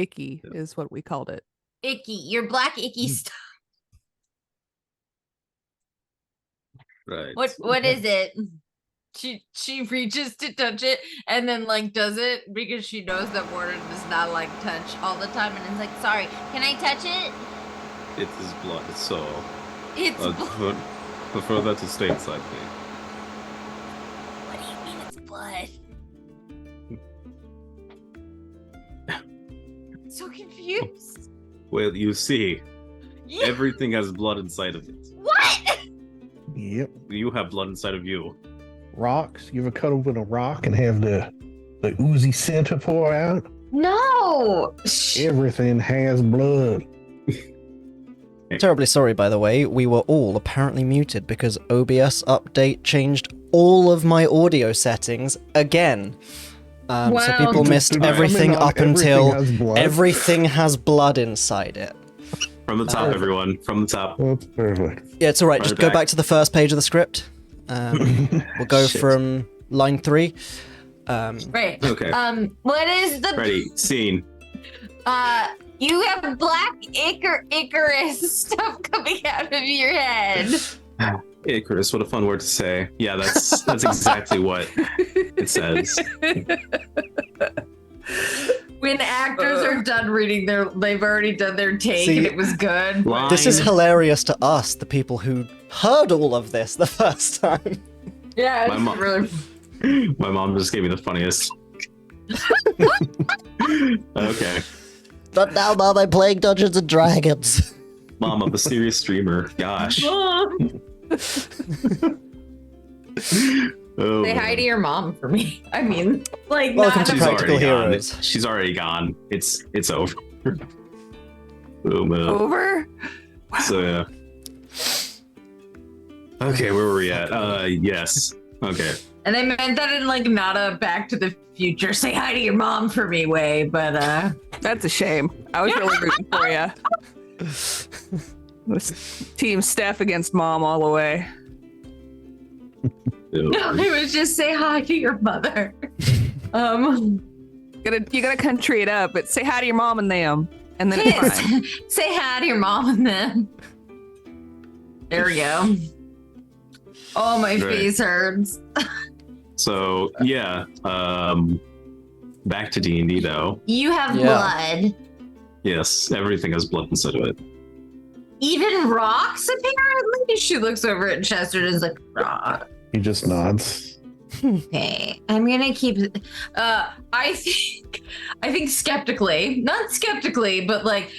Icky is what we called it. Icky. Your black icky stuff. Right. What is it? She reaches to touch it and then like does it because she knows that Warden does not like touch all the time and is like, sorry, can I touch it? It is blood, so It's blood. prefer that to stay inside me. What do you mean it's blood? I'm so confused. Well, you see, Yeah. everything has blood inside of it. What? Yep. You have blood inside of you. Rocks. You ever cut open a rock and have the oozy center pour out? No. Everything has blood. Terribly sorry, by the way. We were all apparently muted because OBS update changed all of my audio settings again. So Wow. people missed Did everything comment on up until has blood? everything has blood inside it. From the top, everyone. From the top. That's perfect. Yeah, it's alright. Right Just go back. back to the first page of the script. We'll go Shit. from line 3. Right. Okay. What is the Ready. Scene. you have black Icarus stuff coming out of your head. Icarus, what a fun word to say. Yeah, that's exactly what it says. When actors are done reading they've already done their take See, and it was good. Line. This is hilarious to us, the people who heard all of this the first time. Yeah, My it's mom- really My mom just gave me the funniest. Okay. But now, Mom, I'm playing Dungeons and Dragons. Mom, a mysterious streamer. Gosh. Oh, Say hi to your mom for me. I mean, like, Welcome not to She's Practical already gone. Heroes. She's already gone. It's over. Oh man. Over? So yeah. Okay, where were we at? Yes. Okay. And I meant that in like not a Back to the Future, say hi to your mom for me way, but That's a shame. I was really rooting for you. It was Team Steph against Mom all the way. no, it was just say hi to your mother. You You gotta country it up, but say hi to your mom and them, and then it's fine. say hi to your mom and then. There we go. Oh, my Right. face hurts. So yeah. Back to D&D though. You have Yeah. blood. Yes, everything has blood inside of it. Even rocks, apparently. She looks over at Chester and is like, rock. He just nods. Okay, I'm gonna keep. I think skeptically, not skeptically, but like,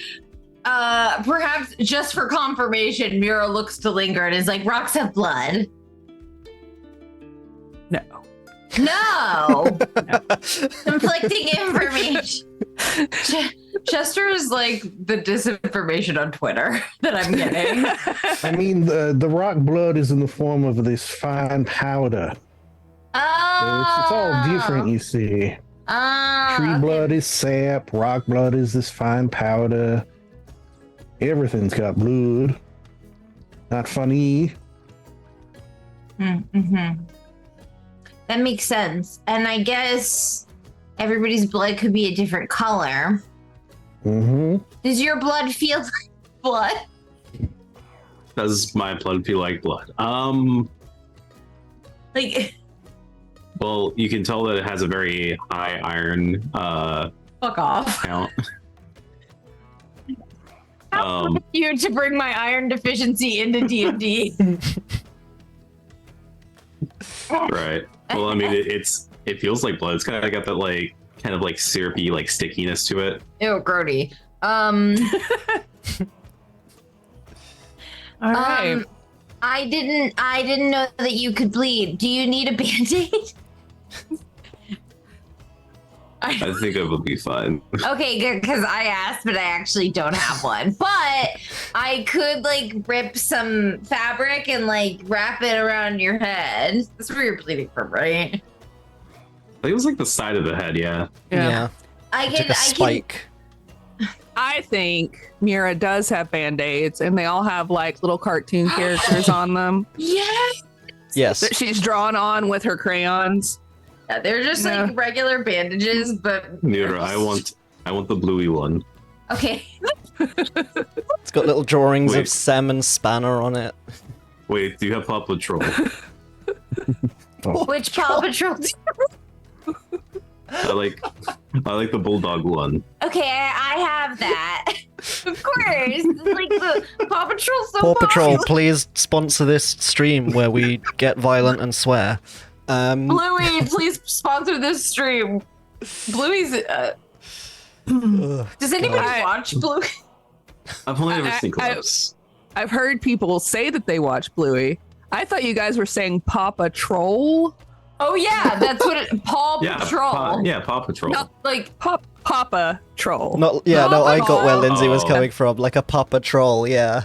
perhaps just for confirmation, Mira looks to Linger and is like, rocks have blood. No. No, conflicting information. Chester is like the disinformation on Twitter that I'm getting. I mean, the rock blood is in the form of this fine powder. So it's all different, you see. Tree blood is sap, rock blood is this fine powder. Everything's got blood. Not funny. Mm-hmm. That makes sense. And I guess everybody's blood could be a different color. Mm-hmm. Does your blood feel like blood? Does my blood feel like blood? Like, Well, you can tell that it has a very high iron fuck off. count. You to bring my iron deficiency into D&D. Right. Well, I mean, it feels like blood. It's kind of got that kind of syrupy stickiness to it. Ew, grody. All right. I didn't know that you could bleed. Do you need a band-aid? I think it will be fine. Okay, good, because I asked, but I actually don't have one. But I could rip some fabric and wrap it around your head. That's where you're bleeding from, right? I think it was the side of the head, yeah. Yeah. I Took a spike. I think Mira does have band-aids, and they all have little cartoon characters on them Yes. Yes. that she's drawn on with her crayons. Yeah, they're just Yeah. regular bandages, but Dura, I want I want the bluey one. Okay. It's got little drawings Wait. of Sam and Spanner on it. Wait, do you have Paw Patrol? Which Paw Patrol? I like the bulldog one. Okay, I have that. Of course. Like the Paw Patrol. So Paw Patrol, popular. please sponsor this stream where we get violent and swear. Bluey, please sponsor this stream. Bluey's. Does anybody watch Bluey? I've only ever I- seen I- clips. I've heard people say that they watch Bluey. I thought you guys were saying Papa Troll. Oh yeah, that's what it. Paw Yeah, Patrol. Paw Patrol. Not like Papa Troll. I got where Lindsay was Oh. coming from, like a Papa Troll, yeah.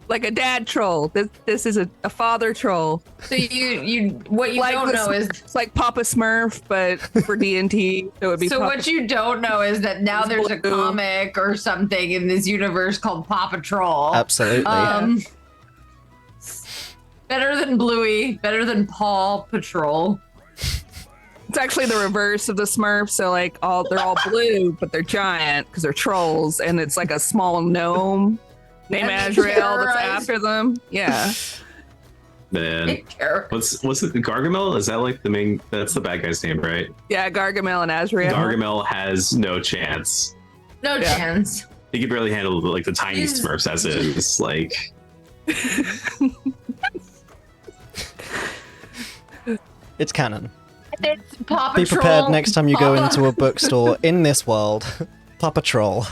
Like a dad troll. This is a father troll. so you what you Like don't this- know is It's like Papa Smurf, but for D&T, it would be so Papa. what you don't know is that now It's there's a blue. comic or something in this universe called Paw Patrol. Absolutely. Better than Bluey, better than Paw Patrol. It's actually the reverse of the Smurfs. So like they're all blue, but they're giant because they're trolls, and it's like a small gnome named And they Azrael that's terrorize- after them. Yeah. Man, what's it? Gargamel? Is that like the main? That's the bad guy's name, right? Yeah, Gargamel and Azrael. Gargamel has no chance. No Yeah. chance. He can barely handle like the tiny He's- Smurfs as is. Like, It's canon. It's Paw Patrol. Be prepared next time you go Paw- into a bookstore in this world. Papa Troll.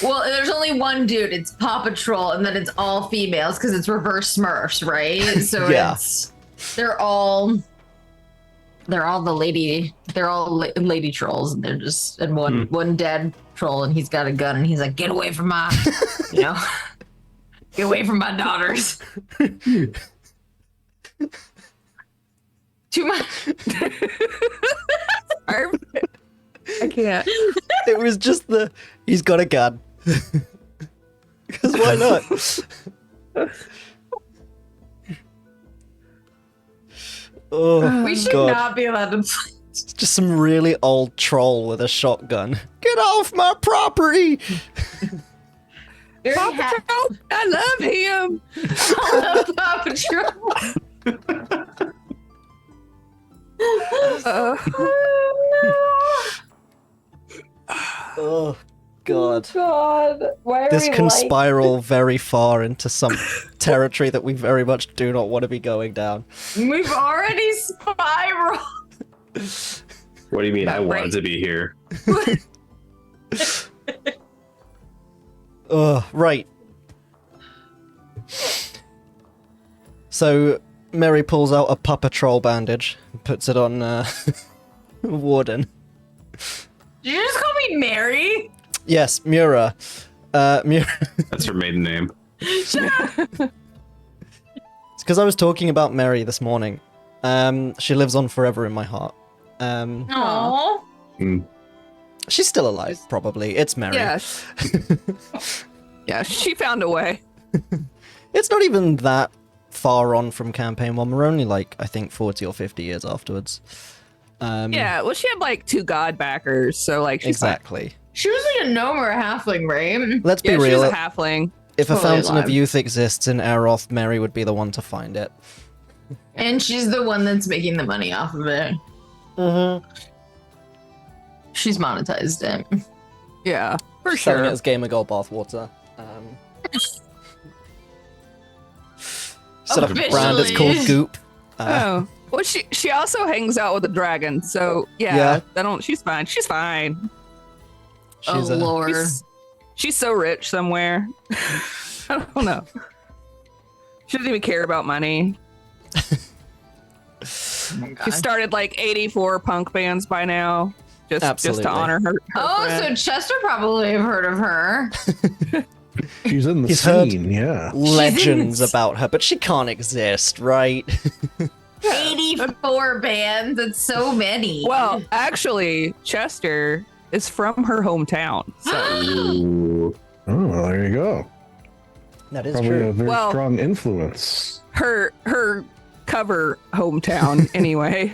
Well, there's only one dude. It's Paw Patrol, and then it's all females because it's reverse Smurfs, right? So Yeah. they're all the lady. They're all lady trolls, and they're just and one dead troll, and he's got a gun, and he's like, "Get away from my, get away from my daughters." Too much. I can't. It was just he's got a gun. Because why not? Oh, We should God. not be allowed to play. It's just some really old troll with a shotgun. Get off my property! Very Paw happy. Patrol, I love him. Paw Patrol. Uh, Oh, God. God, why are This we can like spiral very far into some territory that we very much do not want to be going down. We've already spiraled. what do you mean? I Right. wanted to be here. Right. So, Mary pulls out a Papa Troll bandage and puts it on Warden. Did you just call me Mary? Yes, Mura. Mura. That's her maiden name. It's because I was talking about Mary this morning. She lives on forever in my heart. Aww. She's still alive, probably. It's Mary. yes. Yeah, she found a way. It's not even that far on from campaign 1. We're only like, I think, 40 or 50 years afterwards. Yeah, well, she had like 2 god backers, so like she's fine. Exactly. She was like a gnome or a halfling, right? Let's be Yeah, she real. was a halfling. If a totally fountain of alive. youth exists in Aeroth, Mary would be the one to find it. And she's the one that's making the money off of it. Mm-hmm. She's monetized it. Yeah, for Selling sure. it as Gamer Gold bathwater. Set up a brand. It's called Officially. Goop. Oh, well, she also hangs out with a dragon, so yeah. She's fine. She's fine. She's oh a, lord. She's so rich somewhere. I don't know. She doesn't even care about money. She started like 84 punk bands by now, just Absolutely. to honor her. Oh, friend. so Chester probably have heard of her. She's in the He's heard- scene, yeah. legends about her, but she can't exist, right? 84 bands. That's so many. Well, actually, Chester is from her hometown, so Ooh. Oh, well, there you go. That is Probably a true. very Well- strong influence. her cover hometown anyway.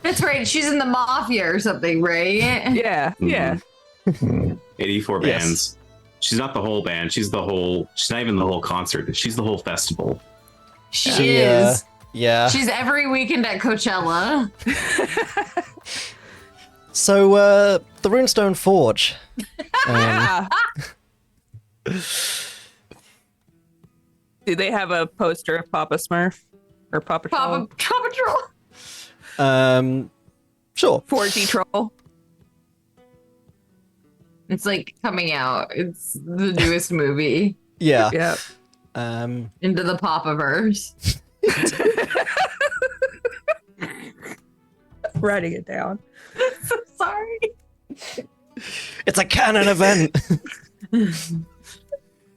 That's right. She's in the mafia or something, right? Yeah, yeah. 84 Yes. bands. She's not the whole band. She's not even the whole concert. She's the whole festival. She is. Yeah. She's every weekend at Coachella. So, the Runestone Forge. Yeah. Do they have a poster of Papa Smurf or Papa Troll? Papa Troll. Sure. 4G Troll. It's like coming out. It's the newest movie. Yeah. Yeah. Into the Papaverse. Writing it down. So sorry. It's a canon event.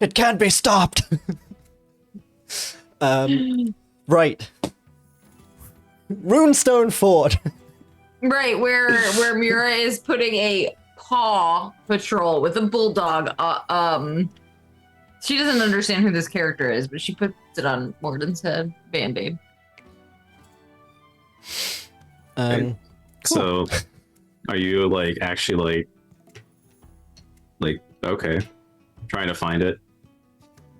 It can't be stopped. Right. Runestone Forge. Right, where Mira is putting a paw patrol with a bulldog. She doesn't understand who this character is, but she puts it on Morden's head. Band-Aid. Cool. So, are you like actually like okay, trying to find it?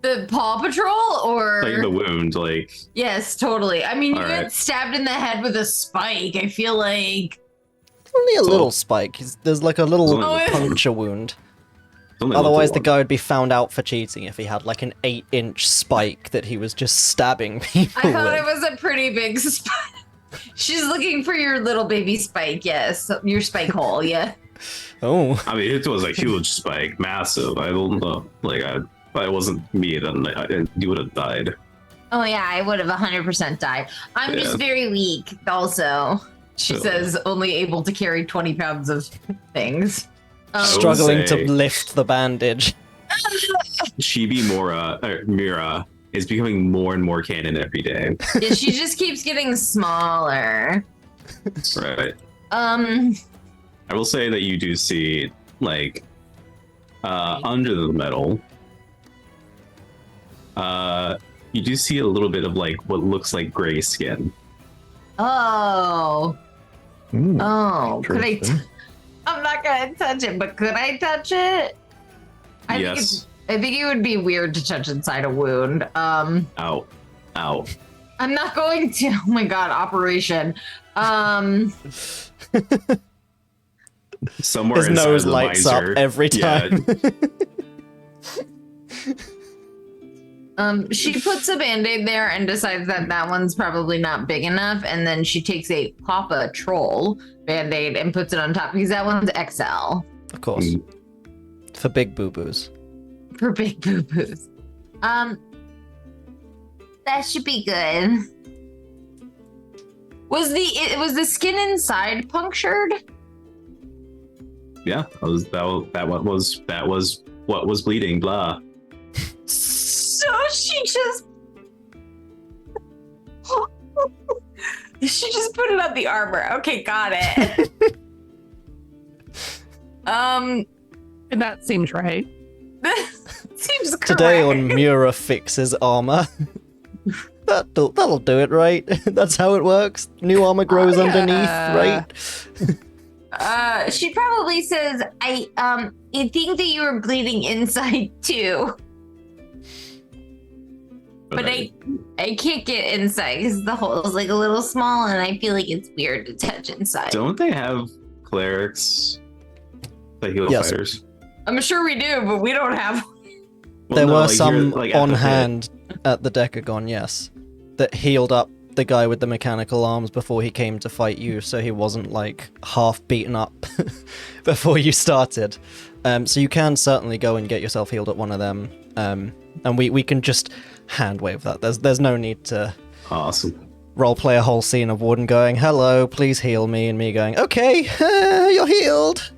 The Paw Patrol or Like the wound, like yes, totally. I mean, you All get right. stabbed in the head with a spike. I feel like Only a So- little spike. There's like a little Oh, yeah. puncture wound. it's only Otherwise, the level guy would be found out for cheating if he had like an 8-inch spike that he was just stabbing people I thought with. it was a pretty big spike. She's looking for your little baby spike. Yes, your spike hole. Yeah. Oh, one. I mean, it was a huge spike, massive. I don't know, like if it wasn't me, then you would have died. Oh yeah, I would have 100% died. I'm Yeah. just very weak. Also, she So- says only able to carry 20 pounds of things. struggling say- to lift the bandage. Chibi Mira is becoming more and more canon every day. Yeah, she just keeps getting smaller. Right. Um, I will say that you do see like under the metal. You do see a little bit of like what looks like gray skin. oh, could I? Interesting. I'm not gonna touch it, but could I touch it? Yes. I think it would be weird to touch inside a wound. Ow. Ow. I'm not going to. Oh my god, operation. Somewhere His inside nose the lights visor. up every Yeah, time. She puts a band-aid there and decides that that one's probably not big enough, and then she takes a Papa Troll band-aid and puts it on top because that one's XL Of course. For big boo-boos. for big boo-boos. That should be good. Was the skin inside punctured? yeah. That was what was bleeding. Blah. So she just put it on the armor. Okay, got it. That seems right. Seems correct. Today on Mura Fixes Armor. That'll do it, right? That's how it works. New armor grows underneath, right? She probably says, I think that you were bleeding inside too. But I can't get inside because the hole is like a little small and I feel like it's weird to touch inside. Don't they have clerics that heal Yes. fighters? I'm sure we do, but we don't have. Well, There no, were like, some you're, like, at on the pit. hand at the Decagon, yes, that healed up the guy with the mechanical arms before he came to fight you, so he wasn't like half beaten up before you started. So you can certainly go and get yourself healed at one of them, and we can just hand wave that. There's no need to Awesome. roleplay a whole scene of Warden going, "Hello, please heal me," and me going, "Okay, you're healed."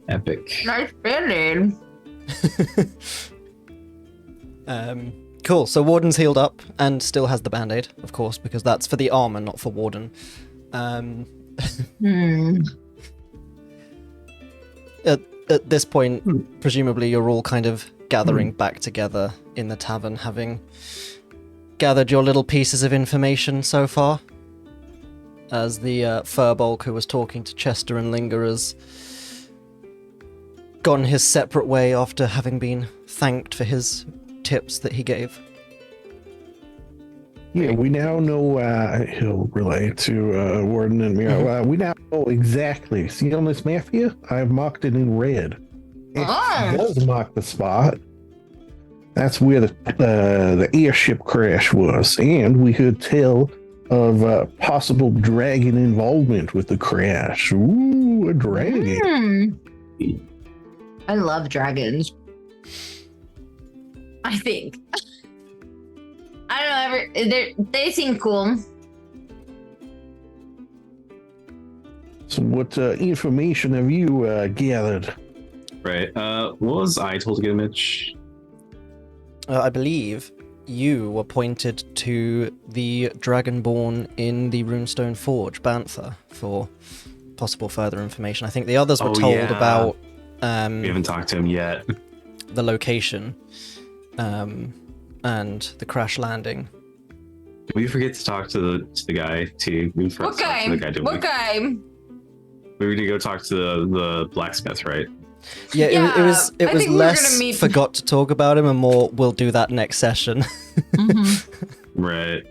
Epic. Nice band-aid. Cool, so Warden's healed up and still has the band-aid, of course, because that's for the armor, not for Warden. At this point, presumably you're all kind of gathering back together in the tavern, having gathered your little pieces of information so far? As the Furbolg who was talking to Chester and Linger has gone his separate way after having been thanked for his tips that he gave. Yeah, we now know, he'll relay to Warden and Mira. We now know exactly. See on this map here? I've marked it in red. It does mark the spot. That's where the airship crash was. And we could tell of possible dragon involvement with the crash. Ooh, a dragon. I love dragons. I think. I don't know, they seem cool. So what information have you gathered? Right. What was I told to get, Mitch? I believe you were pointed to the Dragonborn in the Runestone Forge, Bantha, for possible further information. I think the others were told about... we haven't talked to him yet. The location, and the crash landing. Did we forget to talk to the guy, too? We forgot to talk to the guy, didn't we? What guy? We were to go talk to the blacksmith, right? Yeah, it was I think less meet... forgot to talk about him and more we'll do that next session. Right.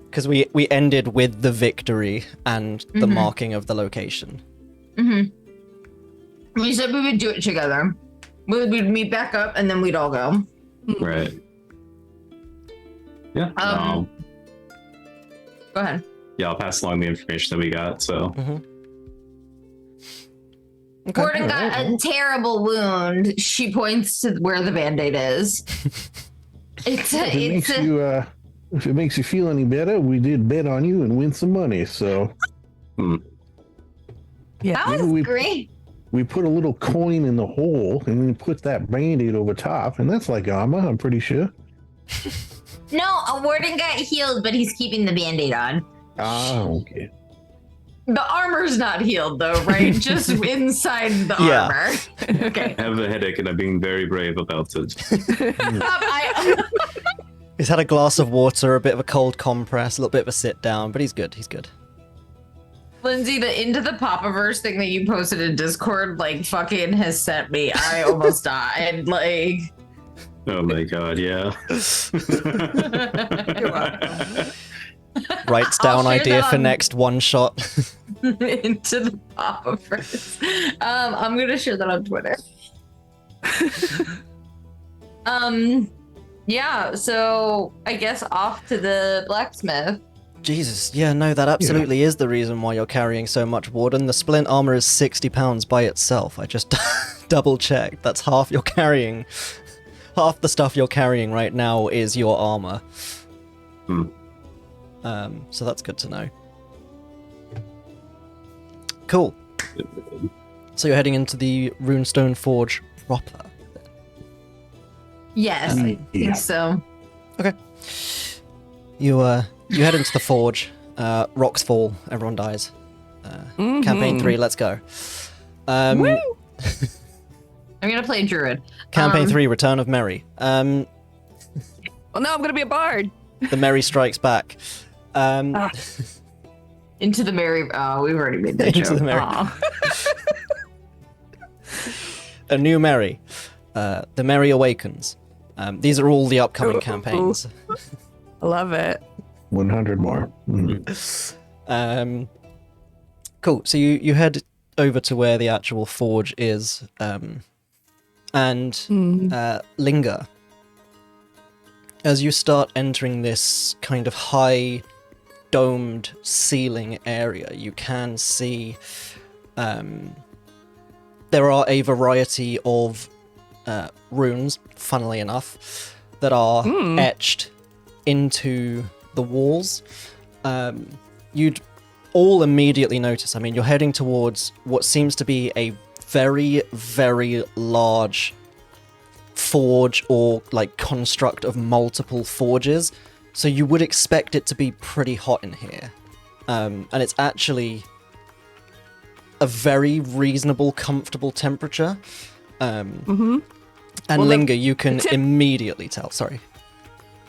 Because we ended with the victory and the marking of the location. We said we would do it together. We'd meet back up and then we'd all go. Right. Yeah. Go ahead. Yeah, I'll pass along the information that we got, so... Okay. Gordon got a terrible wound. She points to where the Band-Aid is. If it makes you feel any better, we did bet on you and win some money, so... Yeah. That was great. We put a little coin in the hole and then put that Band-Aid over top, and that's like armor, I'm pretty sure. No, Warden got healed, but he's keeping the Band-Aid on. Ah, okay. The armor's not healed, though, right? Just inside the armor. Okay. I have a headache and I'm being very brave about it. He's had a glass of water, a bit of a cold compress, a little bit of a sit down, but he's good. He's good. Lindsay, the Into the Popaverse thing that you posted in Discord, like, fucking has sent me. I almost died. Like... Oh my god, yeah. You're welcome. Writes down idea for next one shot. Into the Popaverse. I'm gonna share that on Twitter. Yeah, so I guess off to the blacksmith. Jesus, yeah, no, that absolutely is the reason why you're carrying so much, Warden. The splint armor is 60 pounds by itself. I just double checked. That's half you're carrying. Half the stuff you're carrying right now is your armor. So that's good to know. Cool. So you're heading into the Runestone Forge proper. Yes, I think so. Okay. You head into the forge. Rocks fall. Everyone dies. Campaign 3. Let's go. Woo! I'm gonna play Druid. Campaign 3. Return of Merry. Well, no, I'm gonna be a bard. The Merry strikes back. Into the Merry. Oh, we've already made that Into joke. the Merry. A new Merry. The Merry Awakens. These are all the upcoming campaigns. I love it. 100 more. Cool. So you head over to where the actual forge is, and linger. As you start entering this kind of high domed ceiling area, you can see there are a variety of runes, funnily enough, that are etched into the walls. You'd all immediately notice, I mean, you're heading towards what seems to be a very, very large forge or like construct of multiple forges, so you would expect it to be pretty hot in here, and it's actually a very reasonable, comfortable temperature. And well, Linger, you can immediately tell. Sorry.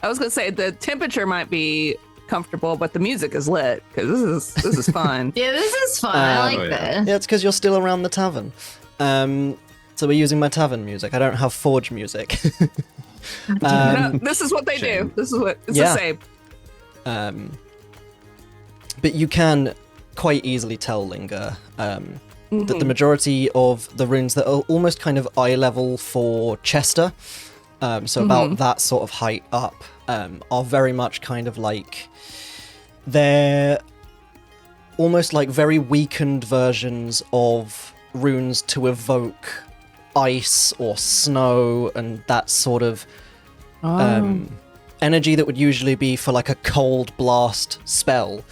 I was gonna say the temperature might be comfortable, but the music is lit because this is fun. Yeah, this is fun. I like this. Yeah, it's because you're still around the tavern. So we're using my tavern music. I don't have Forge music. No, this is what they do. This is what it's the same. But you can quite easily tell, Linger, that the majority of the runes that are almost kind of eye level for Chester, so about that sort of height up, are very much kind of like they're almost like very weakened versions of runes to evoke ice or snow and that sort of energy that would usually be for like a cold blast spell.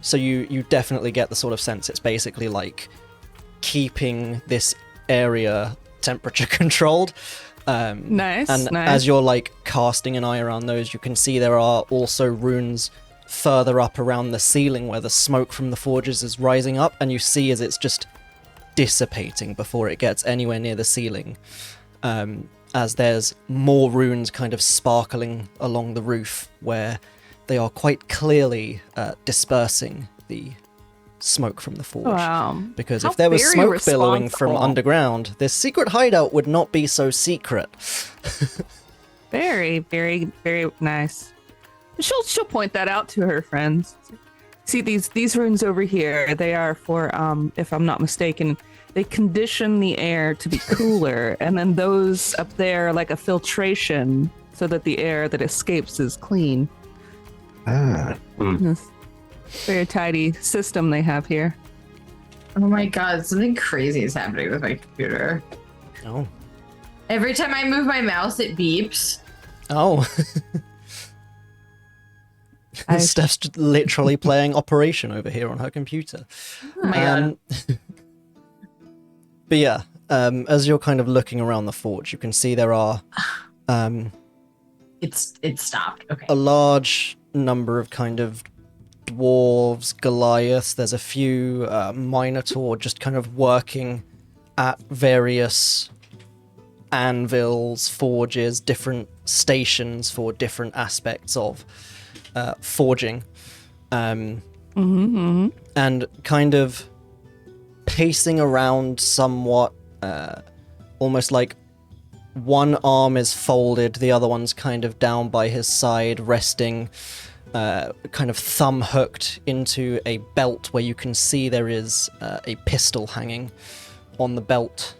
So you definitely get the sort of sense it's basically like keeping this area temperature controlled. Nice. As you're like casting an eye around those, you can see there are also runes further up around the ceiling where the smoke from the forges is rising up, and you see as it's just dissipating before it gets anywhere near the ceiling. As there's more runes kind of sparkling along the roof where they are quite clearly dispersing the smoke from the forge. Wow. Because How if there was very smoke billowing from responsible. underground, this secret hideout would not be so secret. Very, very, very nice. She'll point that out to her friends. See these runes over here, they are for if I'm not mistaken, they condition the air to be cooler, and then those up there are like a filtration so that the air that escapes is clean. Yes. Very tidy system they have here. Oh my god, something crazy is happening with my computer. Oh. Every time I move my mouse, it beeps. Oh. Steph's just literally playing Operation over here on her computer. Oh my god. But yeah, as you're kind of looking around the forge, you can see there are It's stopped. Okay. a large number of kind of dwarves, Goliaths. There's a few Minotaur just kind of working at various anvils, forges, different stations for different aspects of forging. And kind of pacing around somewhat, almost like one arm is folded, the other one's kind of down by his side, resting, kind of thumb hooked into a belt where you can see there is a pistol hanging on the belt,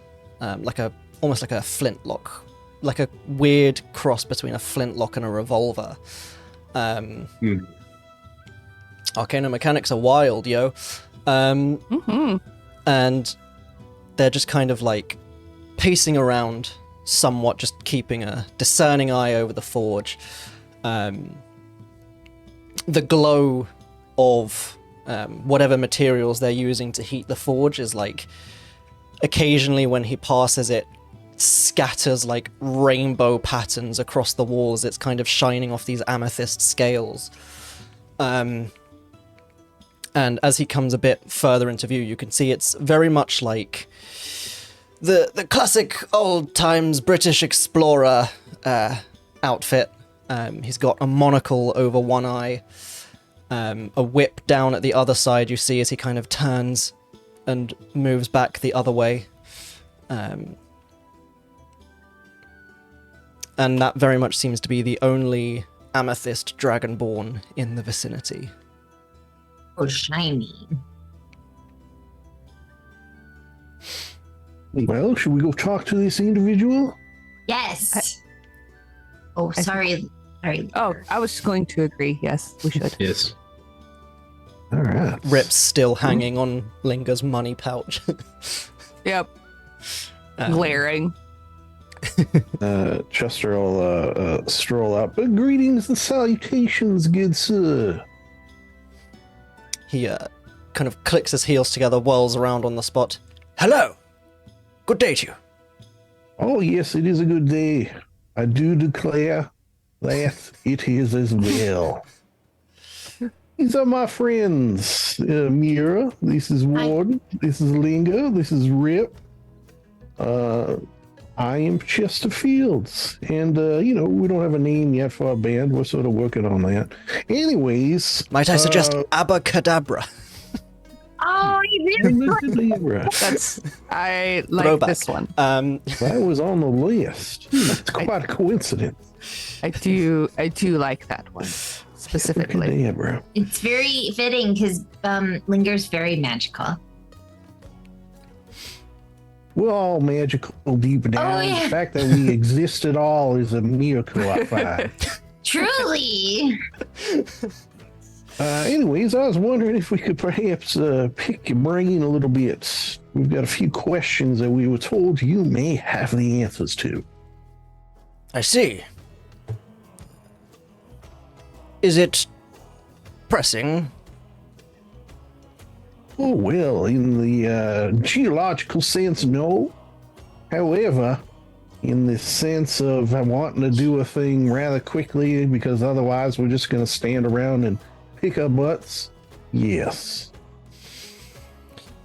almost like a flintlock, like a weird cross between a flintlock and a revolver. Arcana mechanics are wild, yo. And they're just kind of like pacing around somewhat, just keeping a discerning eye over the forge. The glow of whatever materials they're using to heat the forge is like, occasionally when he passes it, scatters like rainbow patterns across the walls. It's kind of shining off these amethyst scales. And as he comes a bit further into view, you can see it's very much like the classic old times British explorer outfit. He's got a monocle over one eye, a whip down at the other side. You see as he kind of turns and moves back the other way. And that very much seems to be the only amethyst dragonborn in the vicinity. Oh, shiny. Well, should we go talk to this individual? Yes. Sorry. Oh, I was just going to agree. Yes, we should. Yes. All right. Rip's still hanging on Linger's money pouch. Yep. Glaring. Chester will stroll up. Greetings and salutations, good sir. He kind of clicks his heels together, whirls around on the spot. Hello! Good day to you. Oh, yes, it is a good day. I do declare that it is as well. These are my friends. Mira, this is Warden, this is Lingo, this is Rip. I am Chester Fields, and we don't have a name yet for our band. We're sort of working on that. Anyways, Might I suggest Abacadabra? Oh, you really? I like Throwback. this one. That was on the list. That's quite a coincidence. I do like that one specifically. Abacadabra. It's very fitting because Linger's very magical. We're all magical deep down. Oh, yeah. The fact that we exist at all is a miracle, I find. Truly. Anyways, I was wondering if we could perhaps pick your brain a little bit. We've got a few questions that we were told you may have the answers to. I see. Is it pressing? Oh, well, in the geological sense, no. However, in the sense of wanting to do a thing rather quickly because otherwise we're just going to stand around and pick our butts, yes.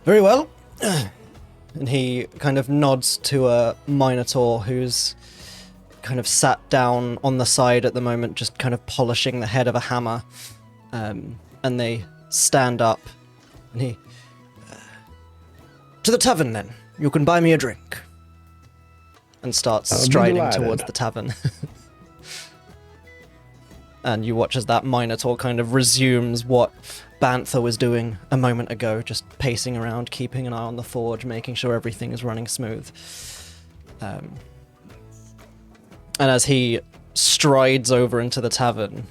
Very well. And he kind of nods to a Minotaur who's kind of sat down on the side at the moment, just kind of polishing the head of a hammer. And they stand up, and he... to the tavern, then. You can buy me a drink. And starts I'll be striding delighted. towards the tavern. And you watch as that Minotaur kind of resumes what Bantha was doing a moment ago, just pacing around, keeping an eye on the forge, making sure everything is running smooth. And as he strides over into the tavern,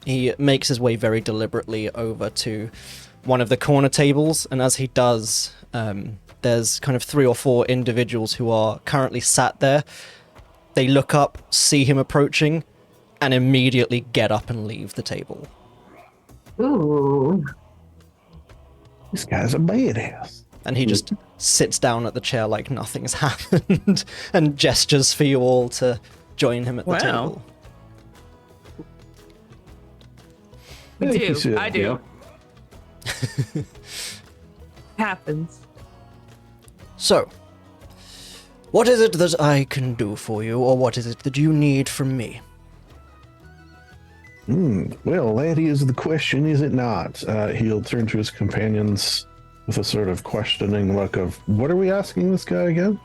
he makes his way very deliberately over to one of the corner tables, and as he does, there's kind of 3 or 4 individuals who are currently sat there. They look up, see him approaching, and immediately get up and leave the table. Ooh. This guy's a badass. And he just sits down at the chair like nothing's happened and gestures for you all to join him at the Wow. table. Thank you, sir. I do. Happens. So, what is it that I can do for you, or what is it that you need from me? Well, that is the question, is it not? He'll turn to his companions with a sort of questioning look of, what are we asking this guy again?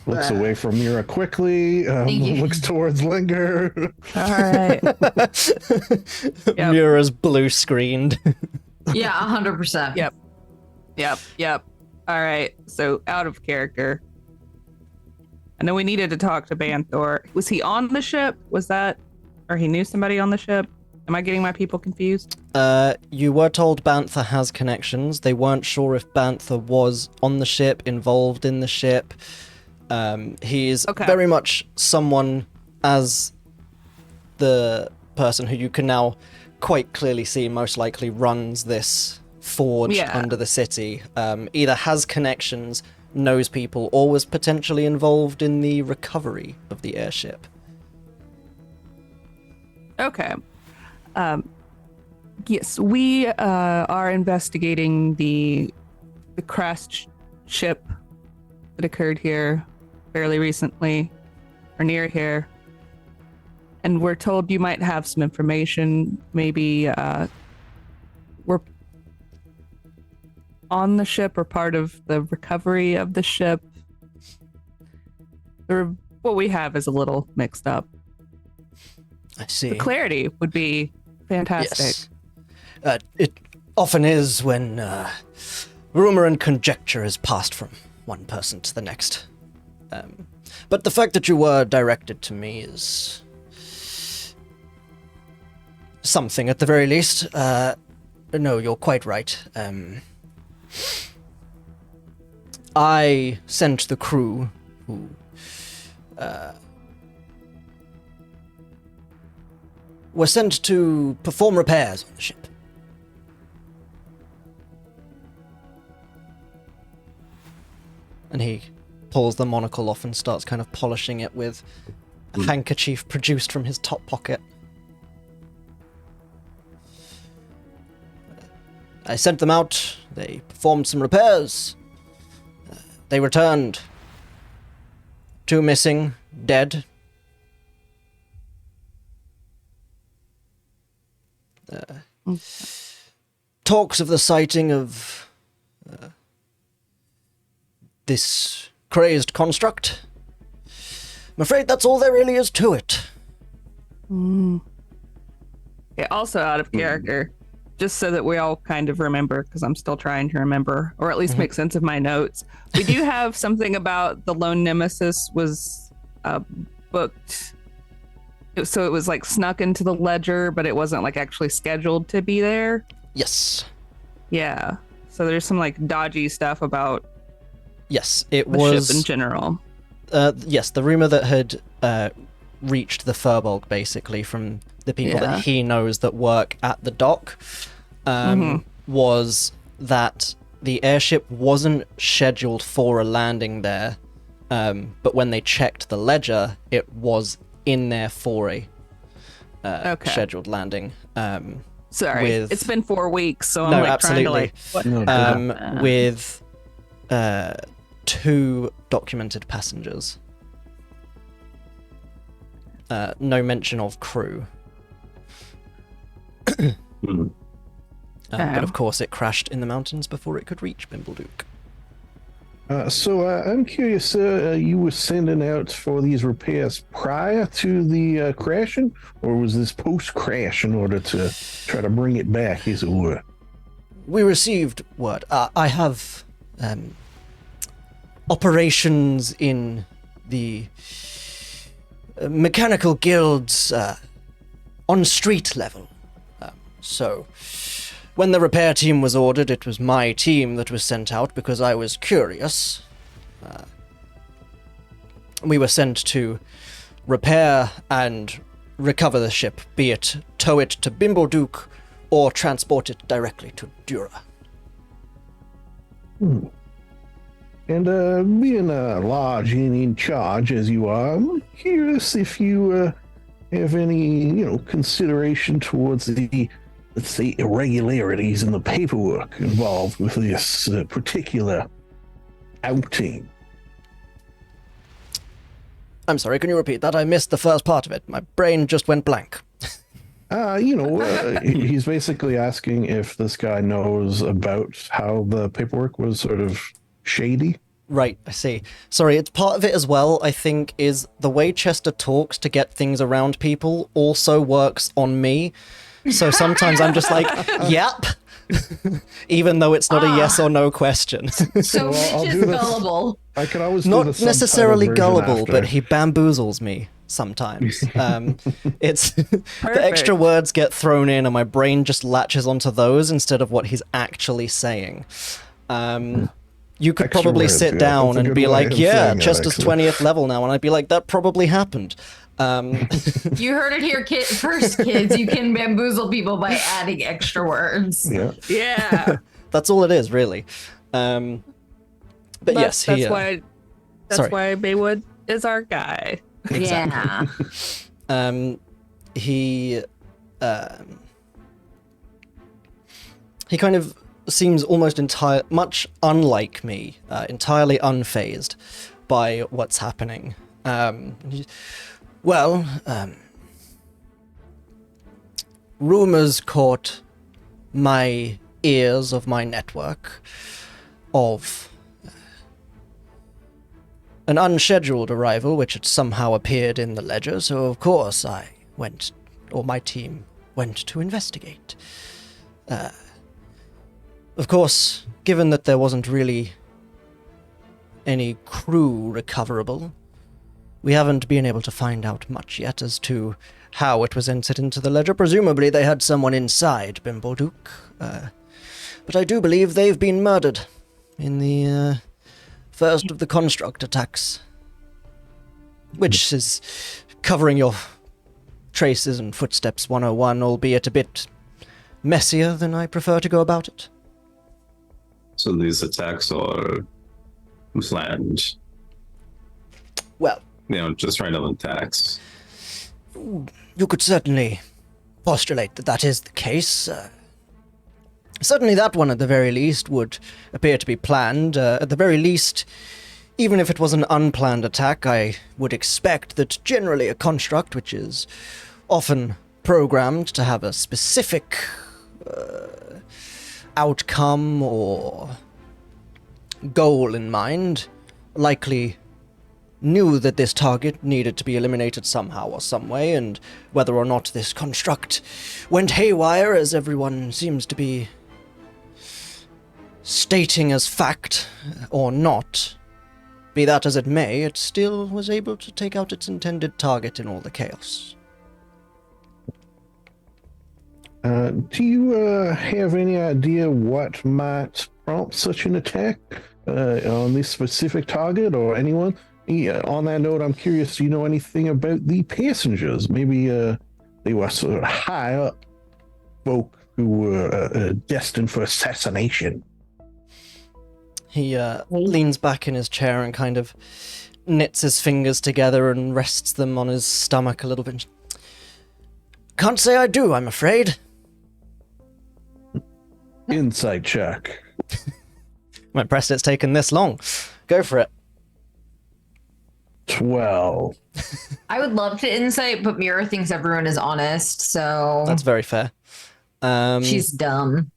Looks away from Mira quickly, looks towards Linger. All right. Yep. Mura's blue screened. Yeah, 100%. Yep. All right. So out of character. I know we needed to talk to Banthor. Was he on the ship? Was that, or he knew somebody on the ship? Am I getting my people confused? You were told Bantha has connections. They weren't sure if Bantha was on the ship, involved in the ship. He's very much someone, as the person who you can now quite clearly see most likely runs this forge under the city, either has connections, knows people, or was potentially involved in the recovery of the airship. Okay. Yes, we are investigating the crashed ship that occurred here fairly recently, or near here. And we're told you might have some information. Maybe we're on the ship or part of the recovery of the ship. What we have is a little mixed up. I see. The clarity would be fantastic. Yes. It often is when rumor and conjecture is passed from one person to the next. But the fact that you were directed to me is something at the very least. No, you're quite right. I sent the crew who were sent to perform repairs on the ship. And he pulls the monocle off and starts kind of polishing it with a handkerchief produced from his top pocket. I sent them out, they performed some repairs. They returned. 2 missing, dead. Talks of the sighting of this crazed construct. I'm afraid that's all there really is to it. Yeah, also out of character, just so that we all kind of remember, because I'm still trying to remember, or at least make sense of my notes. We do have something about the lone nemesis was booked. So it was like snuck into the ledger, but it wasn't like actually scheduled to be there. Yes. Yeah. So there's some like dodgy stuff about Yes, it the was... ship in general. Yes, the rumor that had reached the Furbolg, basically, from the people that he knows that work at the dock, was that the airship wasn't scheduled for a landing there, but when they checked the ledger, it was in there for a scheduled landing. Sorry, it's been 4 weeks, so I'm no, like absolutely. trying to like... with 2 documented passengers. No mention of crew. But of course it crashed in the mountains before it could reach Bimbleduke. So I'm curious, you were sending out for these repairs prior to the crashing, or was this post-crash in order to try to bring it back, as it were? We received word. I have operations in the mechanical guilds on street level. So when the repair team was ordered, it was my team that was sent out because I was curious. We were sent to repair and recover the ship, be it tow it to Bimbleduke or transport it directly to Dura. And being large and in charge as you are, I'm curious if you have any, consideration towards the, let's say, irregularities in the paperwork involved with this particular outing. I'm sorry, can you repeat that? I missed the first part of it. My brain just went blank. He's basically asking if this guy knows about how the paperwork was sort of shady. Right, I see. Sorry, it's part of it as well, I think, is the way Chester talks to get things around people also works on me. So sometimes I'm just like, yep. Even though it's not a yes or no question. So Mitch is gullible. I can always not do the necessarily gullible, after. but he bamboozles me sometimes. It's the extra words get thrown in and my brain just latches onto those instead of what he's actually saying. You could Extra probably words, sit yeah. down That's a and good be way like, of yeah, saying that, Chester's actually. 20th level now, and I'd be like, that probably happened. You heard it here first, kids. You can bamboozle people by adding extra words. Yeah. Yeah. That's all it is, really. But yes, that's he... why Baywood is our guy. Yeah. He kind of seems almost much unlike me, entirely unfazed by what's happening. Rumors caught my ears of my network of an unscheduled arrival which had somehow appeared in the ledger, so of course my team went to investigate. Of course, given that there wasn't really any crew recoverable, we haven't been able to find out much yet as to how it was entered into the ledger. Presumably they had someone inside Bimbleduke, but I do believe they've been murdered in the first of the construct attacks, which is covering your traces and footsteps 101, albeit a bit messier than I prefer to go about it. So these attacks are planned. Well, Just random attacks. you could certainly postulate that that is the case. Certainly that one, at the very least, would appear to be planned. At the very least, even if it was an unplanned attack, I would expect that generally a construct which is often programmed to have a specific outcome or goal in mind likely knew that this target needed to be eliminated somehow or some way, and whether or not this construct went haywire, as everyone seems to be stating as fact or not, be that as it may, it still was able to take out its intended target in all the chaos. Do you have any idea what might prompt such an attack on this specific target or anyone? On that note, I'm curious, do you know anything about the passengers? Maybe they were sort of high up folk who were destined for assassination. He leans back in his chair and kind of knits his fingers together and rests them on his stomach a little bit. Can't say I do, I'm afraid. Insight check. I'm impressed it's taken this long. Go for it. 12. I would love to insight, but Mira thinks everyone is honest, so That's very fair. she's dumb.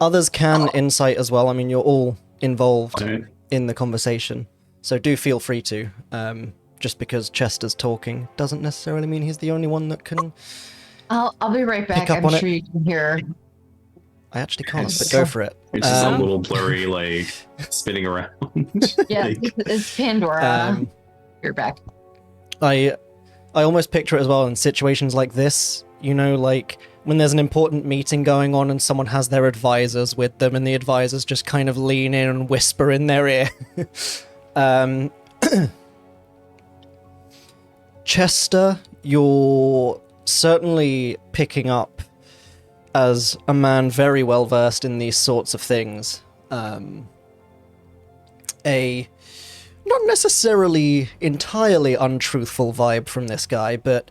Others can insight as well. I mean, you're all involved Right. in the conversation, so do feel free to. Just because Chester's talking doesn't necessarily mean he's the only one that can. I'll be right back. Pick up I'm on sure you can hear. I actually can't, It's- but go for it. It's just a little blurry, like spinning around. Yeah, Like, it's Pandora. You're back. I almost picture it as well in situations like this. You know, like when there's an important meeting going on and someone has their advisors with them, and the advisors just kind of lean in and whisper in their ear. Chester, you're certainly picking up, as a man very well versed in these sorts of things, a not necessarily entirely untruthful vibe from this guy, but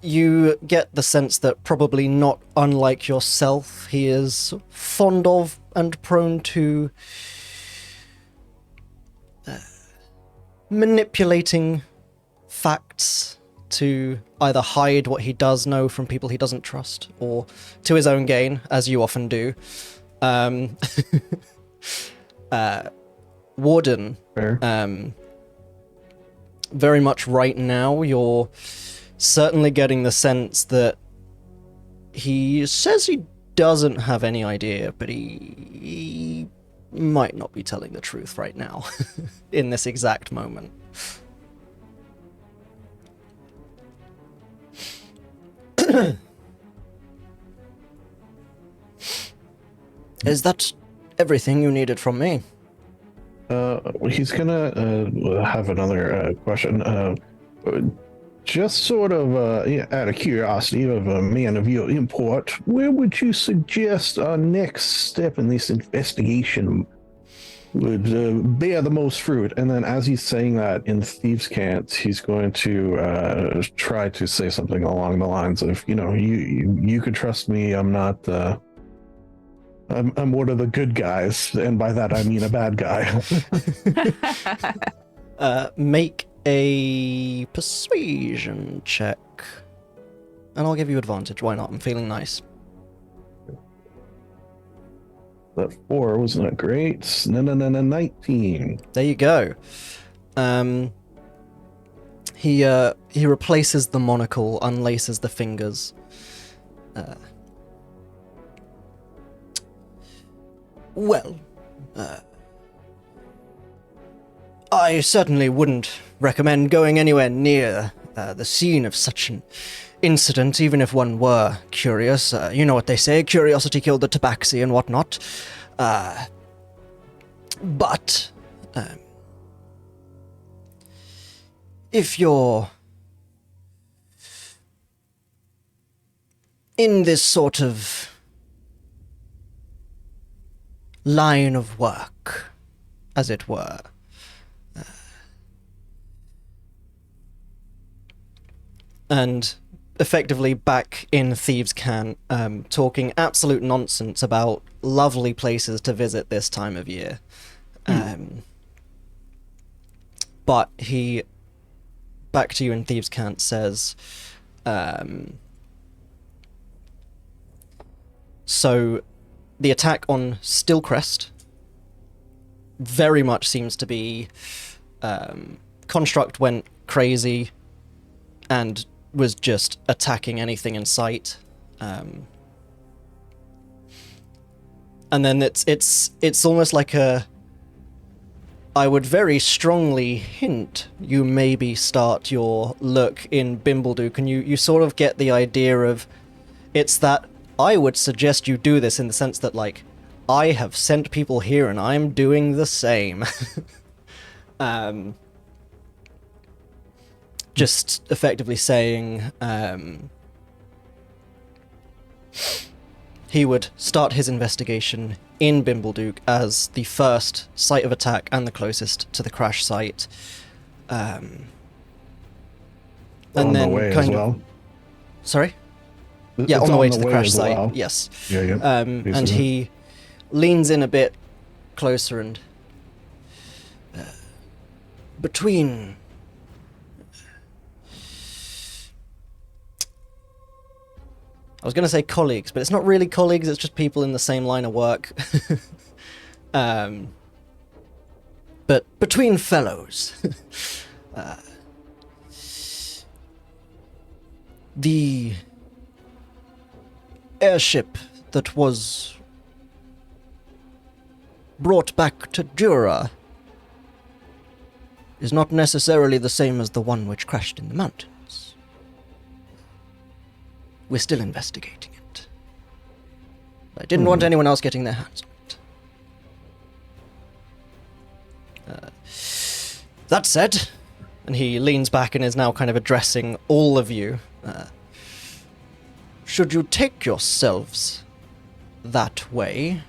you get the sense that probably not unlike yourself, he is fond of and prone to manipulating facts to either hide what he does know from people he doesn't trust, or to his own gain, as you often do. Warden, Fair. very much right now, you're certainly getting the sense that he says he doesn't have any idea, but he might not be telling the truth right now, in this exact moment. Is that everything you needed from me? He's gonna have another question. Just sort of out of curiosity of a man of your import, where would you suggest our next step in this investigation would bear the most fruit? And then as he's saying that in Thieves' Cant, he's going to try to say something along the lines of, you could trust me, I'm not... I'm one of the good guys, and by that I mean a bad guy. Make a persuasion check. And I'll give you advantage. Why not? I'm feeling nice. That 4 was not great. No, 19. There you go. He replaces the monocle, unlaces the fingers. Well, I certainly wouldn't recommend going anywhere near the scene of such an incident, even if one were curious. You know what they say, curiosity killed the tabaxi and whatnot. But if you're in this sort of line of work, as it were, and effectively back in Thieves' Camp, talking absolute nonsense about lovely places to visit this time of year. But he, back to you in Thieves' Camp, says, so the attack on Stillcrest very much seems to be Construct went crazy and was just attacking anything in sight. And then it's almost like I would very strongly hint you maybe start your look in Bimbleduke, and you sort of get the idea of it's that I would suggest you do this in the sense that, like, I have sent people here and I'm doing the same. Just effectively saying he would start his investigation in Bimbleduke as the first site of attack and the closest to the crash site. And on then the way kind as well. of... Sorry? It's Yeah, on the way to the way crash as site, well. yes. Yeah. And he leans in a bit closer and... between... I was going to say colleagues, but it's not really colleagues, it's just people in the same line of work. But between fellows. The airship that was brought back to Dura is not necessarily the same as the one which crashed in the mountains. We're still investigating it. I didn't want anyone else getting their hands on it. That said, and he leans back and is now kind of addressing all of you, should you take yourselves that way,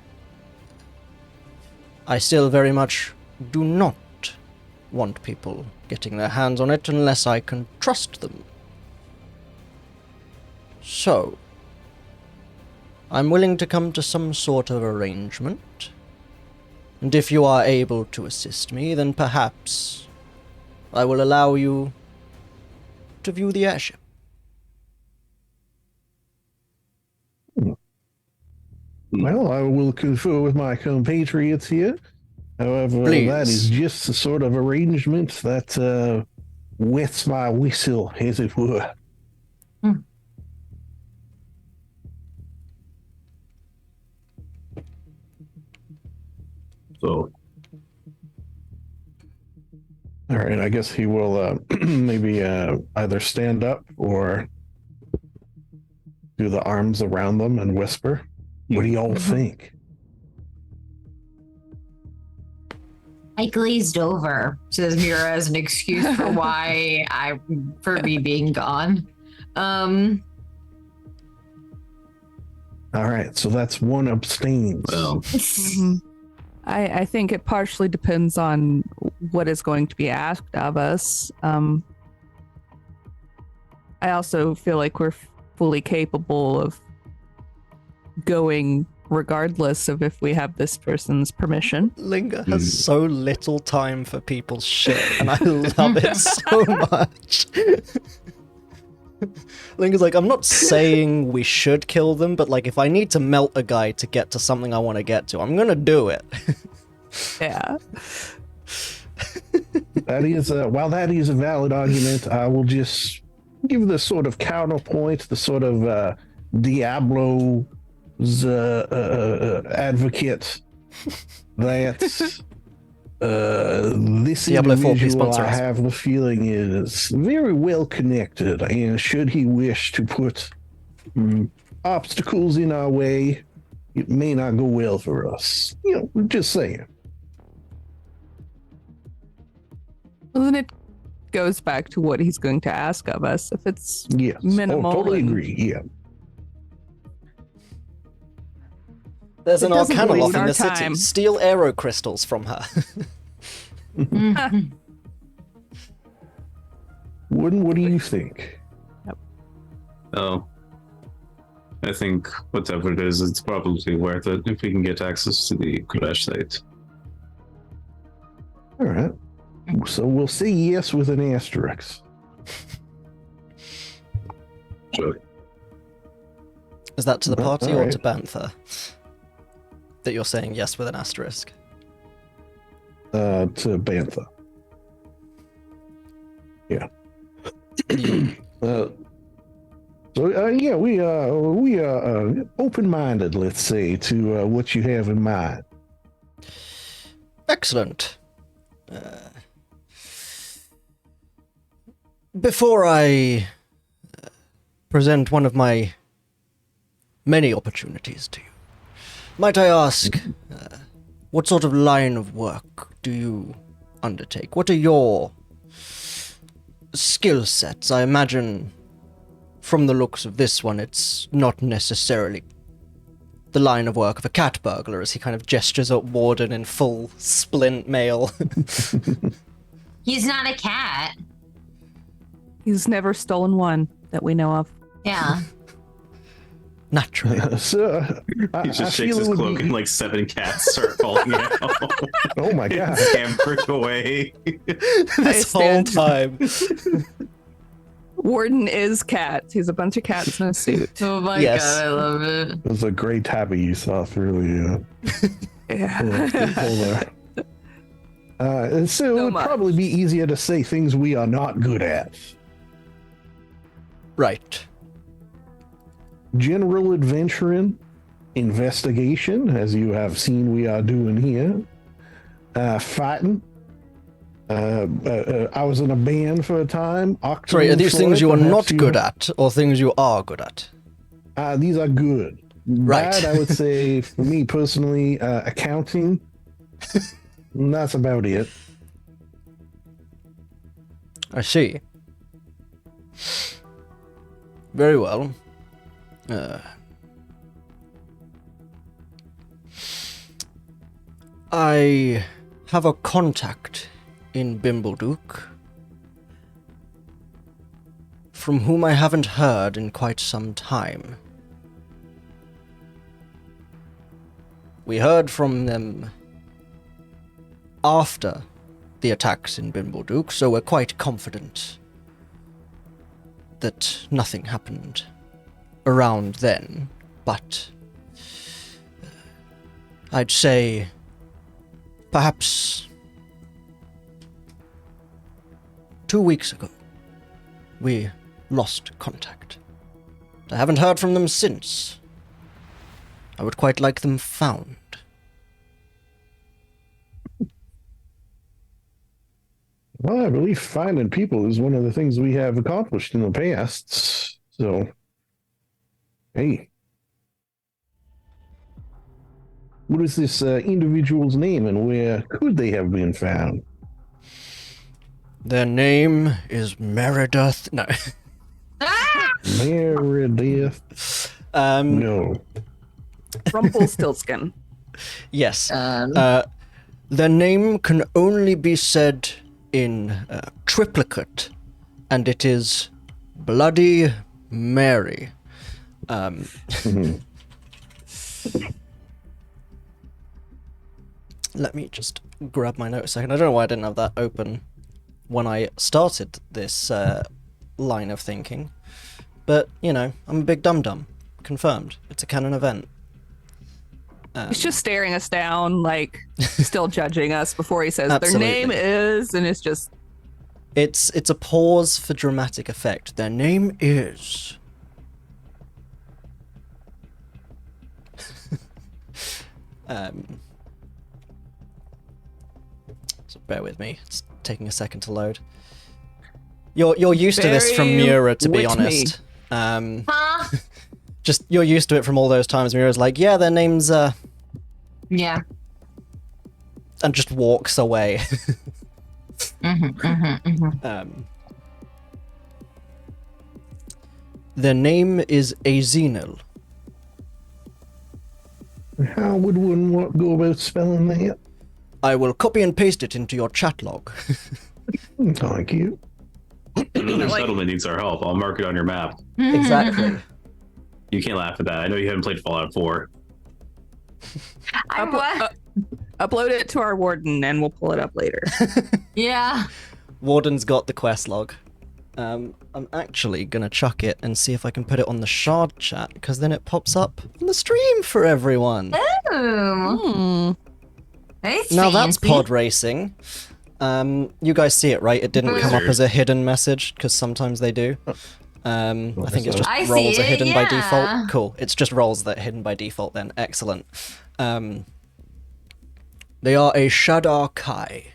I still very much do not want people getting their hands on it unless I can trust them. So, I'm willing to come to some sort of arrangement, and if you are able to assist me, then perhaps I will allow you to view the airship. Well, I will confer with my compatriots here. However, Please. that is just the sort of arrangement that wets my whistle, as it were. So, All right, I guess he will maybe either stand up or do the arms around them and whisper. What do y'all think? I glazed over, says Mira as an excuse for for me being gone. All right, so that's one abstains. well, I think it partially depends on what is going to be asked of us. I also feel like we're fully capable of going regardless of if we have this person's permission. Linga has so little time for people's shit, and I love it so much. Linga's like, I'm not saying we should kill them, but like, if I need to melt a guy to get to something I want to get to, I'm gonna do it. Yeah. That is, while that is a valid argument, I will just give the sort of counterpoint, the sort of Diablo's advocate that this Diablo 4, please individual, sponsor I us. have the feeling, is very well connected, and should he wish to put obstacles in our way, it may not go well for us. You know, just saying. Well, then it goes back to what he's going to ask of us. If it's Yes. minimal, Totally and- agree. Yeah. There's an It doesn't arcana waste loft in our the city. time. Steal arrow crystals from her. Wooden, what do you think? Oh. I think whatever it is, it's probably worth it if we can get access to the crash site. All right. So we'll say yes with an asterisk. Sure. Is that to the party or Alright. to Bantha? That you're saying yes with an asterisk? To Bantha. Yeah. Yeah, we are open-minded, let's say, to what you have in mind. Excellent. Before I present one of my many opportunities to you, might I ask, what sort of line of work do you undertake? What are your skill sets? I imagine from the looks of this one, it's not necessarily the line of work of a cat burglar, as he kind of gestures at Warden in full splint mail. He's not a cat. He's never stolen one that we know of. Yeah. Naturally. So, I He just feel shakes it his would cloak be- and like 7 cats start falling out. Oh my god. Scamper away. This whole stand- time. Warden is cats. He's a bunch of cats in a suit. Oh my Yes. god, I love it. It was a great tabby you saw through the Yeah. so it So would much. probably be easier to say things we are not good at. Right. General adventuring, investigation, as you have seen we are doing here. Fighting. I was in a band for a time. Sorry, are these things you are not Perhaps good at, or things you are good at? These are good. Right. Bad, I would say, for me personally, accounting. That's about it. I see. Very well. I have a contact in Bimbleduke from whom I haven't heard in quite some time. We heard from them after the attacks in Bimbleduke, so we're quite confident that nothing happened around then, but I'd say perhaps 2 weeks ago we lost contact. I haven't heard from them since. I would quite like them found. Well, I believe finding people is one of the things we have accomplished in the past. So, hey. What is this individual's name and where could they have been found? Their name is Meredith. No. Meredith. No. Rumpelstiltskin. Yes. Their name can only be said in triplicate, and it is Bloody Mary. Mhm. Let me just grab my note a second. I don't know why I didn't have that open when I started this line of thinking. But, you know, I'm a big dum-dum. Confirmed. It's a canon event. He's just staring us down, like still judging us before he says Absolutely. their name is, and it's just It's a pause for dramatic effect. Their name is... so bear with me. It's taking a second to load. You're used to this from Very Mura, to be with me. honest. Huh? Just you're used to it from all those times Mira's like, yeah, their name's Yeah. and just walks away. Mm-hmm. Their name is Azenil. How would one go about spelling that? I will copy and paste it into your chat log. Thank you. Another Like- settlement needs our help. I'll mark it on your map. Exactly. You can't laugh at that. I know you haven't played Fallout 4. Upload it to our warden, and we'll pull it up later. Yeah. Warden's got the quest log. I'm actually gonna chuck it and see if I can put it on the shard chat, because then it pops up on the stream for everyone. Oh. That's Now that's fancy. pod racing. You guys see it, right? It didn't come up Wizard. as a hidden message, because sometimes they do. I think it's just I see roles are it, hidden by yeah. default. Cool. It's just roles that are hidden by default then. Excellent. They are a Shadowy.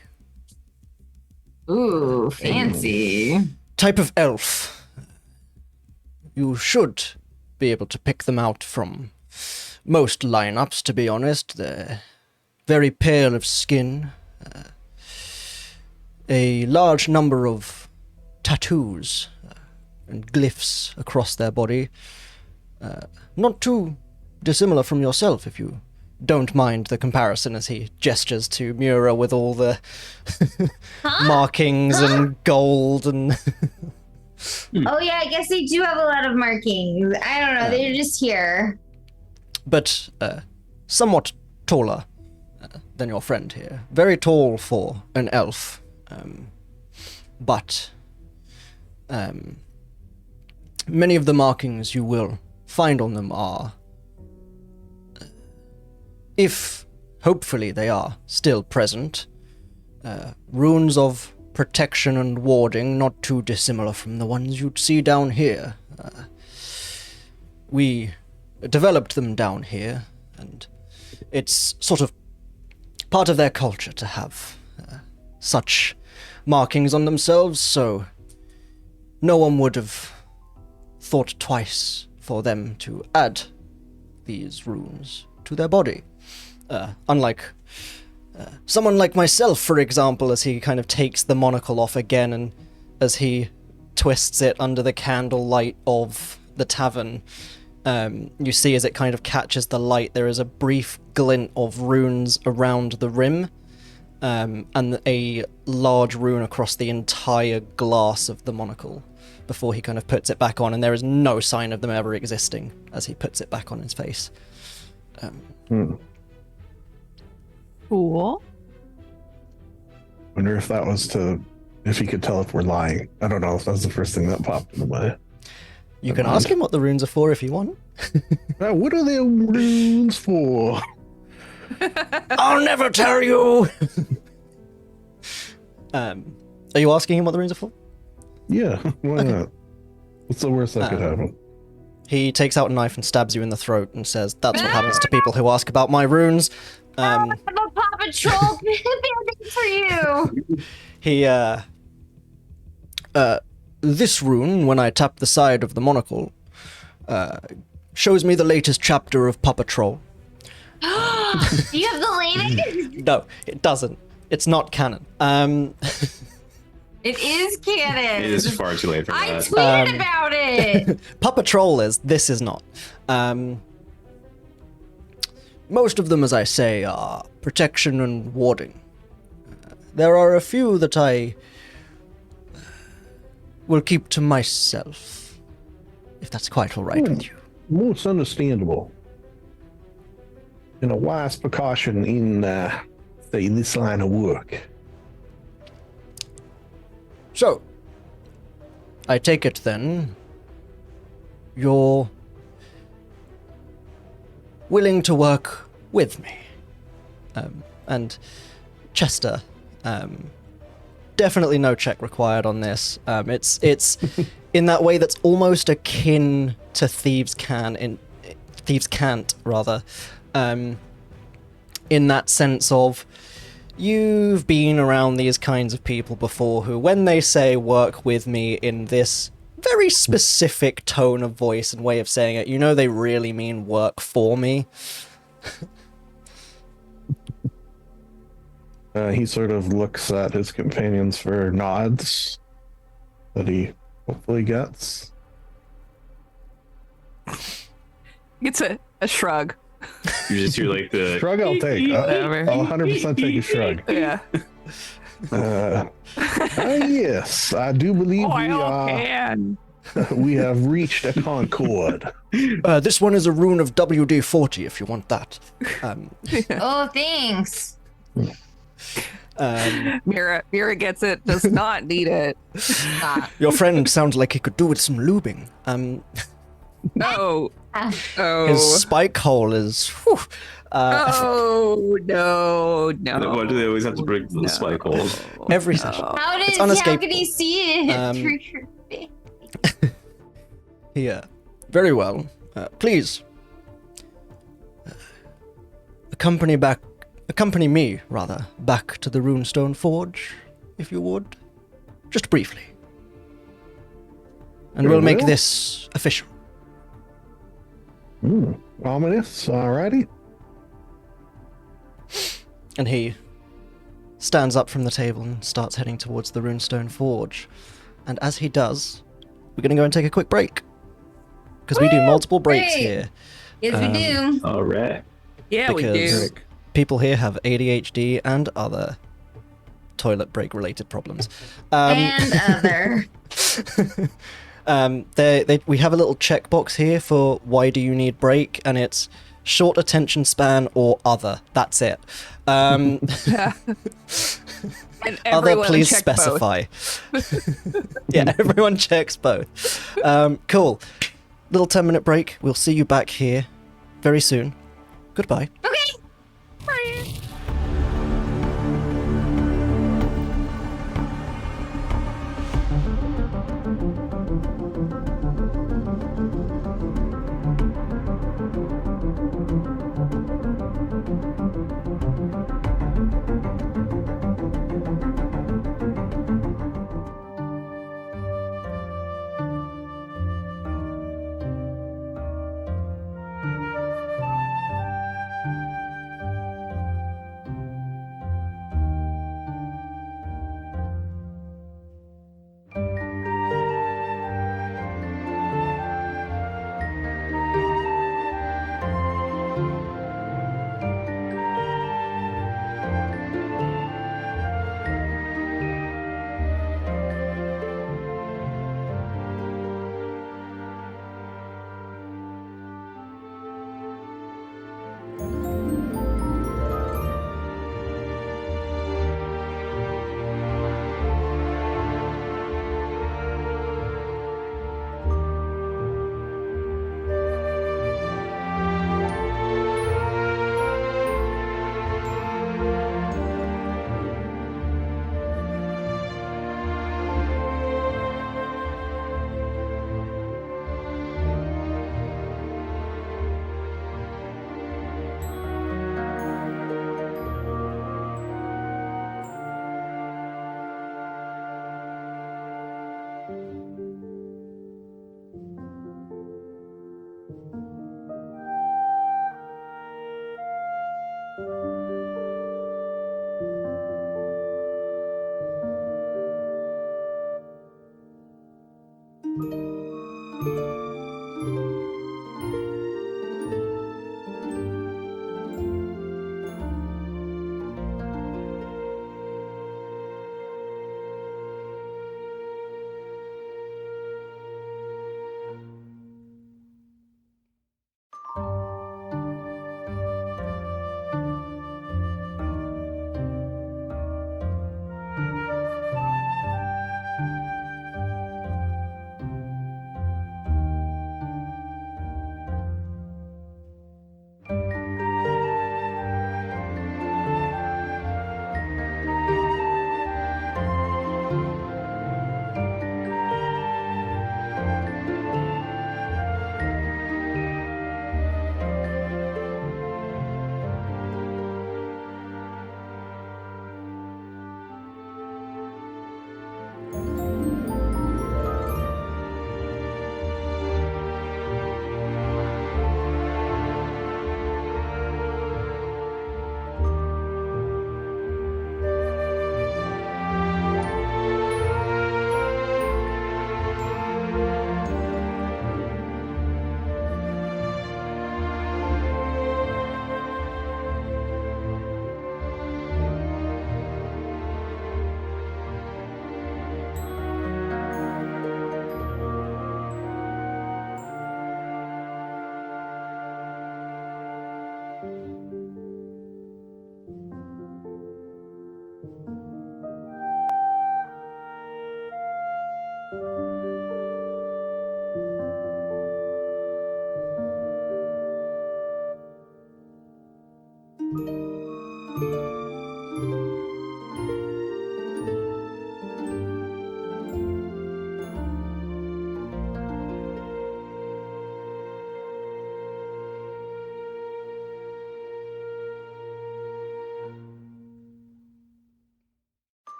Ooh, fancy. Type of elf. You should be able to pick them out from most lineups, to be honest. They're very pale of skin. A large number of tattoos and glyphs across their body. Not too dissimilar from yourself, if you don't mind the comparison, as he gestures to Mura with all the markings and gold and... Oh yeah, I guess they do have a lot of markings. I don't know, they're just here. but somewhat taller than your friend here. Very tall for an elf. But many of the markings you will find on them are, if hopefully they are still present, runes of protection and warding, not too dissimilar from the ones you'd see down here. We developed them down here, and it's sort of part of their culture to have such markings on themselves, so no one would have thought twice for them to add these runes to their body. Unlike someone like myself, for example, as he kind of takes the monocle off again, and as he twists it under the candlelight of the tavern, you see as it kind of catches the light, there is a brief glint of runes around the rim, and a large rune across the entire glass of the monocle before he kind of puts it back on, and there is no sign of them ever existing as he puts it back on his face. Cool. Wonder if that was if he could tell if we're lying. I don't know if that's the first thing that popped into my. You can ask him what the runes are for if you want. What are the runes for? I'll never tell you! Are you asking him what the runes are for? Yeah, why not? What's the worst that could happen? He takes out a knife and stabs you in the throat and says, "That's what happens to people who ask about my runes." I'm a Paw Patrol building for you. He, this rune, when I tap the side of the monocle, shows me the latest chapter of Paw Patrol. Do you have the latest? No, it doesn't. It's not canon. It is canon. It is far too late for I that. tweeted about it. Paw Patrol is. This is not. Most of them, as I say, are protection and warding. There are a few that I will keep to myself, if that's quite all right with you. Most understandable. And a wise precaution in, say, this line of work. So, I take it then, you're willing to work with me. And Chester, definitely no check required on this. It's in that way that's almost akin to Thieves Can't, in that sense of, you've been around these kinds of people before who, when they say work with me in this very specific tone of voice and way of saying it, you know they really mean work for me. He sort of looks at his companions for nods that he hopefully gets. It's a shrug. You just hear like the Shrug I'll take. Whatever. I'll 100% take a shrug. Yeah. Yes, I do believe I we all are. can. We have reached a concord. This one is a rune of WD-40 if you want that. Oh, thanks. Mira gets it. Does not need it. Your friend sounds like he could do with some lubing. Oh. His Oh. spike hole is. Whew, Oh no. Why do they always have to bring the spike hole? every session. How It's how unescapable. can he see it Um, through your face? Here. Very well. Please. Accompany me, rather, back to the Runestone Forge, if you would. Just briefly. And we'll make this official. Ominous, alrighty. And he stands up from the table and starts heading towards the Runestone Forge. And as he does, we're going to go and take a quick break. Because we do multiple breaks great. here. Yes, we do. All right. Yeah, we do. Because people here have ADHD and other toilet break related problems. And other. We have a little checkbox here for why do you need break, and it's short attention span or other. That's it. And Other, everyone please check specify. Yeah, everyone checks both. Cool. Little 10-minute break. We'll see you back here very soon. Goodbye. Both.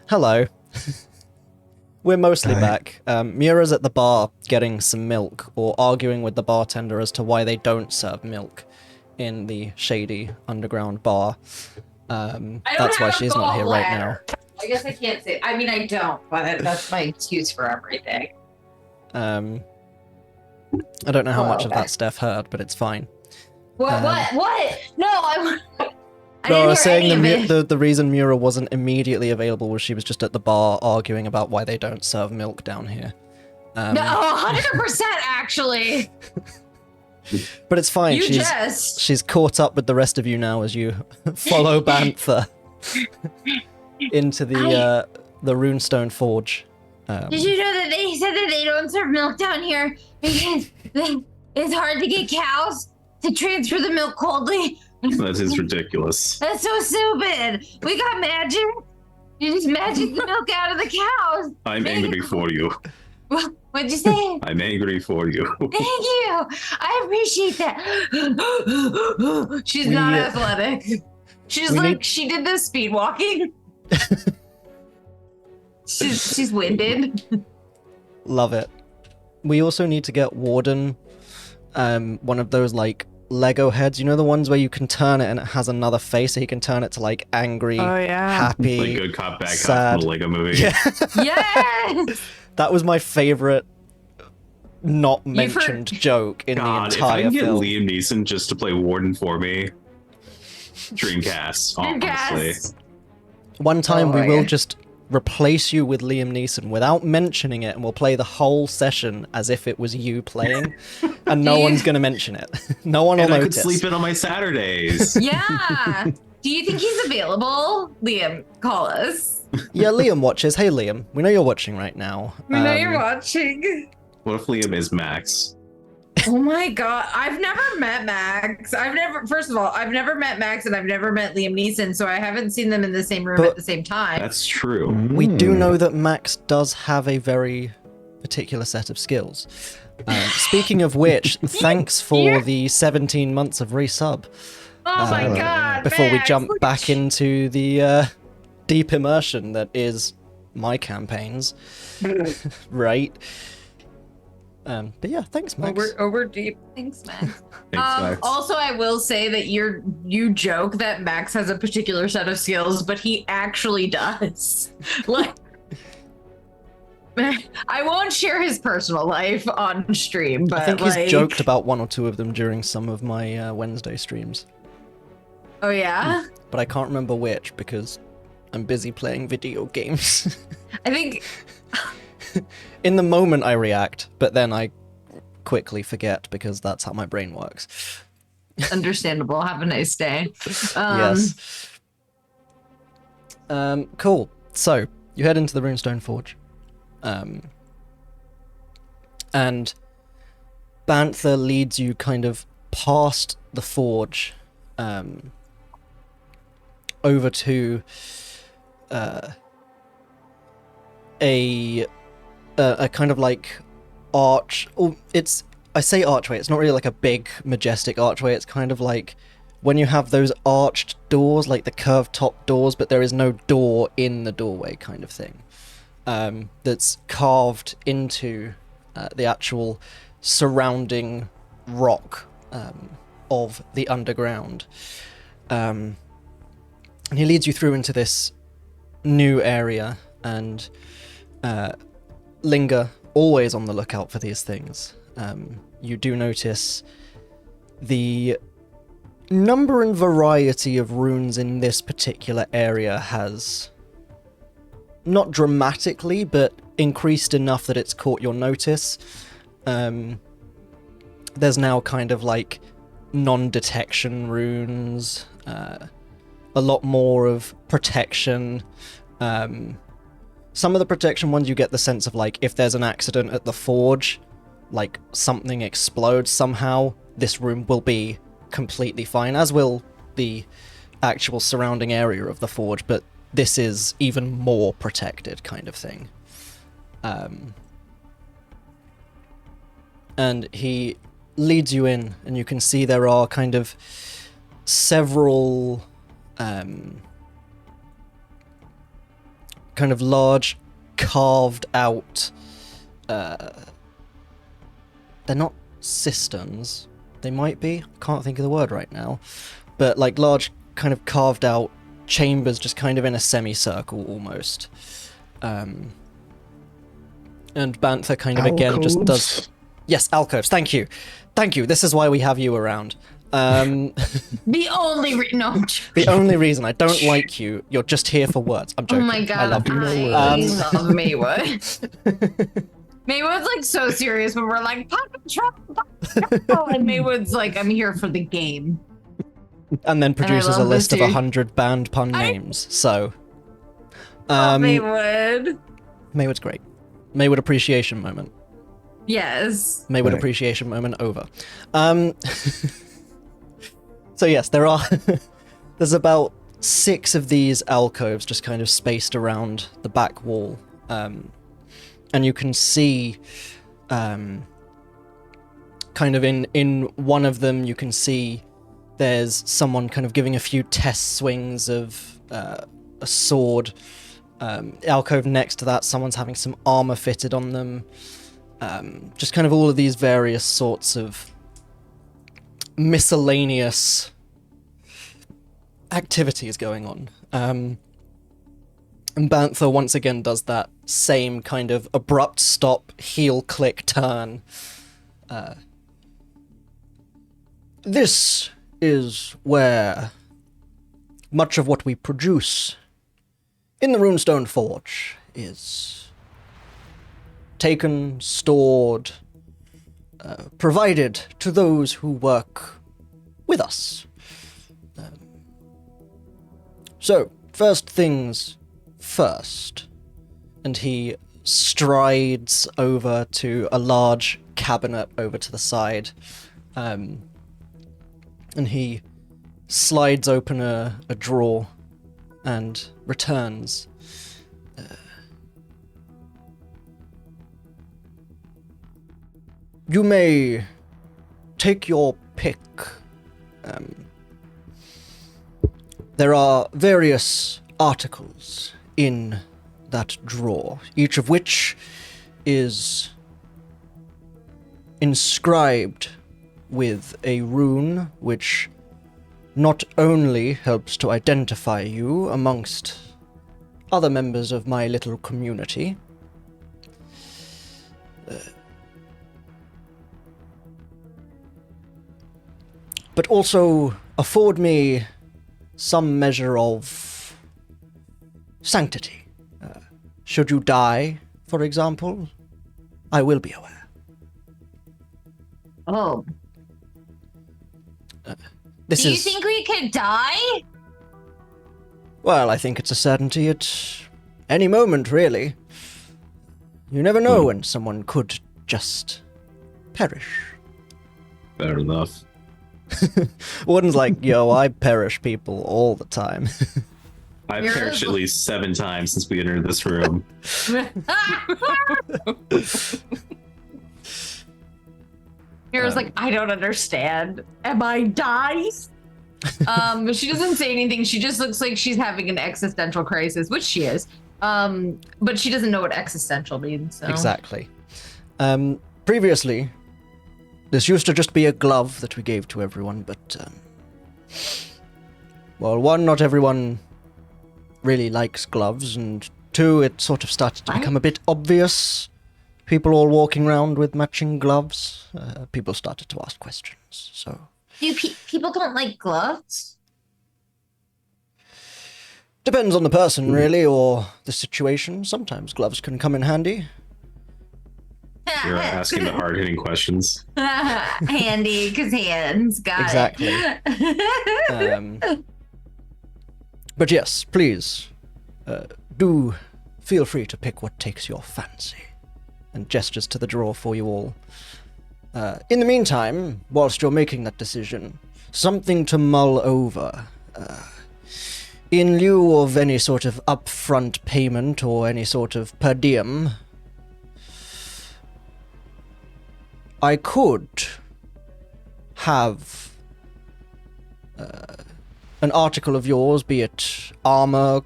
Hello. We're mostly back. Mura's at the bar getting some milk, or arguing with the bartender as to why they don't serve milk in the shady underground bar. That's why she's not here right now. I guess I can't say. I mean, I don't, but that's my excuse for everything. I don't know how much of that Steph heard, but it's fine. What? No, I No, I was saying any of it. the reason Mura wasn't immediately available was she was just at the bar arguing about why they don't serve milk down here. No, 100% actually. But it's fine. She's caught up with the rest of you now as you follow Bantha into the Runestone Forge. Did you know that they said that they don't serve milk down here because it's hard to get cows to transfer the milk coldly? That is ridiculous. That's so stupid. We got magic. You just magic the milk out of the cows. I'm angry for you. What'd you say? I'm angry for you. Thank you. I appreciate that. She's not athletic. She did the speed walking. she's winded. Love it. We also need to get Warden one of those like Lego heads, you know, the ones where you can turn it and it has another face, so you can turn it to like angry, happy, like good cop, bad sad. cop from the Lego movie. Yeah. Yes. That was my favorite not mentioned joke in the entire if I can get film. Liam Neeson just to play Warden for me, Dreamcast, honestly. One time we will just replace you with Liam Neeson without mentioning it, and we'll play the whole session as if it was you playing, and no one's going to mention it. No one will And I could notice. sleep in on my Saturdays. Yeah. Do you think he's available? Liam, call us. Yeah, Liam watches. Hey, Liam, we know you're watching right now. We know you're watching. What if Liam is Max? Oh my god, I've never met Max. First of all, I've never met Max and I've never met Liam Neeson, so I haven't seen them in the same room at the same time. That's true. We do know that Max does have a very particular set of skills. Speaking of which, thanks for the 17 months of resub. Oh my god, Before we Max, jump look back into the deep immersion that is my campaigns. Right? But yeah, thanks, Max. Over deep. Thanks, Max. Thanks, Max. Also, I will say that you joke that Max has a particular set of skills, but he actually does. Like, I won't share his personal life on stream, but I think he's joked about one or two of them during some of my Wednesday streams. Oh yeah? But I can't remember which because I'm busy playing video games. I think in the moment I react, but then I quickly forget because that's how my brain works. understandable. Have a nice day. Yes. Cool. So you head into the Runestone Forge. And Bantha leads you kind of past the forge, over to a kind of like arch. I say archway, it's not really like a big majestic archway, it's kind of like when you have those arched doors, like the curved top doors, but there is no door in the doorway kind of thing, that's carved into the actual surrounding rock of the underground. And he leads you through into this new area, and Linger, always on the lookout for these things. You do notice the number and variety of runes in this particular area has not dramatically, but increased enough that it's caught your notice. There's now kind of like non-detection runes, a lot more of protection. Some of the protection ones, you get the sense of like, if there's an accident at the forge, like something explodes somehow, this room will be completely fine, as will the actual surrounding area of the forge, but this is even more protected kind of thing. And he leads you in, and you can see there are kind of several kind of large carved out, they're not cisterns, they might be, can't think of the word right now, but like large kind of carved out chambers just kind of in a semicircle almost. And Bantha kind of again just does... Yes, alcoves, thank you, this is why we have you around. The only the only reason I don't like you, you're just here for words. I'm joking. Oh my god, I love you. I love Maywood. Maywood's like so serious when we're like, Pop Control, and Maywood's like, I'm here for the game. And then produces a list of 100 banned pun names. So, Maywood. Maywood's great. Maywood appreciation moment. Yes. Maywood appreciation moment over. So yes, there's about 6 of these alcoves just kind of spaced around the back wall. And you can see, kind of in one of them, you can see there's someone kind of giving a few test swings of a sword. Alcove next to that, someone's having some armor fitted on them. Just kind of all of these various sorts of miscellaneous activities going on. And Bantha once again does that same kind of abrupt stop, heel click turn. This is where much of what we produce in the Runestone Forge is taken, stored, provided to those who work with us. So, first things first. And he strides over to a large cabinet over to the side. And he slides open a drawer and returns. You may take your pick. There are various articles in that drawer, each of which is inscribed with a rune which not only helps to identify you amongst other members of my little community, but also afford me some measure of sanctity. Should you die, for example, I will be aware. Oh. Do you think we could die? Well, I think it's a certainty at any moment, really. You never know when someone could just perish. Fair enough. Warden's like, yo, I perish people all the time. I've perished at least 7 times since we entered this room. Mira's like, I don't understand. Am I dying? But she doesn't say anything. She just looks like she's having an existential crisis, which she is. But she doesn't know what existential means. So. Exactly. Previously, this used to just be a glove that we gave to everyone, but well, one, not everyone really likes gloves, and two, it sort of started to become a bit obvious. People all walking around with matching gloves. People started to ask questions, so... Do people don't like gloves? Depends on the person, really, or the situation. Sometimes gloves can come in handy. You're asking the hard-hitting questions. Handy, because hands. Got exactly. it. But yes, please, do feel free to pick what takes your fancy. And gestures to the drawer for you all. In the meantime, whilst you're making that decision, something to mull over. In lieu of any sort of upfront payment or any sort of per diem, I could have an article of yours, be it armor,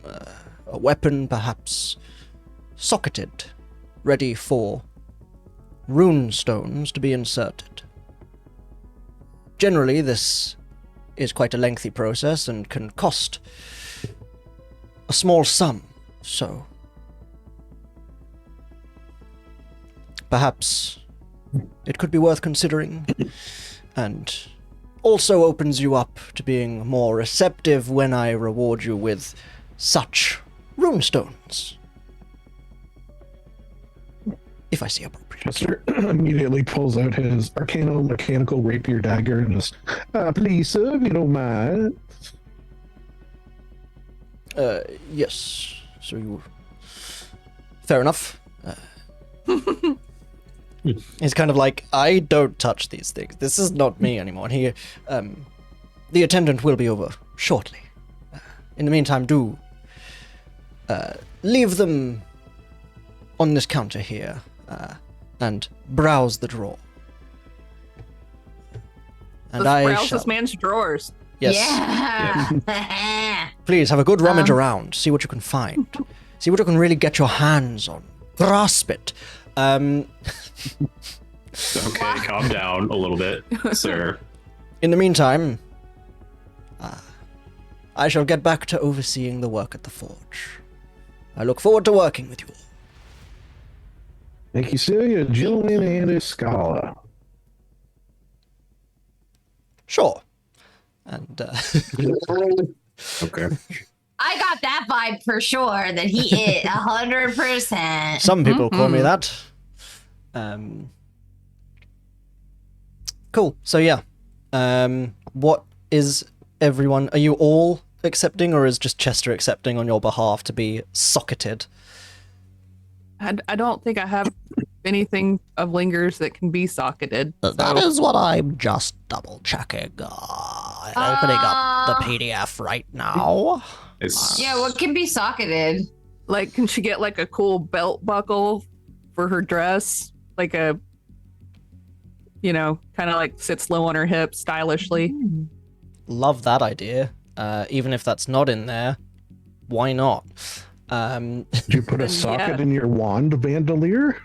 a weapon perhaps, socketed, ready for runestones to be inserted. Generally, this is quite a lengthy process and can cost a small sum, so perhaps it could be worth considering, and also opens you up to being more receptive when I reward you with such runestones. If I see appropriate. Chester immediately pulls out his arcano mechanical rapier dagger and just, please, sir, if you don't mind. Yes. So you... Fair enough. He's kind of like, I don't touch these things. This is not me anymore. And he, the attendant will be over shortly. In the meantime, do leave them on this counter here and browse the drawer. And Let's I browse shall... this man's drawers. Yes. Yeah. Please have a good rummage around. See what you can find. See what you can really get your hands on. Grasp it. Okay, calm down a little bit, sir. In the meantime, I shall get back to overseeing the work at the forge. I look forward to working with you all. Thank you, sir. You're a gentleman and a scholar. Sure. And, Okay. I got that vibe for sure that he is 100%. some people call me that. Cool. So, yeah. What is everyone... Are you all accepting, or is just Chester accepting on your behalf to be socketed? I don't think I have anything of lingers that can be socketed. That is what I'm just double checking. Opening up the PDF right now. Yeah, what can be socketed? Like, can she get like a cool belt buckle for her dress? Like a, you know, kind of like sits low on her hips stylishly. Love that idea. Even if that's not in there, why not? Did you put a socket in your wand bandolier?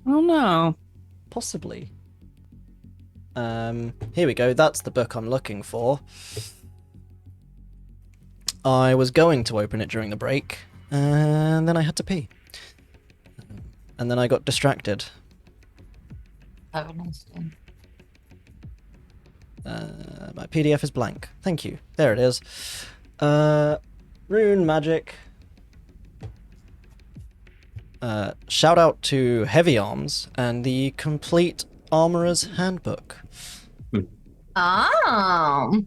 I don't know. Possibly. Here we go. That's the book I'm looking for. I was going to open it during the break, and then I had to pee. And then I got distracted. Have a nice day. My PDF is blank. Thank you. There it is. Rune magic. Shout out to Heavy Arms and the Complete Armorer's Handbook. Oh.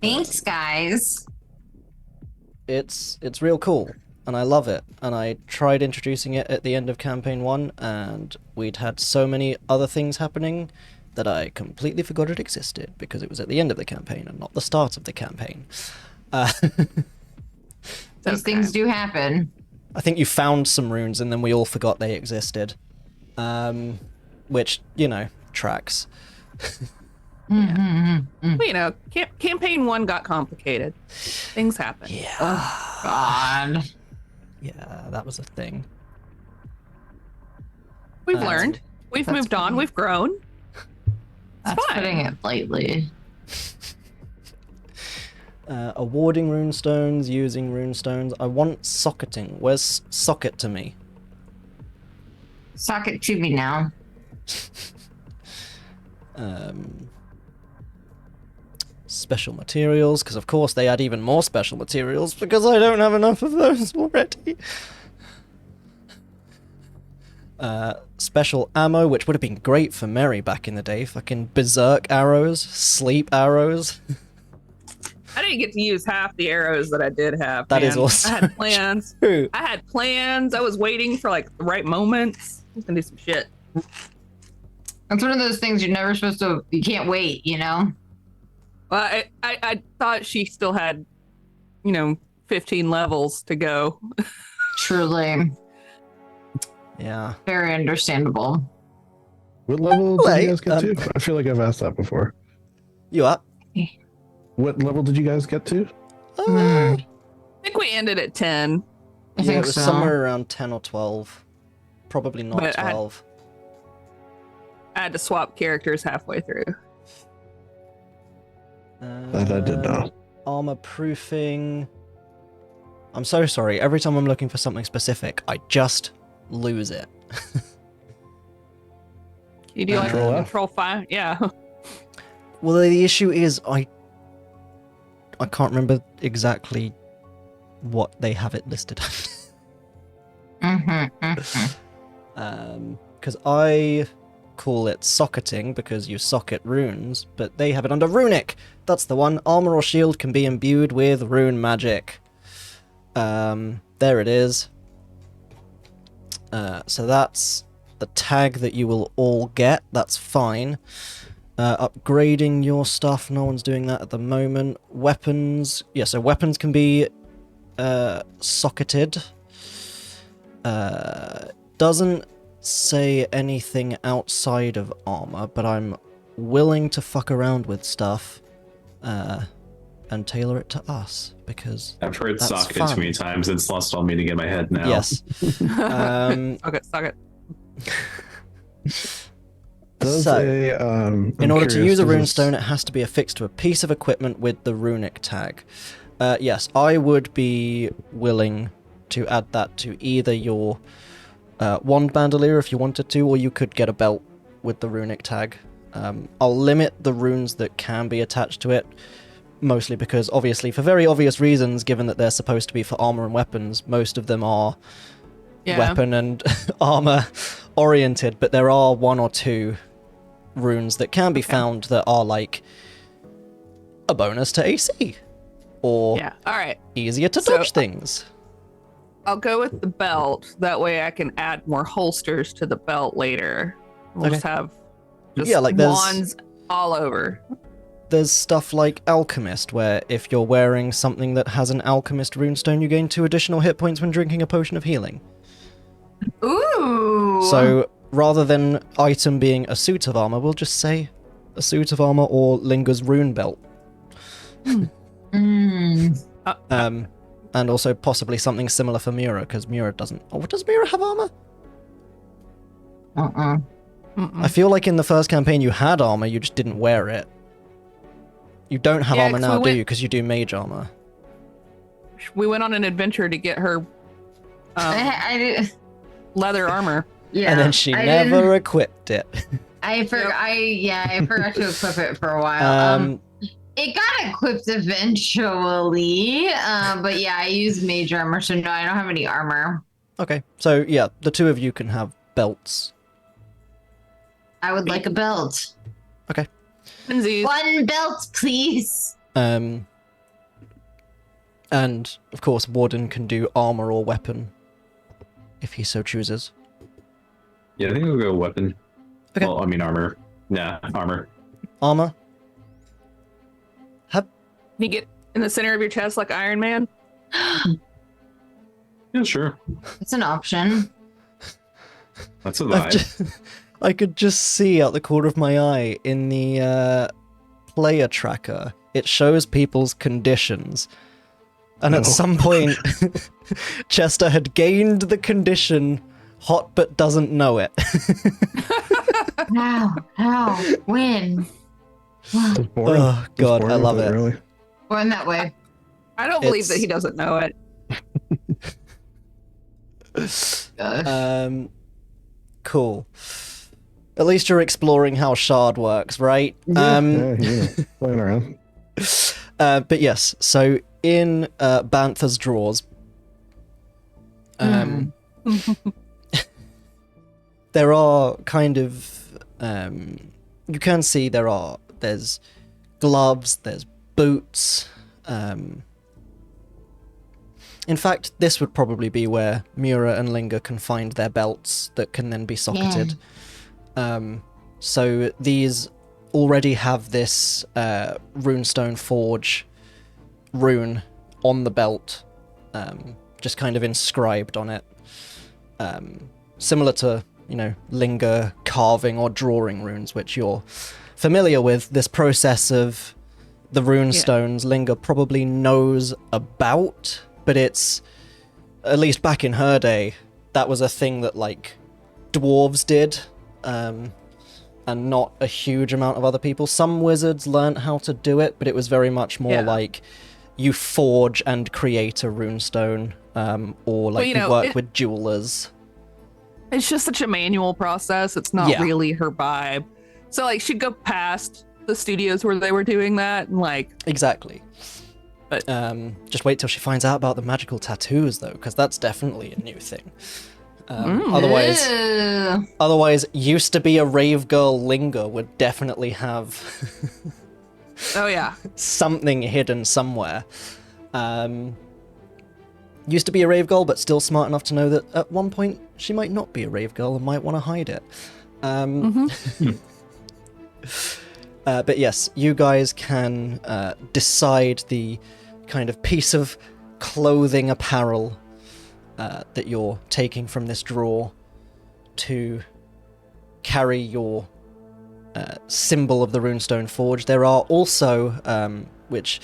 Thanks, guys. It's real cool, and I love it. And I tried introducing it at the end of campaign 1, and we'd had so many other things happening that I completely forgot it existed because it was at the end of the campaign and not the start of the campaign. Those things do happen. I think you found some runes and then we all forgot they existed. Which, you know, tracks. Well, you know, campaign 1 got complicated. Things happen. Yeah. Oh, God. Yeah, that was a thing. We've learned. We've that's moved on. pretty- We've grown. That's fine. putting it lightly. Awarding runestones, using runestones. I want socketing. Where's socket to me? Sock it to me now. Special materials, because of course they add even more special materials because I don't have enough of those already. Special ammo, which would have been great for Mary back in the day. Fucking berserk arrows, sleep arrows. I didn't get to use half the arrows that I did have. That is man. also I had plans. true. I had plans. I was waiting for like the right moments. I was gonna do some shit. It's one of those things you're never supposed to. You can't wait, you know. Well, I thought she still had, 15 levels to go. Truly, Yeah. very understandable. What level did Wait, you guys get to? I feel like I've asked that before. You up? What level did you guys get to? I think we ended at 10. I Yeah, think it was so. somewhere around 10 or 12. Probably not But 12. I had to swap characters halfway through. That I did know. Armor proofing. I'm so sorry. Every time I'm looking for something specific, I just lose it. You do like Control F? control 5? Yeah. Well, the issue is I can't remember exactly what they have it listed as. Because I call it socketing because you socket runes, but they have it under runic. That's the one. Armor or shield can be imbued with rune magic. There it is. So that's the tag that you will all get. That's fine. Upgrading your stuff. No one's doing that at the moment. Weapons. Yeah, so weapons can be socketed. Doesn't say anything outside of armor, but I'm willing to fuck around with stuff and tailor it to us because I've heard that's socketed fun. too many times. It's lost all meaning in my head now. Yes. Suck it. Does So, in order to use a runestone, it has to be affixed to a piece of equipment with the runic tag. Yes, I would be willing to add that to either your wand bandolier if you wanted to, or you could get a belt with the runic tag. I'll limit the runes that can be attached to it, mostly because, obviously, for very obvious reasons, given that they're supposed to be for armor and weapons, most of them are weapon and armor oriented, but there are one or two runes that can be found that are like a bonus to AC or Yeah. All right. easier to So, dodge things. I'll go with the belt. That way I can add more holsters to the belt later. We'll just have Yeah, like there's- wands all over. There's stuff like Alchemist, where if you're wearing something that has an Alchemist runestone, you gain 2 additional hit points when drinking a potion of healing. Ooh. So rather than item being a suit of armor, we'll just say a suit of armor or Linger's rune belt. And also possibly something similar for Mira, because Mira doesn't... Oh, does Mira have armor? I feel like in the first campaign you had armor, you just didn't wear it. You don't have Yeah, armor 'cause now, we do went- you? Because you do mage armor. We went on an adventure to get her I did. leather armor. Yeah. And then she I never didn't- equipped it. I forgot. I forgot to equip it for a while. It got equipped eventually, but yeah, I use mage armor, so no, I don't have any armor. Okay, so yeah, the two of you can have belts. I would like a belt. Okay. Twinsies. One belt, please. And of course, Warden can do armor or weapon if he so chooses. Yeah, I think we'll go weapon. Okay. Well, I mean armor. Nah, armor. Armor. Can you get in the center of your chest like Iron Man? Yeah, sure. It's an option. That's a I've vibe. I could just see out the corner of my eye in the player tracker, it shows people's conditions. And at some point, Chester had gained the condition hot but doesn't know it. How? When? Oh, God, I love it. Really. Born that way. I don't believe that he doesn't know it. Cool. At least you're exploring how shard works, right? Playing around. But yes, so in Banther's drawers, there are kind of you can see there's gloves, there's boots. In fact, this would probably be where Mura and Linger can find their belts that can then be socketed. So these already have this Runestone Forge rune on the belt, just kind of inscribed on it. Similar to, Linger carving or drawing runes, which you're familiar with. This process of the rune stones, Linger probably knows about, but it's, at least back in her day, that was a thing that, dwarves did, and not a huge amount of other people. Some wizards learnt how to do it, but it was very much more like you forge and create a runestone, or you work with jewelers. It's just such a manual process. It's not really her vibe. So she'd go past the studios where they were doing that and Exactly. But just wait till she finds out about the magical tattoos, though, because that's definitely a new thing. Otherwise, used to be a rave girl Linger would definitely have something hidden somewhere. Used to be a rave girl, but still smart enough to know that at one point she might not be a rave girl and might want to hide it. But yes, you guys can decide the kind of piece of clothing apparel that you're taking from this drawer to carry your symbol of the Runestone Forge. There are also, which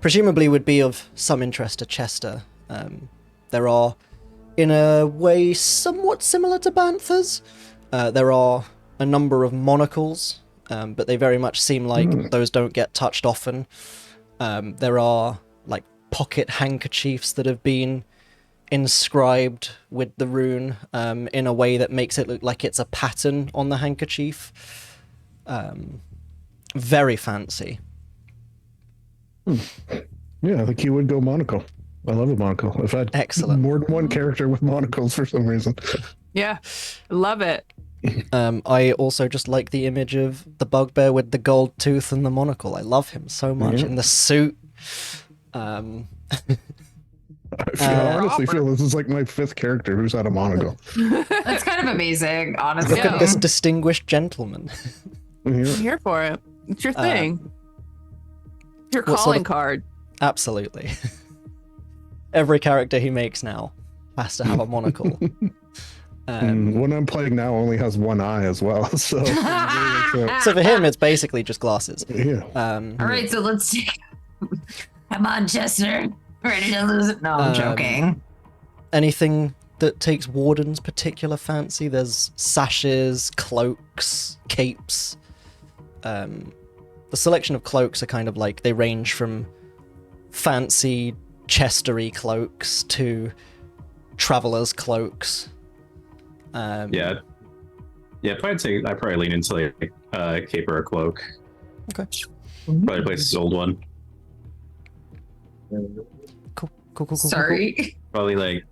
presumably would be of some interest to Chester, there are, in a way somewhat similar to Banther's, there are a number of monocles, but they very much seem like those don't get touched often. There are pocket handkerchiefs that have been inscribed with the rune in a way that makes it look like it's a pattern on the handkerchief. Very fancy. Yeah, I think you would go monocle. I love a monocle. I've had more than one character with monocles for some reason. Yeah, love it. I also just like the image of the bugbear with the gold tooth and the monocle. I love him so much in the suit. I honestly feel this is my fifth character who's had a monocle. That's kind of amazing, honestly. Look at this distinguished gentleman. I'm here for it. It's your thing. Your calling card. Absolutely. Every character he makes now has to have a monocle. One I'm playing now only has one eye as well, so so for him it's basically just glasses. All right, so let's see. Come on, Chester. Ready to lose it? No, I'm joking. Anything that takes Warden's particular fancy? There's sashes, cloaks, capes. The selection of cloaks are kind of they range from fancy Chestery cloaks to travelers' cloaks. Probably say I probably lean into a cape or a cloak. Okay. Probably place his old one. Cool. Sorry. Probably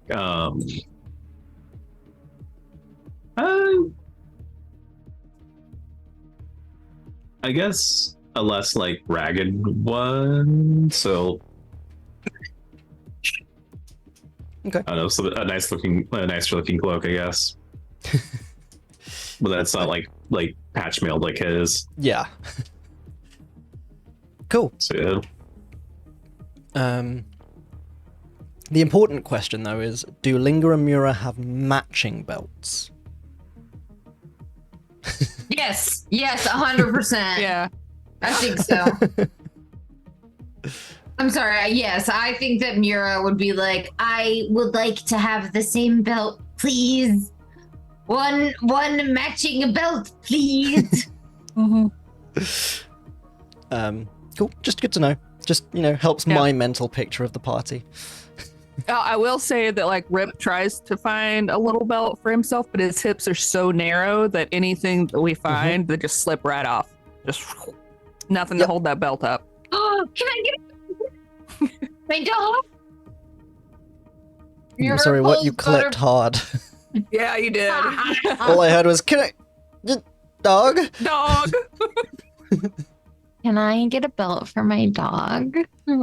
I guess a less ragged one. So okay. I don't know, so a nicer looking cloak, I guess. But that's not patch mailed like his. Yeah. Cool. So yeah. The important question though is, do Linger and Mura have matching belts? Yes, 100%. Yeah. I think so. I'm sorry. Yes, I think that Mira would be like, I would like to have the same belt, please. One matching belt, please. Cool. Just good to know. Just, helps my mental picture of the party. I will say that like Rip tries to find a little belt for himself, but his hips are so narrow that anything that we find, they just slip right off. Just nothing to hold that belt up. Oh, can I get my dog? I'm sorry, what? You clicked hard. Yeah, you did. All I heard was, dog? Dog. Can I get a belt for my dog?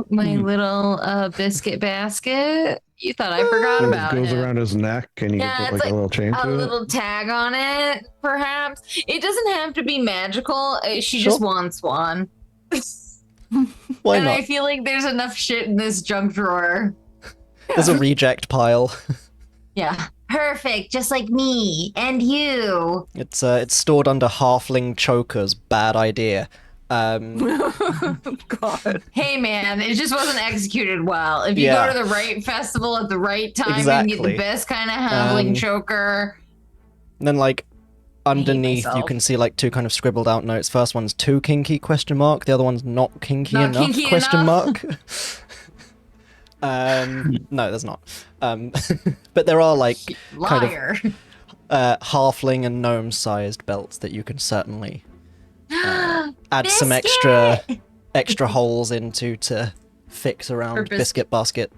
My little biscuit basket? You thought I forgot It about goes it. around his neck, and you Yeah, put it's like a little chain a to it. little tag on it, perhaps. It doesn't have to be magical. She just wants one. Why and not? I feel like there's enough shit in this junk drawer. There's a reject pile. Yeah. Perfect, just like me and you. It's stored under halfling chokers. Bad idea. God. Hey man, it just wasn't executed well. If you go to the right festival at the right time and get the best kind of halfling choker. And then like underneath you can see like two kind of scribbled out notes. First one's too kinky ? The other one's not kinky enough ? No, there's not. But there are like Liar. kind of halfling and gnome sized belts that you can certainly add some extra holes into to fix around biscuit basket,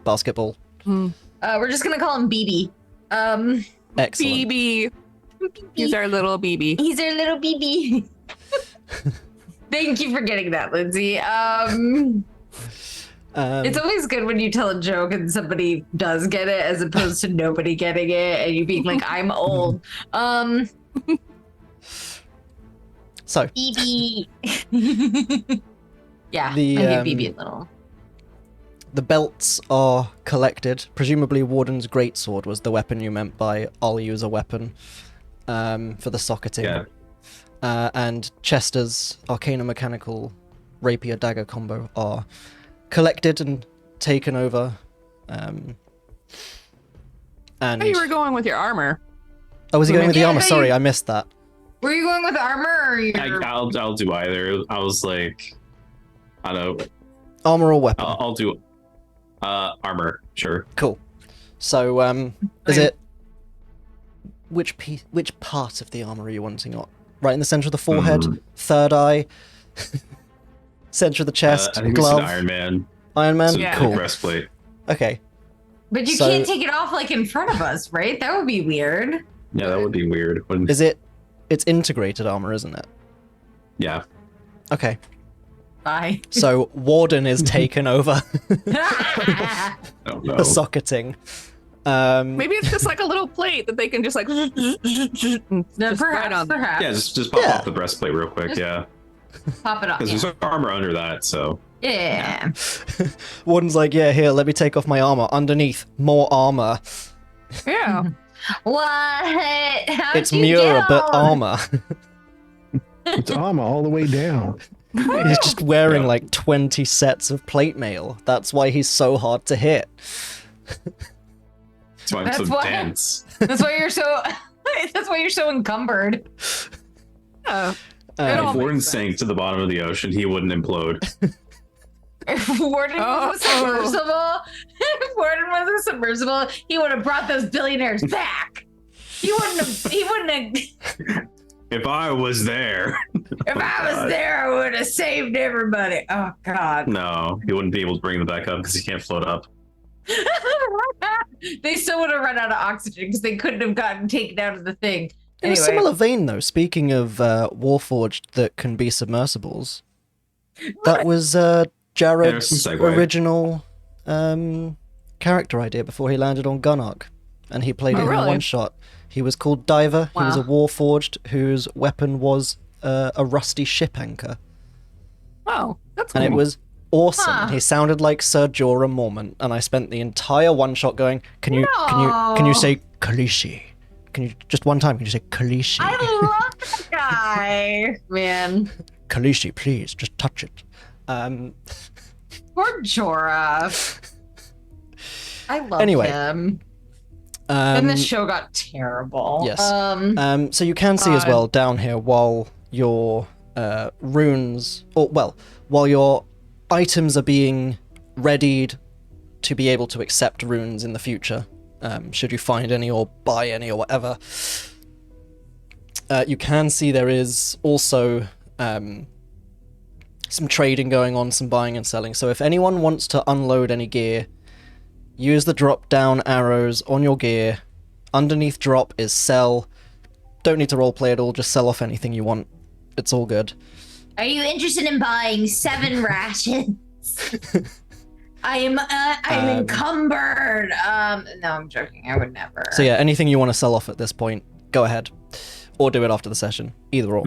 basketball. We're just gonna call him BB. Excellent. BB. He's our little BB. He's our little BB. Thank you for getting that, Lindsay. It's always good when you tell a joke and somebody does get it, as opposed to nobody getting it and you being like, "I'm old." So BB. Yeah, the I give BB a little. the belts are collected. Presumably, Warden's greatsword was the weapon you meant by "I'll use a weapon" for the socketing. Yeah. And Chester's Arcana Mechanical Rapier Dagger combo are collected and taken over. And Oh, you were going with your armor. oh, was he going with the Yeah, armor? no, Sorry, you- I missed that. Were you going with armor or your... I'll do either. I was like, I don't know. Armor or weapon? I'll do armor. Sure. Cool. So, is it which part of the armor are you wanting on? Right in the center of the forehead, third eye, center of the chest, I think glove. we said Iron Man. Iron Man. So Yeah. Cool. Breastplate. Okay. But you So- can't take it off like in front of us, right? That would be weird. Yeah, that would be weird. Is it? It's integrated armor, isn't it? Yeah. Okay. Bye. So Warden is taken over I don't know. the socketing. Maybe it's just like a little plate that they can just like just right on. Perhaps. Yeah, just pop Yeah. off the breastplate real quick. Yeah, Pop it off. because Yeah. there's armor under that. So Yeah. Warden's like, yeah, here, let me take off my armor. Underneath, more armor. Yeah. What? How'd It's you Mura, get but all- armor. It's armor all the way down. He's just wearing Yeah. like 20 sets of plate mail. That's why he's so hard to hit. that's why I'm That's so why- dense. That's why you're so. That's why you're so encumbered. Yeah. If all makes Warden sense. sank to the bottom of the ocean, he wouldn't implode. If Warden was a submersible, if Warden was a submersible, he would have brought those billionaires back. He wouldn't have. He wouldn't have. If I was there, If I was there, I would have saved everybody. Oh God. no, he wouldn't be able to bring them back up because he can't float up. They still would have run out of oxygen because they couldn't have gotten taken out of the thing. In a Anyway. similar vein, though, speaking of Warforged that can be submersibles, that was Jared's some segue. original character idea before he landed on Gunark, and he played it in a really? one-shot. He was called Diver. He was a Wow. Warforged whose weapon was a rusty ship anchor, Oh, that's and it cool. was awesome. Huh. He sounded like Sir Jorah Mormont, and I spent the entire one-shot going, "Can you No. say Khaleesi? Can you just one time? Can you say Kalishi? I love that guy, man. Kalishi, please, just touch it. Poor Jorah. I love him. And this show got terrible. Yes. So you can see as well down here while your runes, while your items are being readied to be able to accept runes in the future, should you find any or buy any or whatever, you can see there is also some trading going on, some buying and selling. So if anyone wants to unload any gear, use the drop down arrows on your gear. Underneath drop is sell. Don't need to roleplay at all, just sell off anything you want. It's all good. Are you interested in buying 7 rations? I'm encumbered. No, I'm joking. I would never. So yeah, anything you want to sell off at this point, go ahead. Or do it after the session. Either or.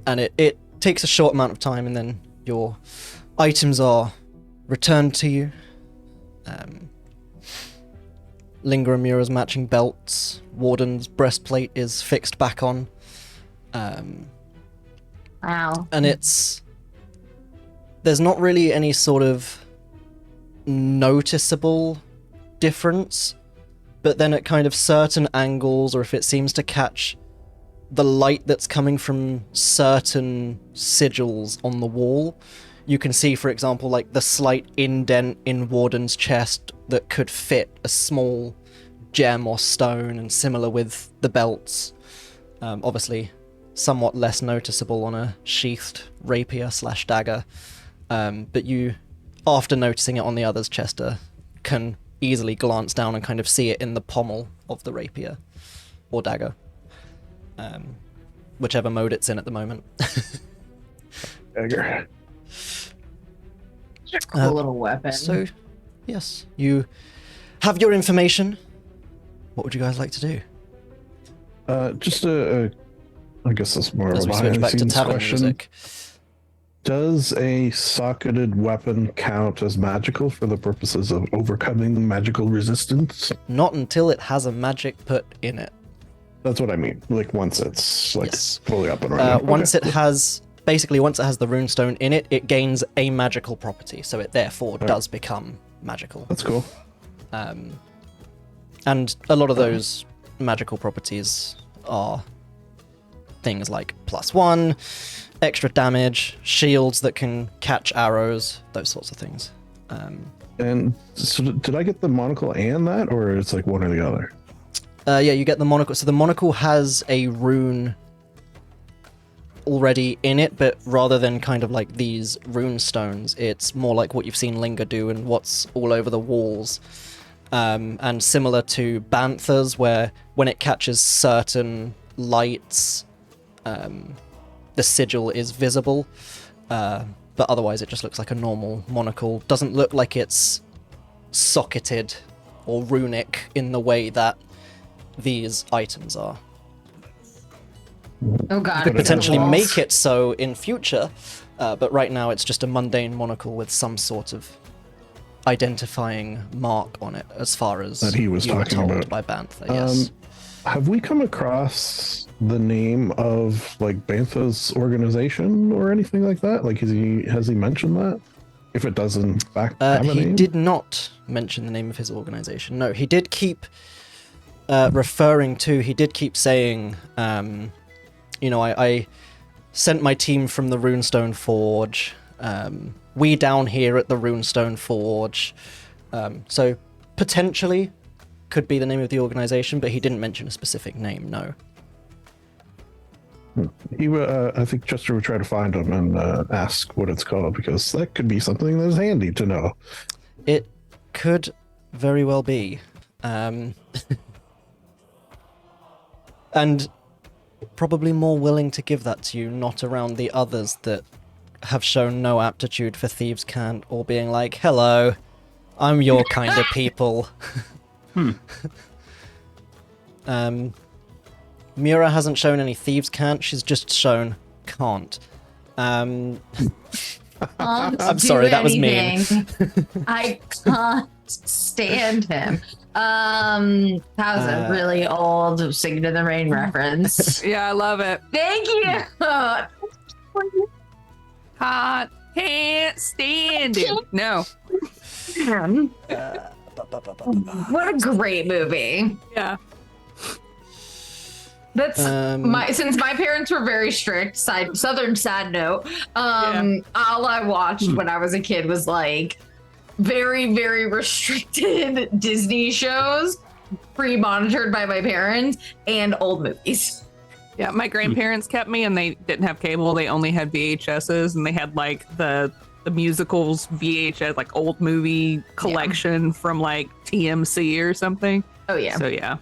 And it takes a short amount of time, and then your items are returned to you. Linger and Mura's matching belts. Warden's breastplate is fixed back on. Wow. And there's not really any sort of noticeable difference, but then at kind of certain angles, or if it seems to catch the light that's coming from certain sigils on the wall, you can see, for example, like the slight indent in Warden's chest that could fit a small gem or stone, and similar with the belts. Obviously, somewhat less noticeable on a sheathed rapier/dagger. But you, after noticing it on the other's chest, can easily glance down and kind of see it in the pommel of the rapier or dagger. Whichever mode it's in at the moment. Dagger. Cool little weapon. So, yes, you have your information. What would you guys like to do? Just I guess that's more As of a we switch back to behind-the-scenes tavern question. music. Does a socketed weapon count as magical for the purposes of overcoming magical resistance? Not until it has a magic put in it. That's what I mean. Like once it's like Yes. fully up and running. Once it has the runestone in it, it gains a magical property, so it therefore does become magical. That's cool. And a lot of those magical properties are things like +1, extra damage, shields that can catch arrows, those sorts of things. And so did I get the monocle and that, or it's like one or the other? Yeah, you get the monocle. So the monocle has a rune already in it, but rather than kind of like these rune stones, it's more like what you've seen Linger do and what's all over the walls. And similar to Banthas, where when it catches certain lights, the sigil is visible, but otherwise it just looks like a normal monocle. Doesn't look like it's socketed or runic in the way that these items are. Oh god. You could potentially make it so in future, but right now it's just a mundane monocle with some sort of identifying mark on it, as far as that he was you were talking told about by Bantha. Yes. Have we come across the name of like Bantha's organization or anything like that? Like, has he mentioned that? If it does in fact have a He name? did not mention the name of his organization. No, he did keep he did keep saying, I sent my team from the Runestone Forge. We down here at the Runestone Forge. So potentially could be the name of the organization, but he didn't mention a specific name, no. I think Chester would try to find him and ask what it's called, because that could be something that's handy to know. It could very well be. And probably more willing to give that to you, not around the others that have shown no aptitude for thieves' cant, or being like, hello, I'm your kind of people. Mura hasn't shown any thieves' cant, she's just shown can't. I'm sorry, that was mean. I can't stand him. That was a really old Singing in the Rain reference. Yeah, I love it. Thank you. Hot, can't stand him. No. What a great movie. Yeah. That's since my parents were very strict, southern sad note, all I watched when I was a kid was like very, very restricted Disney shows, pre-monitored by my parents, and old movies. Yeah, my grandparents kept me, and they didn't have cable. They only had VHSs, and they had like the musicals VHS, like old movie collection from like TMC or something. Oh yeah. So yeah.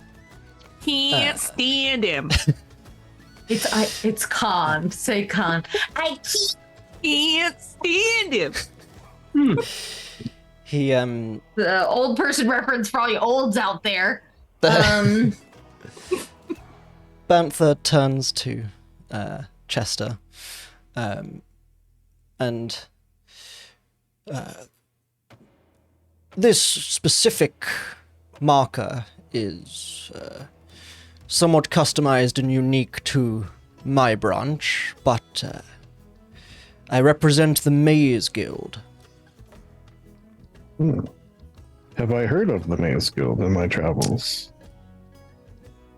Can't stand him. It's Khan. Say Khan. I Can't stand him. He The old person reference for all you olds out there. Banther turns to Chester, and this specific marker is somewhat customized and unique to my branch, but I represent the Maze Guild. Have I heard of the Maze Guild in my travels?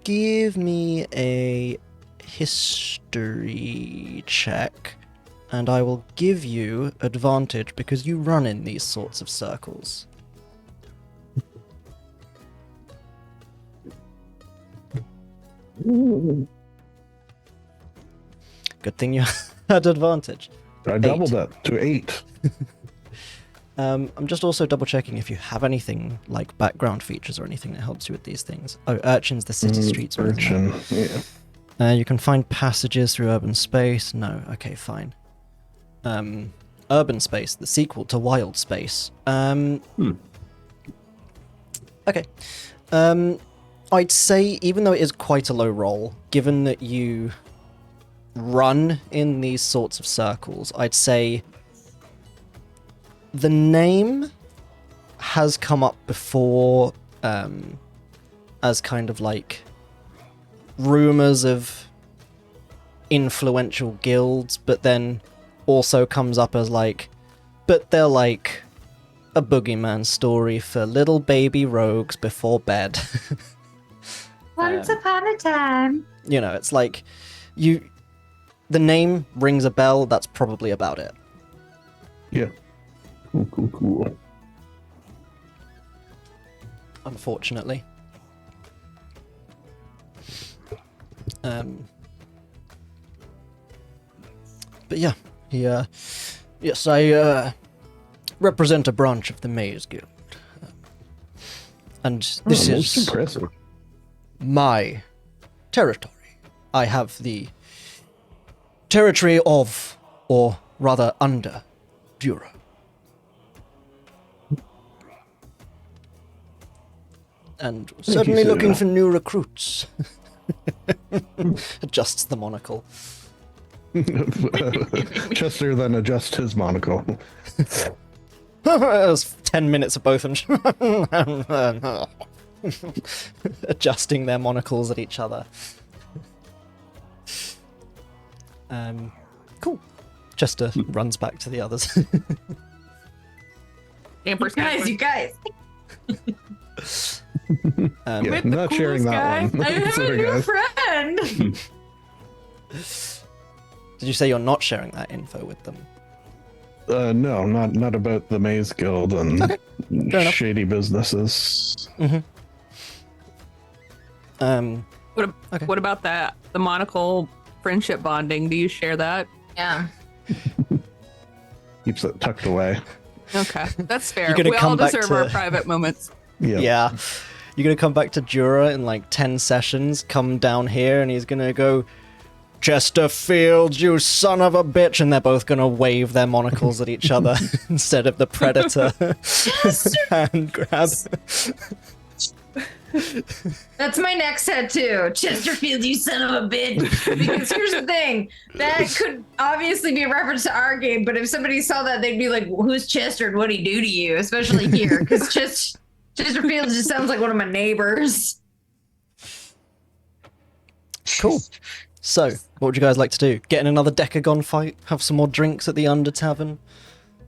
Give me a history check, and I will give you advantage because you run in these sorts of circles. Good thing you had advantage. I doubled that to 8. I'm just also double checking if you have anything like background features or anything that helps you with these things. Oh, Urchin's the city streets. Urchin, yeah. You can find passages through urban space. No, okay, fine. Urban space, the sequel to Wild Space. Okay. I'd say, even though it is quite a low roll, given that you run in these sorts of circles, I'd say the name has come up before as kind of like rumors of influential guilds, but then also comes up as like, but they're like a boogeyman story for little baby rogues before bed. Once upon a time. You know, it's like the name rings a bell, that's probably about it. Yeah. Cool. Unfortunately. But yeah, yes, I represent a branch of the Maze Guild. And this is impressive. My territory. I have the territory of, or rather under, Dura. And certainly looking for new recruits. Adjusts the monocle. Chester then adjusts his monocle. It was 10 minutes of both of them adjusting their monocles at each other. Cool. Chester runs back to the others. You guys. Yeah, not sharing that one. I have a new friend. Did you say you're not sharing that info with them? No, not about the Maze Guild and shady businesses. What about that? The monocle friendship bonding. Do you share that? Yeah. Keeps it tucked away. Okay, that's fair. You're We all deserve our private moments. Yeah. You're gonna come back to Dura in like 10 sessions, come down here, and he's gonna go, Chesterfield, you son of a bitch, and they're both gonna wave their monocles at each other instead of the predator hand grab. That's my next tattoo. Chesterfield, you son of a bitch. Because here's the thing. That could obviously be a reference to our game, but if somebody saw that, they'd be like, well, who's Chester and what'd he do to you? Especially here, because Chesterfield just sounds like one of my neighbors. Cool. So, what would you guys like to do? Get in another Decagon fight? Have some more drinks at the Under Tavern?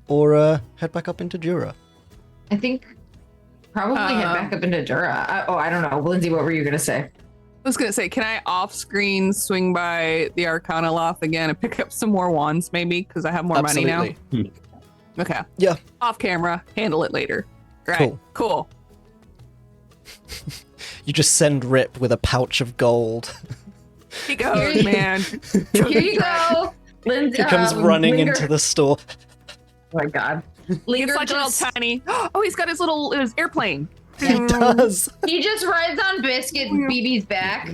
Or head back up into Dura? I think probably head back up into Dura. I don't know. Lindsay, what were you going to say? I was gonna say, can I off-screen swing by the Arcana Loft again and pick up some more wands, maybe, because I have more money now? Okay. Yeah. Off camera, handle it later. Right. Cool. You just send Rip with a pouch of gold. He goes, man. Here you go. Lindsay He comes running Linger. into the store. Oh my god. He's like a little tiny. Oh, he's got his airplane. He does. He just rides on Biscuit and BB's back.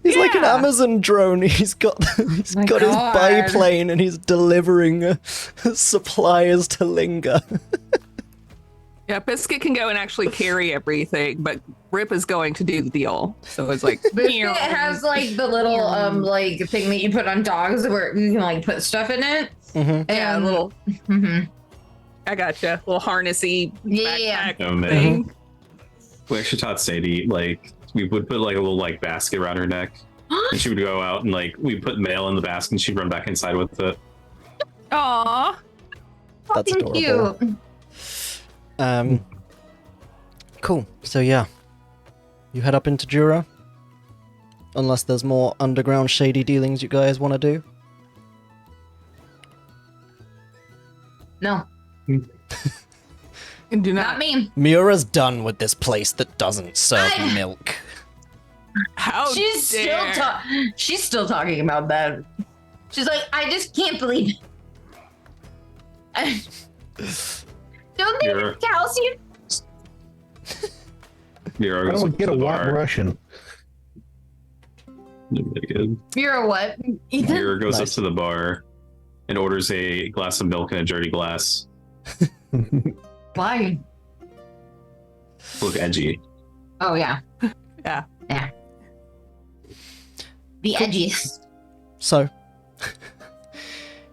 He's like an Yeah. Amazon drone. He's got his God. biplane and he's delivering supplies to Linger. Yeah, Biscuit can go and actually carry everything, but Rip is going to do the deal. So it's like Biscuit has like the little like thing that you put on dogs where you can like put stuff in it. Mm-hmm. Yeah, a little. Mm-hmm. I gotcha. Little harnessy Yeah. backpack Oh, man. thing. We actually taught Sadie, like, we would put like a little like basket around her neck, and she would go out and like we put mail in the basket, and she'd run back inside with it. Aw. That's Fucking adorable. cute. Cool. So yeah, you head up into Dura. Unless there's more underground shady dealings you guys want to do. No, And do not not. me. Mura's done with this place that doesn't serve I- milk. How She's dare. still talking about that. She's like, I just can't believe it. Don't they You're- have calcium? Mira I goes don't up get to a the white bar. Russian. Really good. You're a what? Ethan? Mira goes Nice. up to the bar and orders a glass of milk in a dirty glass. Why? Look edgy. Oh yeah. Yeah. Yeah. The edgiest. So,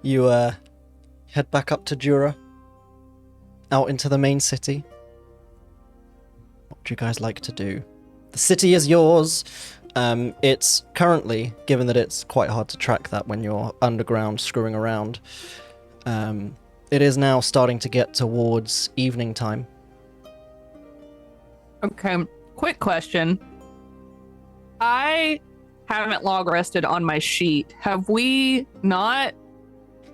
you head back up to Dura, out into the main city. What would you guys like to do? The city is yours. It's currently, given that it's quite hard to track that when you're underground screwing around, it is now starting to get towards evening time. Okay. Quick question. I haven't long rested on my sheet. Have we not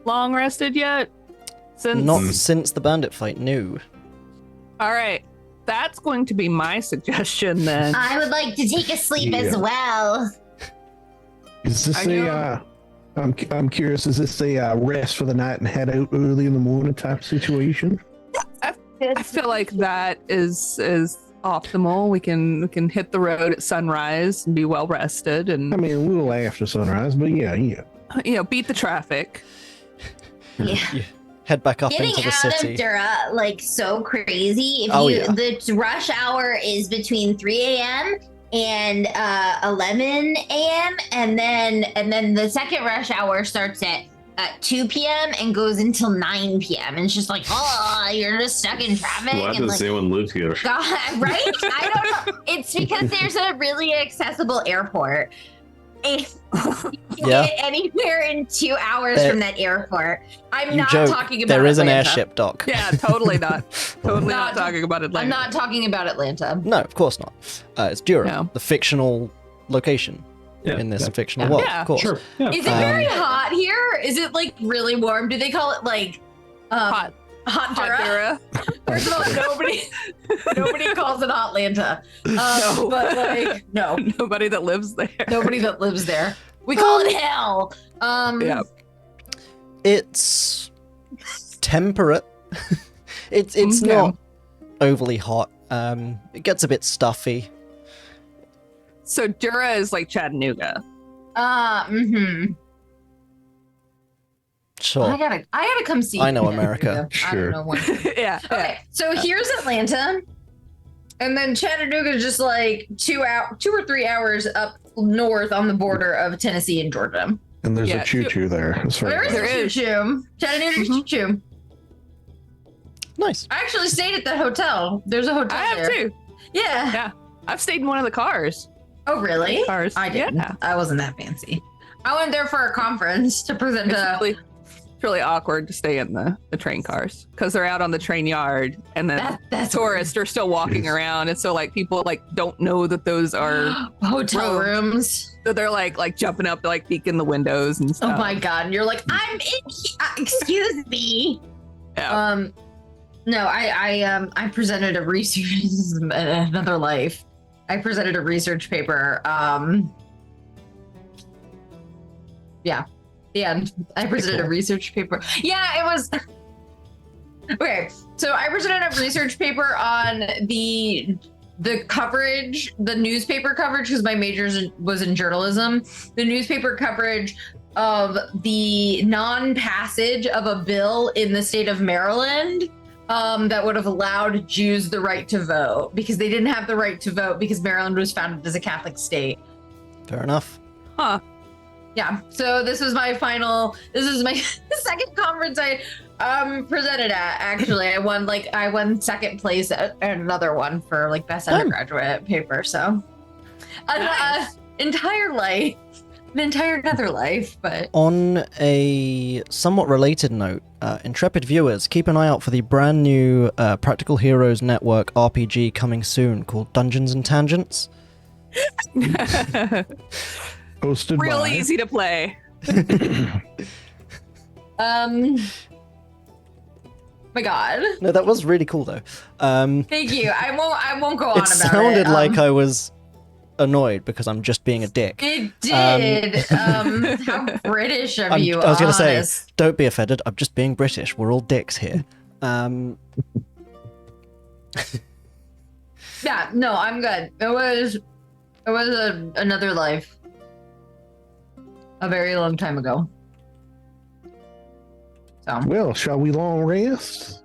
long rested yet? Since Not since the bandit fight, no. All right. That's going to be my suggestion then. I would like to take a sleep as Yeah. well. Is this I a? know. I'm curious. Is this a rest for the night and head out early in the morning type situation? I feel like that is optimal. We can hit the road at sunrise and be well rested I and mean, a little after sunrise, but yeah. beat the traffic. Yeah. You head back up Getting into the out city. of Dura, like, so crazy. If Oh, you, yeah. The rush hour is between 3 a.m. and 11 a.m. and then the second rush hour starts at 2 p.m. and goes until 9 p.m. and it's just like, oh, you're just stuck in traffic. Why and does like, anyone live here? God, right? I don't know. It's because there's a really accessible airport. If you can Yeah. get anywhere in 2 hours There- from that airport. I'm You not joke. talking about There is an Atlanta. airship dock. Yeah, totally not. Totally not Not- talking about it. I'm not talking about Atlanta. No, of course not. It's Dura, No. the fictional location Yeah, in this yeah. fictional Yeah. world, Yeah, of course. Sure. Yeah. Is it very hot here? Is it like really warm? Do they call it like Hot. hot Dura? Hot Dura. First of all, nobody calls it Hotlanta. No. But like no, Nobody that lives there. nobody that lives there. We call it hell. Yeah. It's temperate. it's Okay. not overly hot. It gets a bit stuffy. So Dura is like Chattanooga. Sure. I gotta come see. I know you. America. I don't know when. yeah. Okay, so here's Atlanta. And then Chattanooga is just like 2 or 3 hours up north on the border of Tennessee and Georgia. And there's a choo-choo there. As far There as is a choo-choo. Chattanooga's choo-choo. Nice. I actually stayed at the hotel. There's a hotel I have there. too. Yeah. Yeah. I've stayed in one of the cars. Oh, really? Cars. I didn't. Yeah. I wasn't that fancy. I went there for a conference to present It's really awkward to stay in the train cars because they're out on the train yard and then that's tourists are still walking around. And so like people like don't know that those are hotel rooms. So they're like jumping up to like peek in the windows and stuff. Oh my God. And you're like, I'm in here. Excuse me. Yeah. No, I presented a research, another life. I presented a research paper. Yeah. The end. I presented a research paper. Yeah, it was. Okay, so I presented a research paper on the coverage, the newspaper coverage, because my major was in journalism. The newspaper coverage of the non-passage of a bill in the state of Maryland that would have allowed Jews the right to vote, because they didn't have the right to vote because Maryland was founded as a Catholic state. Fair enough. Huh. Yeah, so this is my second conference I presented at. Actually, I won second place at another one for like best undergraduate paper. So Nice. Entire life, an entire another life. But On a somewhat related note, intrepid viewers, keep an eye out for the brand new Practical Heroes Network RPG coming soon called Dungeons and Tangents. Hosted Real by easy to play. my God, No, that was really cool though. thank you. I won't go on It about it. sounded like I was annoyed because I'm just being a dick. It did. How British of you? I was going to say, honest. don't be offended. I'm just being British. We're all dicks here. Yeah, no, I'm good. It was another life. A very long time ago. So, Well, shall we long rest?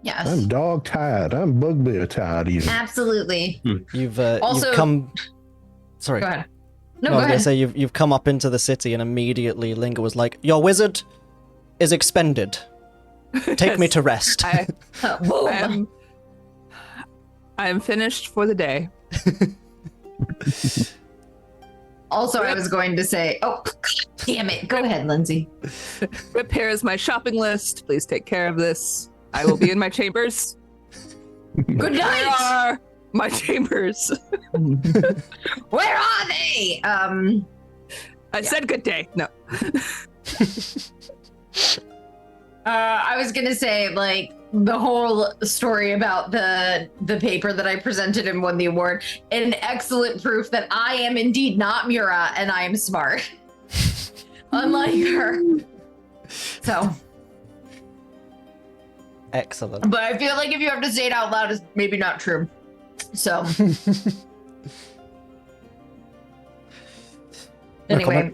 yes. I'm dog tired. I'm bugbear tired even. Absolutely. You've Also- come. Sorry. Go ahead. No, I go was gonna ahead. say you've come up into the city and immediately Linga was like, "Your wizard is expended. Take me to rest." Boom. I am finished for the day. Also, I was going to say, oh, damn it. Go ahead, Lindsay. Rip, here is my shopping list. Please take care of this. I will be in my chambers. Good Where night. are my chambers? Where are they? I said good day. No. I was gonna say, like, the whole story about the paper that I presented and won the award, an excellent proof that I am indeed not Mura and I am smart, unlike her. So, Excellent. but I feel like if you have to say it out loud, it's maybe not true. So, No anyway.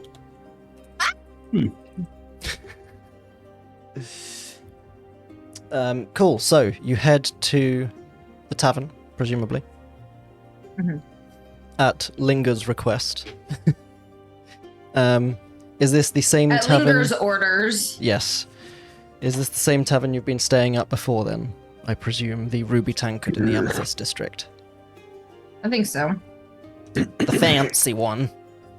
Cool. So you head to the tavern, presumably, at Linga's request. Is this the same At tavern? Linger's orders. Yes. Is this the same tavern you've been staying at before? Then I presume the Ruby Tankard in the Amethyst District, I think so. the fancy one.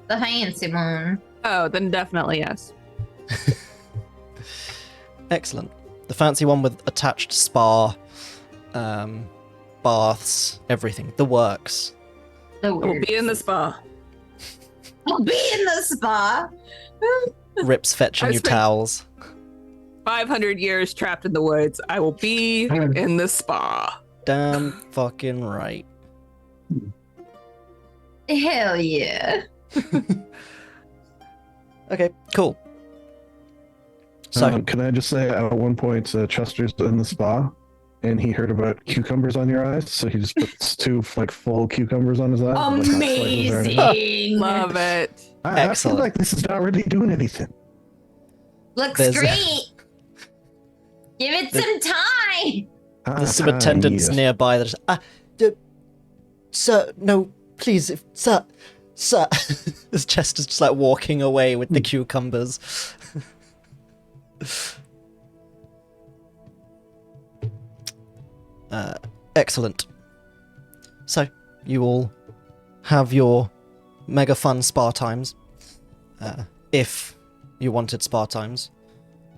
The fancy one. Oh, then definitely yes. Excellent. The fancy one with attached spa, baths, everything. The works. The We'll be in the spa. We'll be in the spa. Rips fetching I you spent- towels. 500 years trapped in the woods. I will be in the spa. Damn fucking right. Hell yeah. Okay, cool. So, Can I just say, at one point, Chester's in the spa, and he heard about cucumbers on your eyes, so he just puts two like full cucumbers on his eyes. like, not slices or anything. Amazing. Love it. I feel Excellent. like this is not really doing anything. Looks There's- great. Give it some time. there's some attendants yes. nearby that just, Sir, no, please, sir. This Chester's just like walking away with the cucumbers. Excellent. So, you all have your mega fun spa times. If you wanted spa times.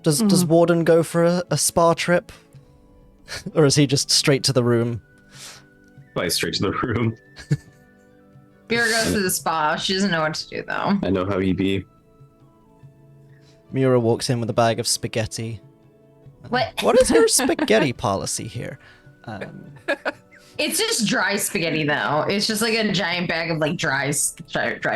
Does Warden go for a spa trip? Or is he just straight to the room? Probably straight to the room. Vera goes to the spa. She doesn't know what to do, though. I know how he be. Mura walks in with a bag of spaghetti. What? What is your spaghetti policy here? It's just dry spaghetti, though. It's just like a giant bag of like dry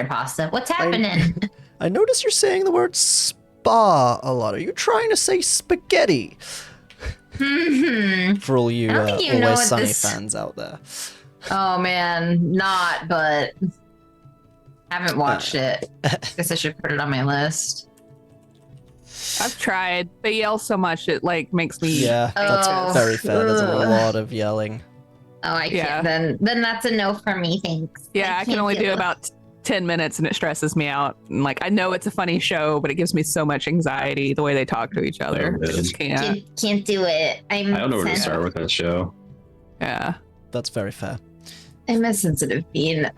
pasta. What's happening? I notice you're saying the word spa a lot. Are you trying to say spaghetti? For all you I don't think you know Always what Sunny this- fans out there. Oh man, not, but haven't watched it. Guess I should put it on my list. I've tried. They yell so much it like makes me. Yeah, that's Oh. very fair. There's a Ugh. lot of yelling. Oh, I Yeah. can't. Then that's a no for me. Thanks. Yeah, I can can't only deal do with- about 10 minutes and it stresses me out. And like, I know it's a funny show, but it gives me so much anxiety the way they talk to each other. Oh, I just can't. Can't do it. I don't know where to sensitive. start with that show. Yeah. That's very fair. I'm a sensitive bean.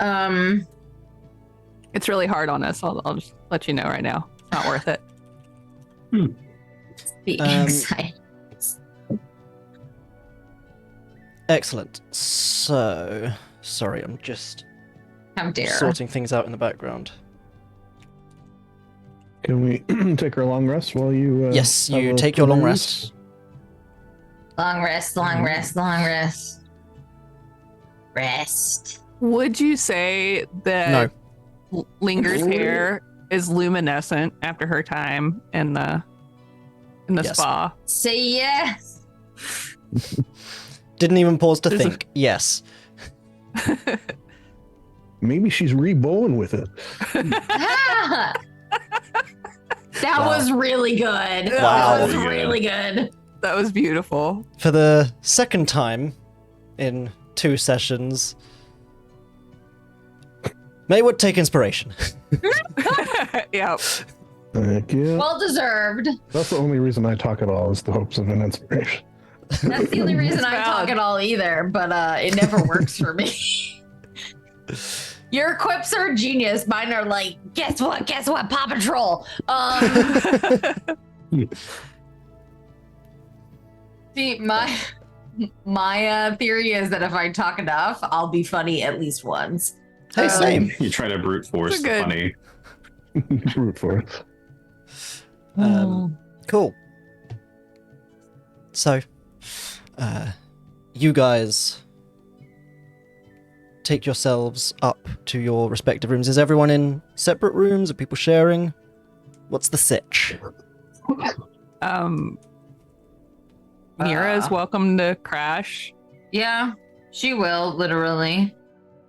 It's really hard on us. I'll just let you know right now. It's not worth it. The Anxiety. Excellent. So, sorry, I'm just How dare. sorting things out in the background. Can we take our long rest while you? Yes, have you a take your long peruse? rest. Long rest. Long rest. Long rest. Rest. Would you say that Linger's hair is luminescent after her time in the Yes. spa? Say yes. Didn't even pause to There's a- think. Yes. Maybe she's reborn with it. Ah! That Wow. was really good. Wow. That was Really really good. That was beautiful. For the second time in 2 sessions, Maywood take inspiration. Yeah. Heck yeah. Well deserved. That's the only reason I talk at all is the hopes of an inspiration. That's the only reason I Valid. talk at all either, but it never works for me. Your quips are genius. Mine are like, guess what? Guess what? Paw Patrol. See, my theory is that if I talk enough, I'll be funny at least once. Hey, same. You're trying to brute force They're the good. funny. Root for it. Cool. So, you guys take yourselves up to your respective rooms. Is everyone in separate rooms? Are people sharing? What's the sitch? Mira is welcome to crash. Yeah, she will, literally.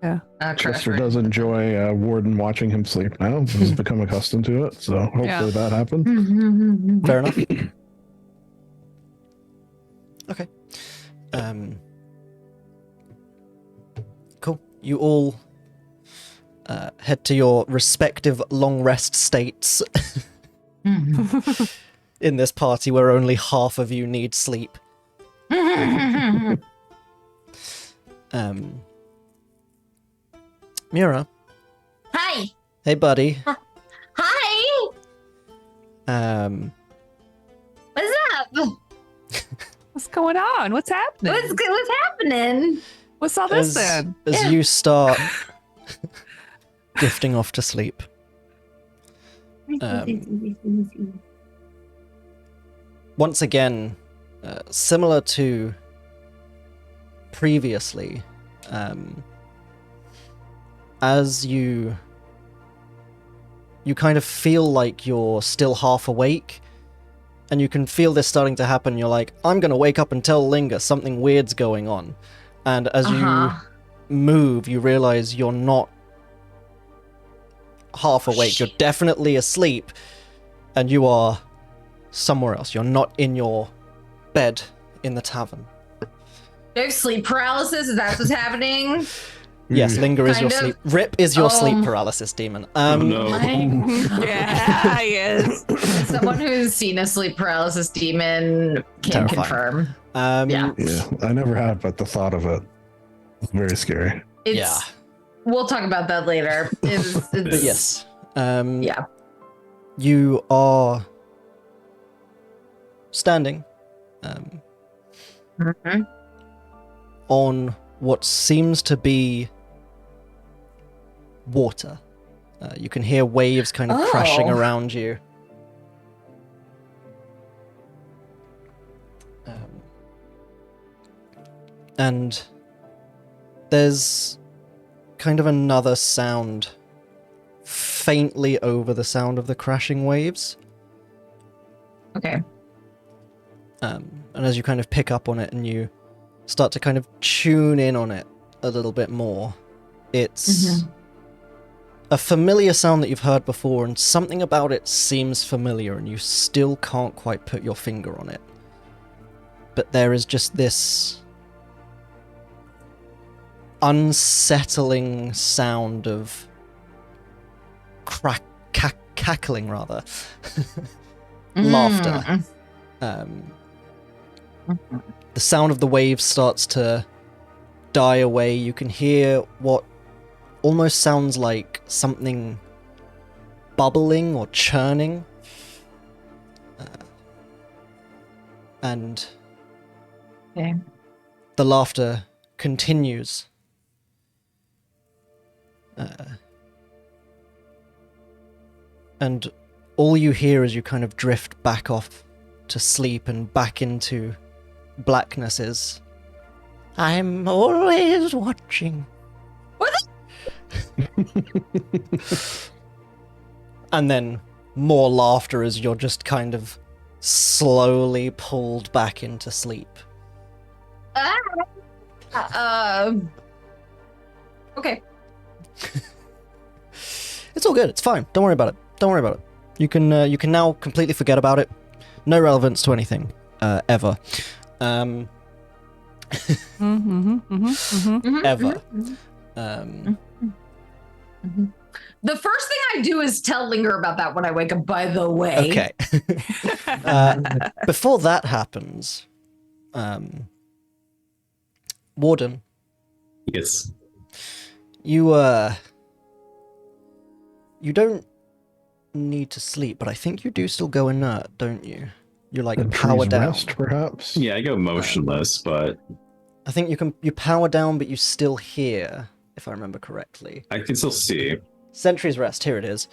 Yeah. Chester does enjoy Warden watching him sleep now. He's become accustomed to it, so hopefully Yeah. that happens. Fair enough. Okay. Cool. You all head to your respective long rest states in this party where only half of you need sleep. Mira. Hi. Hey, buddy. Hi. What's up? What's going on? What's happening? What's happening? What's all this as, then? as you start drifting off to sleep, once again, similar to previously, as you kind of feel like you're still half awake, and you can feel this starting to happen. You're like, I'm gonna wake up and tell Linga something weird's going on, and as you move, you realize you're not half awake. You're definitely asleep, and you are somewhere else. You're not in your bed in the tavern. Do I have sleep paralysis? Is that what's happening? Yes, linger is your Kind of. sleep. Rip is your sleep paralysis demon. No. Yeah, yes. As someone who's seen a sleep paralysis demon can Terrifying. confirm. Yeah. Yeah, I never had, but the thought of it was very scary. It's, We'll talk about that later. But yes. Yeah. You are standing on what seems to be water. You can hear waves kind of crashing around you. And there's kind of another sound faintly over the sound of the crashing waves. Okay. And as you kind of pick up on it and you start to kind of tune in on it a little bit more, it's a familiar sound that you've heard before, and something about it seems familiar, and you still can't quite put your finger on it. But there is just this unsettling sound of cackling, rather. Laughter. The sound of the waves starts to die away. You can hear what almost sounds like something bubbling or churning. And the laughter continues. And all you hear as you kind of drift back off to sleep and back into blackness is, "I'm always watching." What? And then more laughter as you're just kind of slowly pulled back into sleep. Okay. It's all good. It's fine. Don't worry about it. Don't worry about it. You can now completely forget about it. No relevance to anything ever. Ever. The first thing I do is tell Linger about that when I wake up, by the way. Okay. Before that happens, Warden. Yes. You don't need to sleep, but I think you do still go inert, don't you? You're like power down. Rest, perhaps. Yeah, I go motionless, but I think you power down, but you still hear, if I remember correctly. I can still see. Sentry's rest, here it is.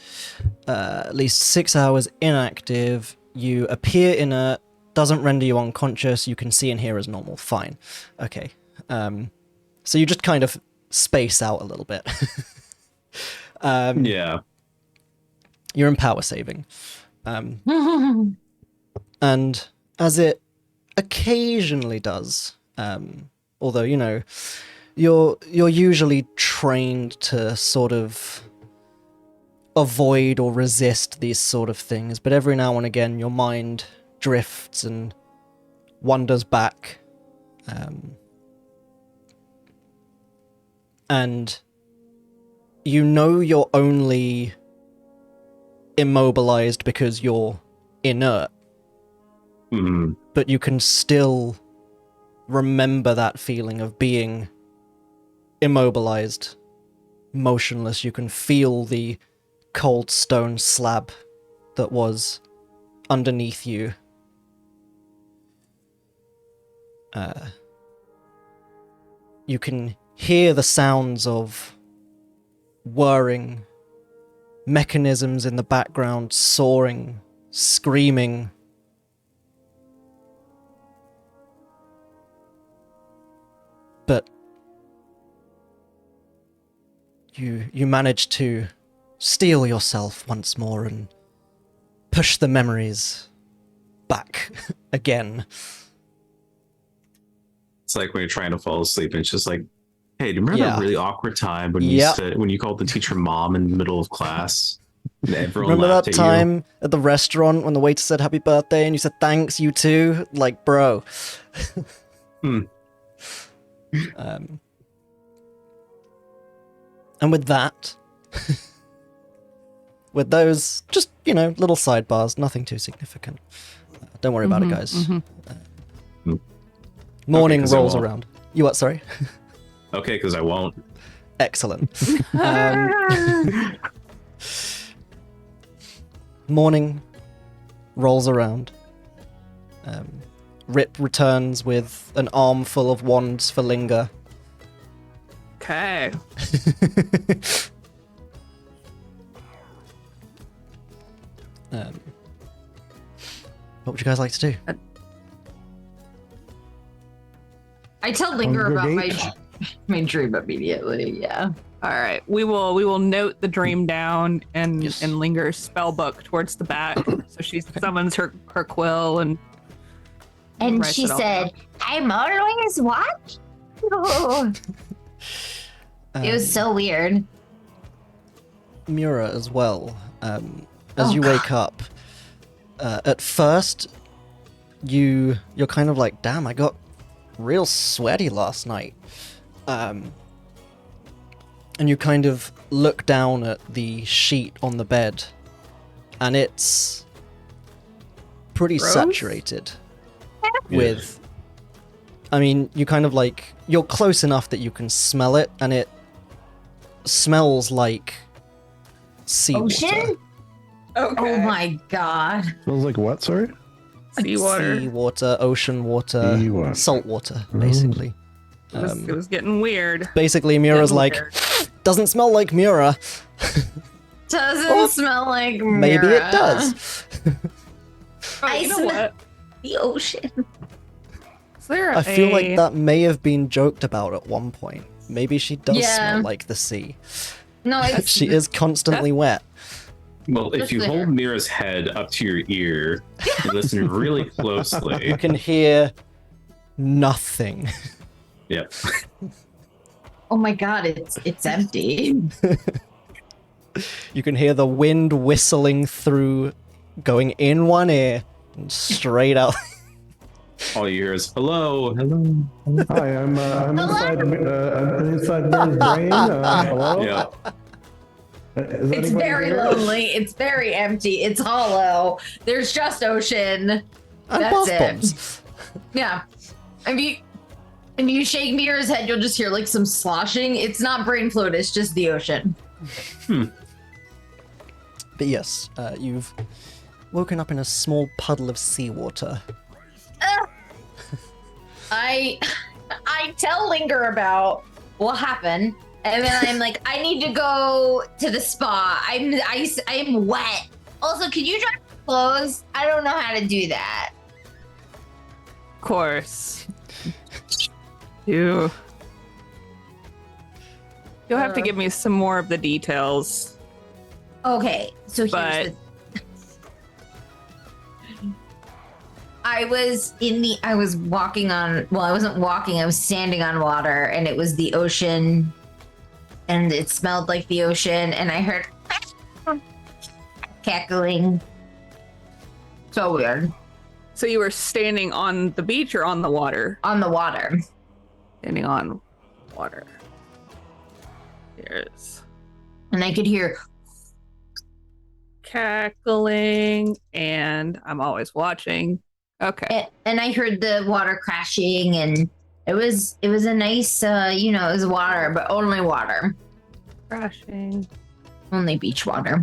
At least 6 hours inactive. You appear inert, doesn't render you unconscious. You can see and hear as normal. Fine. Okay. So you just kind of space out a little bit. Yeah. You're in power saving. And as it occasionally does, although, you know, you're usually trained to sort of avoid or resist these sort of things, but every now and again your mind drifts and wanders back. And you know you're only immobilized because you're inert. Mm-hmm. But you can still remember that feeling of being immobilized, motionless. You can feel the cold stone slab that was underneath you. You can hear the sounds of whirring mechanisms in the background, soaring, screaming. But you manage to steel yourself once more and push the memories back again. It's like when you're trying to fall asleep and it's just like, hey, do you remember that really awkward time when when you called the teacher mom in the middle of class? And everyone Remember laughed that at time at the restaurant when the waiter said happy birthday and you said thanks, you too? Like, bro. And with that, with those, just, little sidebars, nothing too significant. Don't worry about it, guys. Morning rolls around. You what, sorry? Okay, because I won't. Excellent. Morning rolls around. Rip returns with an armful of wands for Linger. Okay. What would you guys like to do? I tell Linger about Congregate. my dream immediately. Yeah. All right. We will note the dream down and Yes. and Linger's spell book towards the back. So she summons her quill and writes she it all said, I'm always watching. Oh, it was so weird. Mura as well. As Oh, you wake up, at first, you're kind of like, damn, I got real sweaty last night. And you kind of look down at the sheet on the bed, and it's pretty Gross? saturated with... I mean, you kind of like... You're close enough that you can smell it, and it smells like seawater. Ocean? okay. Oh my god. Smells like what, sorry? Seawater. Seawater, ocean water, Seawater. salt water, basically. It was getting weird. Basically, Mura's Getting like, weird. doesn't smell like Mura. Doesn't Oh, smell like Maybe it Mira. does. Oh, you know smell- what? The ocean. Is there I feel a- like that may have been joked about at one point. Maybe she does Yeah. smell like the sea. No, it's She is constantly wet. Well, if you Just hold there. Mira's head up to your ear and listen really closely, You can hear nothing. yeah, oh my god, it's empty. You can hear the wind whistling through, going in one ear and straight out. all you hear is hello, hello. Hi, I'm inside Mira's brain. Hello? Yeah, Is It's anybody very here? lonely. It's very empty. It's hollow. There's just ocean. And That's bath it. bombs. Yeah. If you shake Mira's head, you'll just hear like some sloshing. It's not brain float, it's just the ocean. But yes, you've woken up in a small puddle of seawater. I tell Linger about what happened, and then I'm like, I need to go to the spa. I'm wet. Also, could you dry my clothes? I don't know how to do that. Of course. You'll have to give me some more of the details. Okay, so here's But- the. I was walking on, well, I wasn't walking, I was standing on water, and it was the ocean, and it smelled like the ocean, and I heard cackling. So weird. So you were standing on the beach or on the water? On the water. Standing on water. Here's And I could hear, cackling, and I'm always watching. Okay. and I heard the water crashing, and it was a nice, it was water, but only water. Crashing. Only beach water.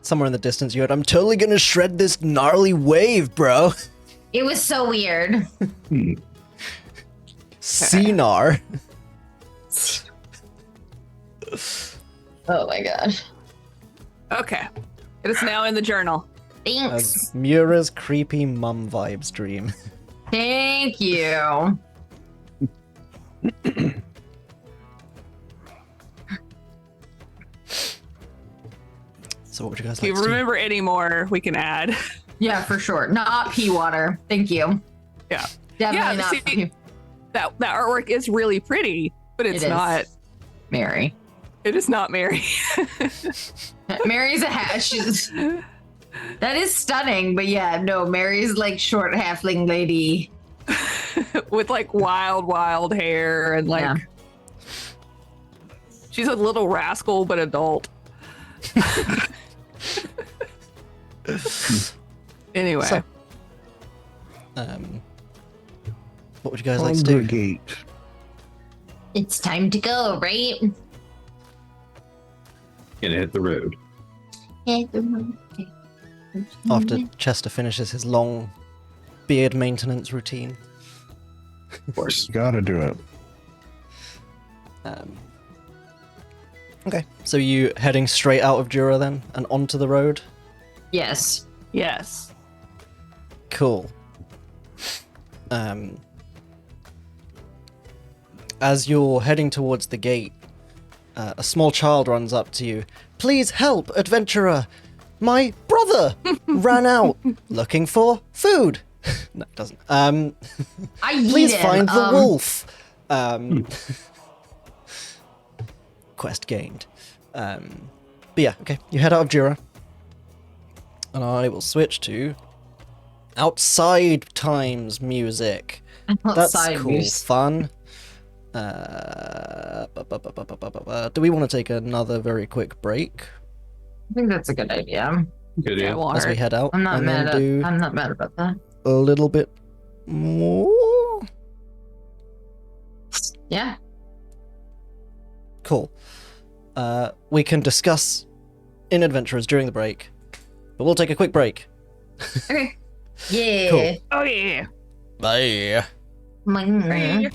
Somewhere in the distance, you heard, I'm totally gonna shred this gnarly wave, bro. It was so weird. Seanar. Oh my gosh. Okay. It is now in the journal. Thanks. As Mura's creepy mum vibes dream. Thank you. So what would you guys If like you to do? remember any more, we can add. Yeah, for sure. Not pea water. Thank you. Yeah. Definitely Yeah, not see- pea. That artwork is really pretty, but it's It is. not. Mary. It is not Mary. Mary's a hat. She's that is stunning, but yeah, no, Mary's like short halfling lady. with like wild hair and like Yeah. she's a little rascal but adult. Anyway, So, what would you guys like to do? Congregate. It's time to go, right? Gonna hit the road. After Chester finishes his long beard maintenance routine. Of course. Gotta do it. Okay, so you heading straight out of Dura then and onto the road? Yes. yes. Cool. As you're heading towards the gate, a small child runs up to you. Please help, adventurer! My brother ran out looking for food. No, it doesn't. I Please eat him. find the wolf. Quest gained. But yeah, okay. You head out of Dura. And I will switch to outside times music. That's Outside cool, music. fun. Do we want to take another very quick break I think that's a good idea. Good Yeah, it deal. won't as we hurt. head out? I'm not and mad then at. do I'm not mad about that. a little bit more? Yeah. Cool. We can discuss in Adventurers during the break, but we'll take a quick break. Okay. Yeah. Cool. Oh yeah. Bye. Mm.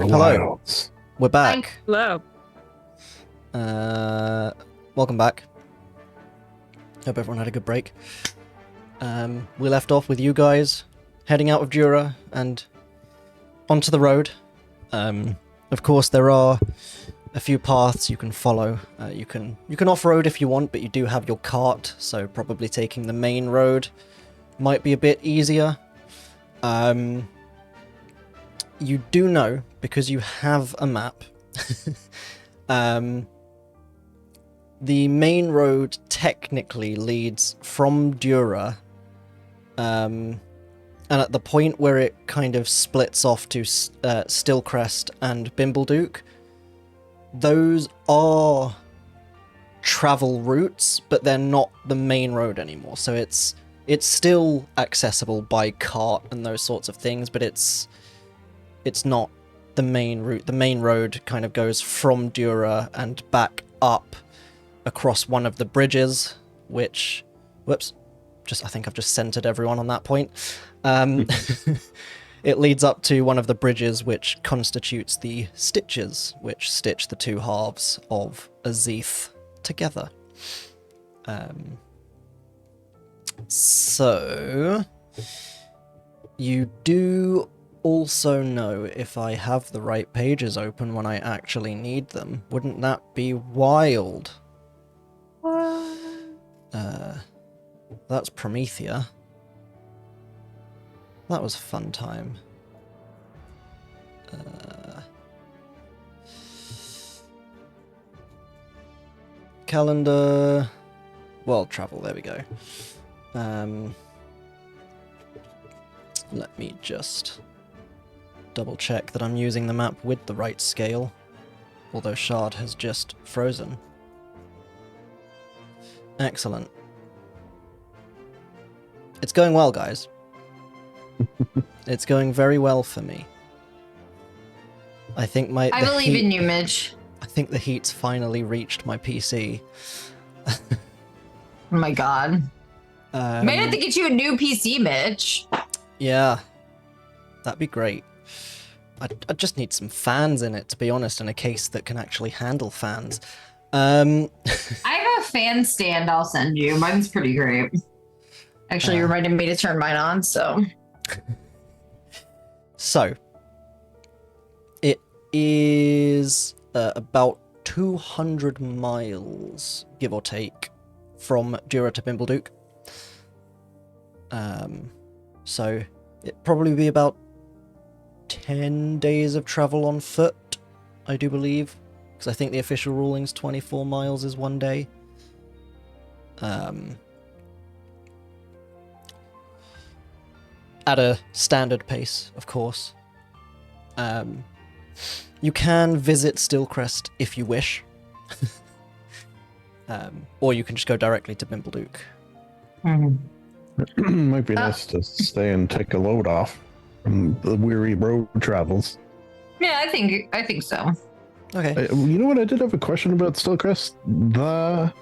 the Hello. wilds. We're back. Hello. Welcome back. Hope everyone had a good break. We left off with you guys heading out of Dura and onto the road. Of course, there are a few paths you can follow. You can off-road if you want, but you do have your cart, so probably taking the main road might be a bit easier. You do know, because you have a map, the main road technically leads from Dura, and at the point where it kind of splits off to Stillcrest and Bimbleduke, those are travel routes, but they're not the main road anymore. So it's still accessible by cart and those sorts of things, but it's not the main route. The main road kind of goes from Dura and back up across one of the bridges, which... Whoops. I think I've just centered everyone on that point. It leads up to one of the bridges which constitutes the stitches, which stitch the two halves of Azith together. So... You do also know if I have the right pages open when I actually need them. Wouldn't that be wild? What? That's Promethea. That was a fun time. Calendar... World travel, there we go. Let me just double check that I'm using the map with the right scale, although Shard has just frozen. Excellent. It's going well, guys. It's going very well for me. I think I believe in you, Mitch. I think the heat's finally reached my PC. Oh my god. May have to get you a new PC, Mitch. Yeah. That'd be great. I just need some fans in it, to be honest, and a case that can actually handle fans. I have a fan stand I'll send you. Mine's pretty great. Actually, you reminded me to turn mine on, so... So, it is about 200 miles, give or take, from Dura to Bimbleduke. So, it'd probably be about 10 days of travel on foot, I do believe. Because I think the official ruling's 24 miles is 1 day. At a standard pace, of course. You can visit Stillcrest if you wish. Or you can just go directly to Bimbleduke. Might be nice to stay and take a load off from the weary road travels. Yeah, I think so. Okay. You know what? I did have a question about Stillcrest. The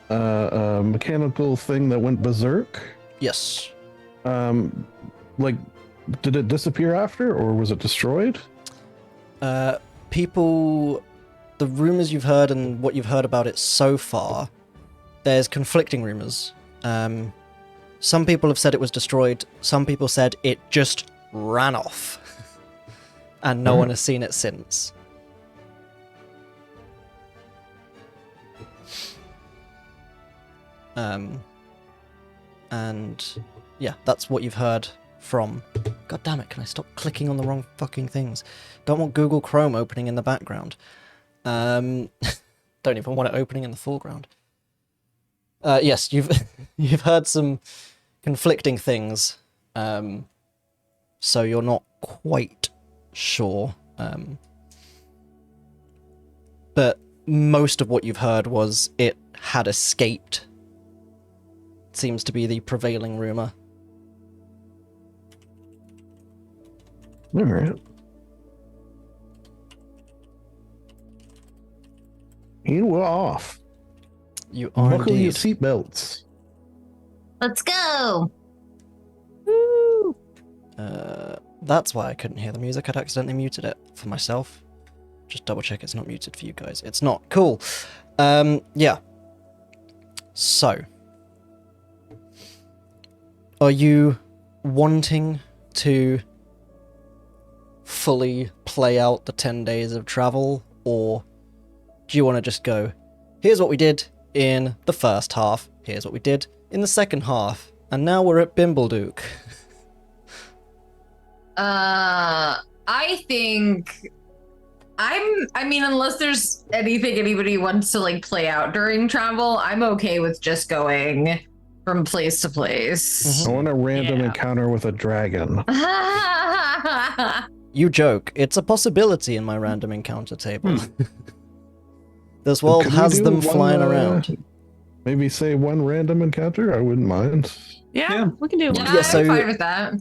mechanical thing that went berserk. Yes. Like, did it disappear after, or was it destroyed? People, the rumors you've heard and what you've heard about it so far, there's conflicting rumors. Some people have said it was destroyed. Some people said it just ran off, and no one has seen it since. And yeah, that's what you've heard from... God damn it, can I stop clicking on the wrong fucking things? Don't want Google Chrome opening in the background. Don't even want it opening in the foreground. Yes, you've heard some conflicting things, so you're not quite sure. But most of what you've heard was it had escaped. Seems to be the prevailing rumor. All right. You are off. You are Buckle your indeed. seatbelts. Let's go. That's why I couldn't hear the music. I'd accidentally muted it for myself. Just double check it's not muted for you guys. It's not. Cool. Yeah. So, are you wanting to fully play out the 10 days of travel, or do you want to just go, here's what we did in the first half, here's what we did in the second half, and now we're at Bimbleduke? I think I mean, unless there's anything anybody wants to like play out during travel, I'm okay with just going from place to place. I want a random encounter with a dragon. You joke. It's a possibility in my random encounter table. This world Could we has do them one, flying around. Maybe say one random encounter? I wouldn't mind. Yeah, we can do one. Yeah, so- I'm fine with that.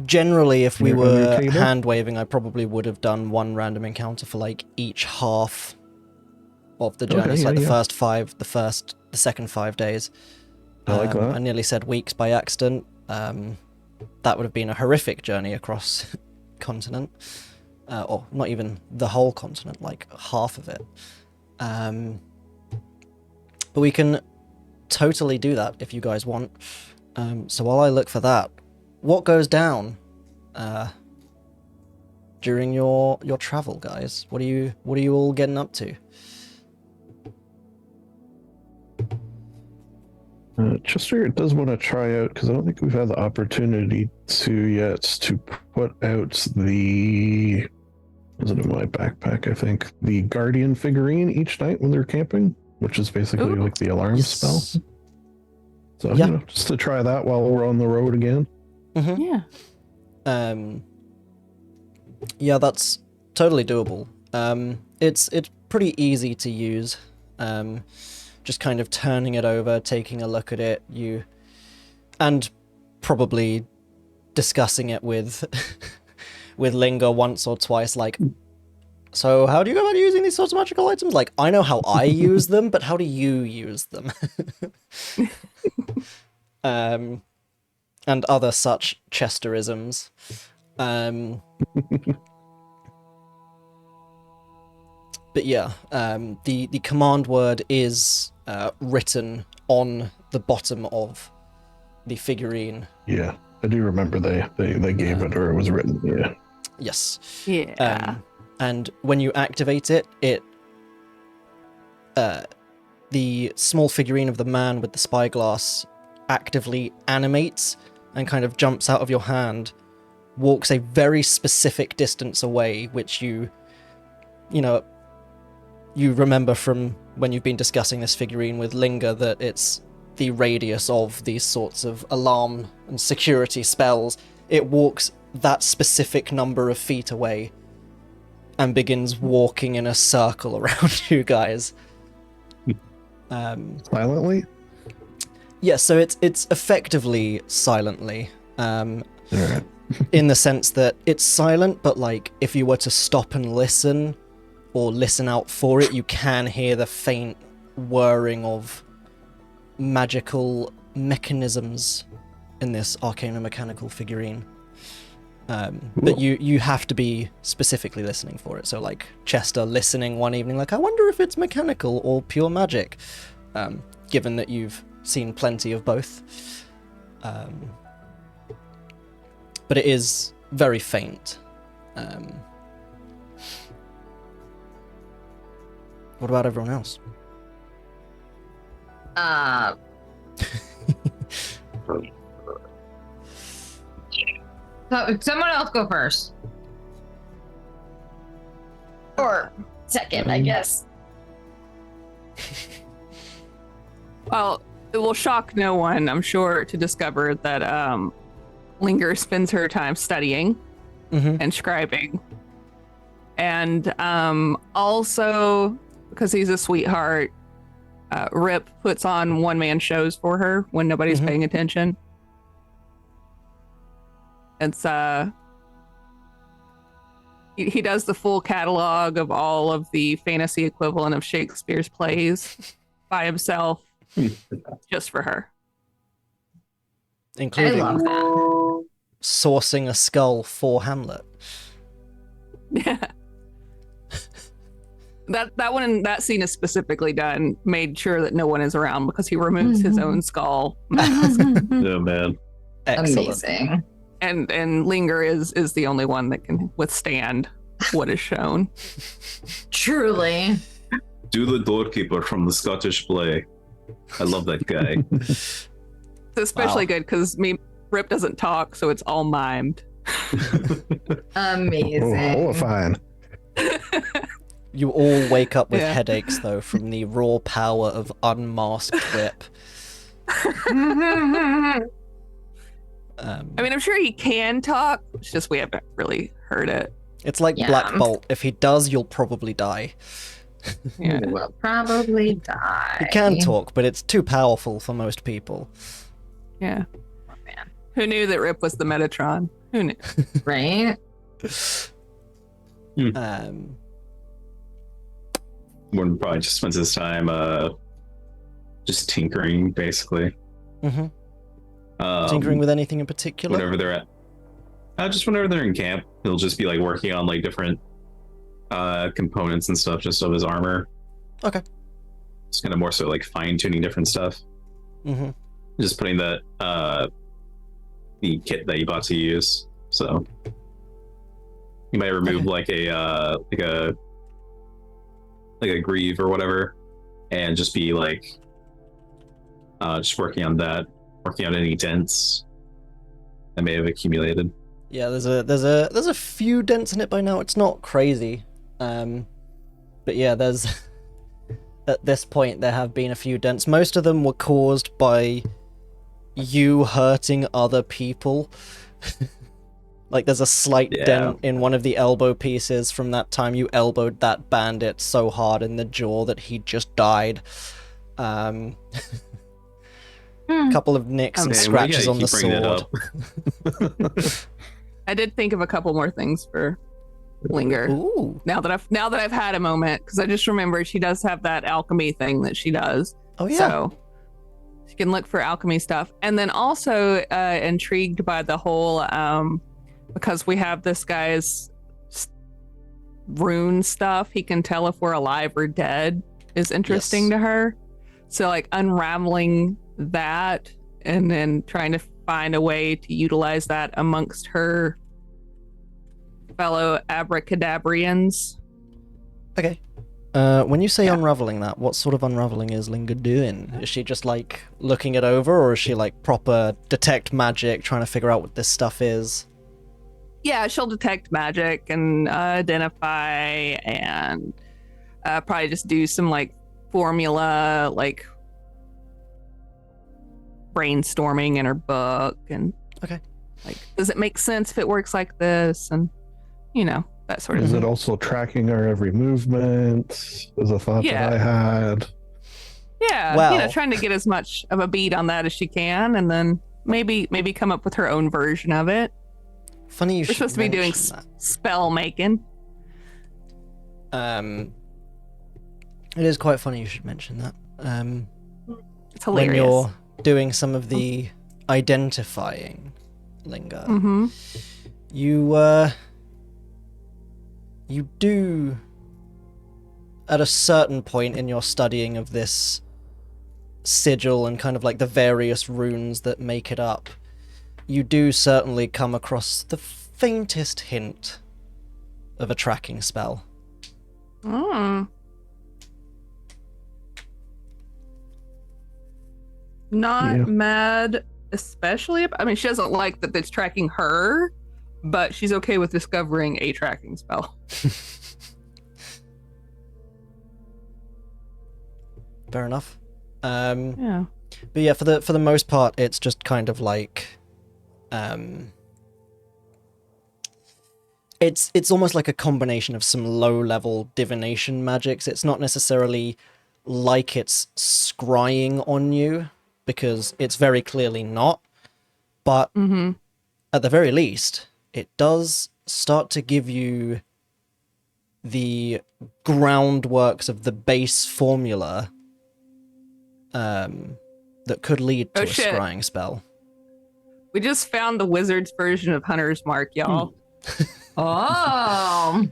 Generally, if we You're on your were table? hand waving, I probably would have done one random encounter for like each half of the journey. Okay, So like yeah, the yeah. first 5, the second 5 days. I like that. I nearly said weeks by accident. That would have been a horrific journey across continent, or not even the whole continent, like half of it. But we can totally do that if you guys want. So while I look for that, what goes down during your travel, guys? What are you all getting up to? Chester does want to try out, because I don't think we've had the opportunity to yet, to put out the, was it in my backpack, I think, the Guardian figurine each night when they're camping, which is basically Ooh. like the alarm Yes. spell. So, Yeah. just to try that while we're on the road again. Mm-hmm. Yeah. Yeah, that's totally doable. It's pretty easy to use. Just kind of turning it over, taking a look at it, and probably discussing it with with Linger once or twice, like, so how do you go about using these sorts of magical items? Like, I know how I use them, but how do you use them? And other such Chesterisms. But yeah, the command word is written on the bottom of the figurine. Yeah, I do remember they gave it, or it was written. Yeah. Yes. Yeah. And when you activate it, the small figurine of the man with the spyglass actively animates and kind of jumps out of your hand, walks a very specific distance away, which you remember from when you've been discussing this figurine with Linger, that it's the radius of these sorts of alarm and security spells. It walks that specific number of feet away and begins walking in a circle around you guys. Silently? Yeah, so it's effectively silently, All right. in the sense that it's silent, but like if you were to stop and listen or listen out for it, you can hear the faint whirring of magical mechanisms in this arcano-mechanical figurine. But you have to be specifically listening for it. So like Chester listening one evening, like, I wonder if it's mechanical or pure magic, given that you've seen plenty of both. But it is very faint. What about everyone else? Someone else go first. Or second, I guess. Well, it will shock no one, I'm sure, to discover that Linger spends her time studying and scribing. And also, because he's a sweetheart, Rip puts on one-man shows for her when nobody's paying attention. It's he does the full catalog of all of the fantasy equivalent of Shakespeare's plays by himself, just for her. I Including love that. sourcing a skull for Hamlet. Yeah. That scene is specifically done, made sure that no one is around because he removes his own skull mask. Oh man. Excellent. Amazing. and Linger is the only one that can withstand what is shown. Truly. Do the doorkeeper from the Scottish play. I love that guy. It's especially good because Rip doesn't talk, so it's all mimed. Amazing. Horrifying. You all wake up with Yeah. headaches, though, from the raw power of unmasked Rip. I mean, I'm sure he can talk. It's just we haven't really heard it. It's like Yeah. Black Bolt. If he does, you'll probably die. Yeah. We'll probably die. He can talk, but it's too powerful for most people. Yeah. Oh, man. Who knew that Rip was the Metatron? Who knew? Right? Warren probably just spends his time just tinkering, basically. Tinkering with anything in particular? Whenever they're at just whenever they're in camp, he'll just be like working on like different components and stuff just of his armor. Okay. It's kind of more so like fine-tuning different stuff. Just putting that the kit that you bought to use. So you might remove like a greave or whatever, and just be like just working on any dents that may have accumulated. Yeah, there's a few dents in it by now. It's not crazy, but yeah, there's at this point there have been a few dents. Most of them were caused by you hurting other people. Like there's a slight dent in one of the elbow pieces from that time you elbowed that bandit so hard in the jaw that he just died. Couple of nicks and scratches on the sword. I did think of a couple more things for Linger. Ooh. Now that I've had a moment, because I just remembered she does have that alchemy thing that she does. Oh yeah. So she can look for alchemy stuff, and then also intrigued by the whole because we have this guy's rune stuff. He can tell if we're alive or dead is interesting to her. So like unraveling that and then trying to find a way to utilize that amongst her fellow abracadabrians. Okay. When you say unraveling that, what sort of unraveling is Linger doing? Is she just like looking it over, or is she like proper detect magic, trying to figure out what this stuff is? Yeah, she'll detect magic and identify and probably just do some like formula, like brainstorming in her book and like, does it make sense if it works like this? And that sort of Is thing. it also tracking our every movement? Was a thought that I had. Yeah, Well, trying to get as much of a beat on that as she can, and then maybe come up with her own version of it. Funny you We're should supposed to be doing mention that. spell making. It is quite funny you should mention that. It's hilarious. When you're doing some of the identifying, Linger, you do, at a certain point in your studying of this sigil and kind of like the various runes that make it up, you do certainly come across the faintest hint of a tracking spell. Not mad, especially. I mean, she doesn't like that it's tracking her, but she's okay with discovering a tracking spell. Fair enough. Yeah. But yeah, for the most part, it's just kind of like, it's almost like a combination of some low-level divination magics. It's not necessarily like it's scrying on you, because it's very clearly not. But at the very least, it does start to give you the groundworks of the base formula that could lead to a scrying spell. We just found the wizard's version of Hunter's Mark, y'all. Oh.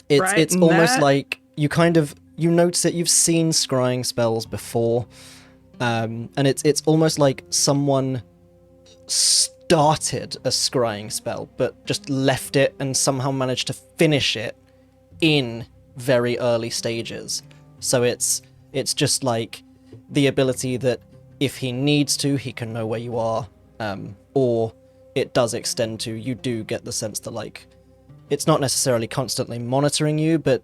It's almost like you notice it. You've seen scrying spells before, and it's almost like someone started a scrying spell, but just left it and somehow managed to finish it in very early stages. So it's just like the ability that if he needs to, he can know where you are, or it does extend to, you do get the sense that, like, it's not necessarily constantly monitoring you, but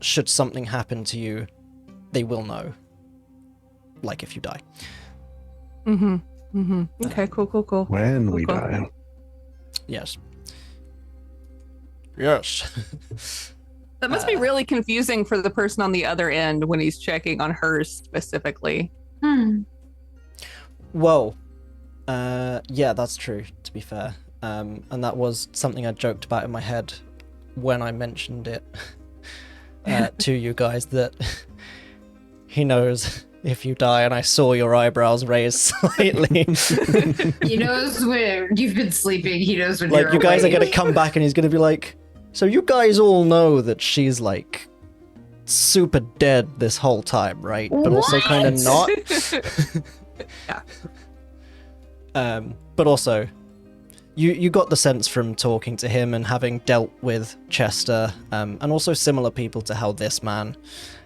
should something happen to you, they will know. Like if you die. Okay, cool. When we cool. die. Yes. Yes. That must be really confusing for the person on the other end when he's checking on hers specifically. Well, yeah, that's true, to be fair. And that was something I joked about in my head when I mentioned it to you guys, that he knows if you die, and I saw your eyebrows raised slightly. He knows when you've been sleeping. He knows when Like, you're you guys awake. are going to come back and he's going to be like, so you guys all know that she's, like, super dead this whole time, right? But also kind of not. Yeah. But also, you got the sense from talking to him and having dealt with Chester, and also similar people to how this man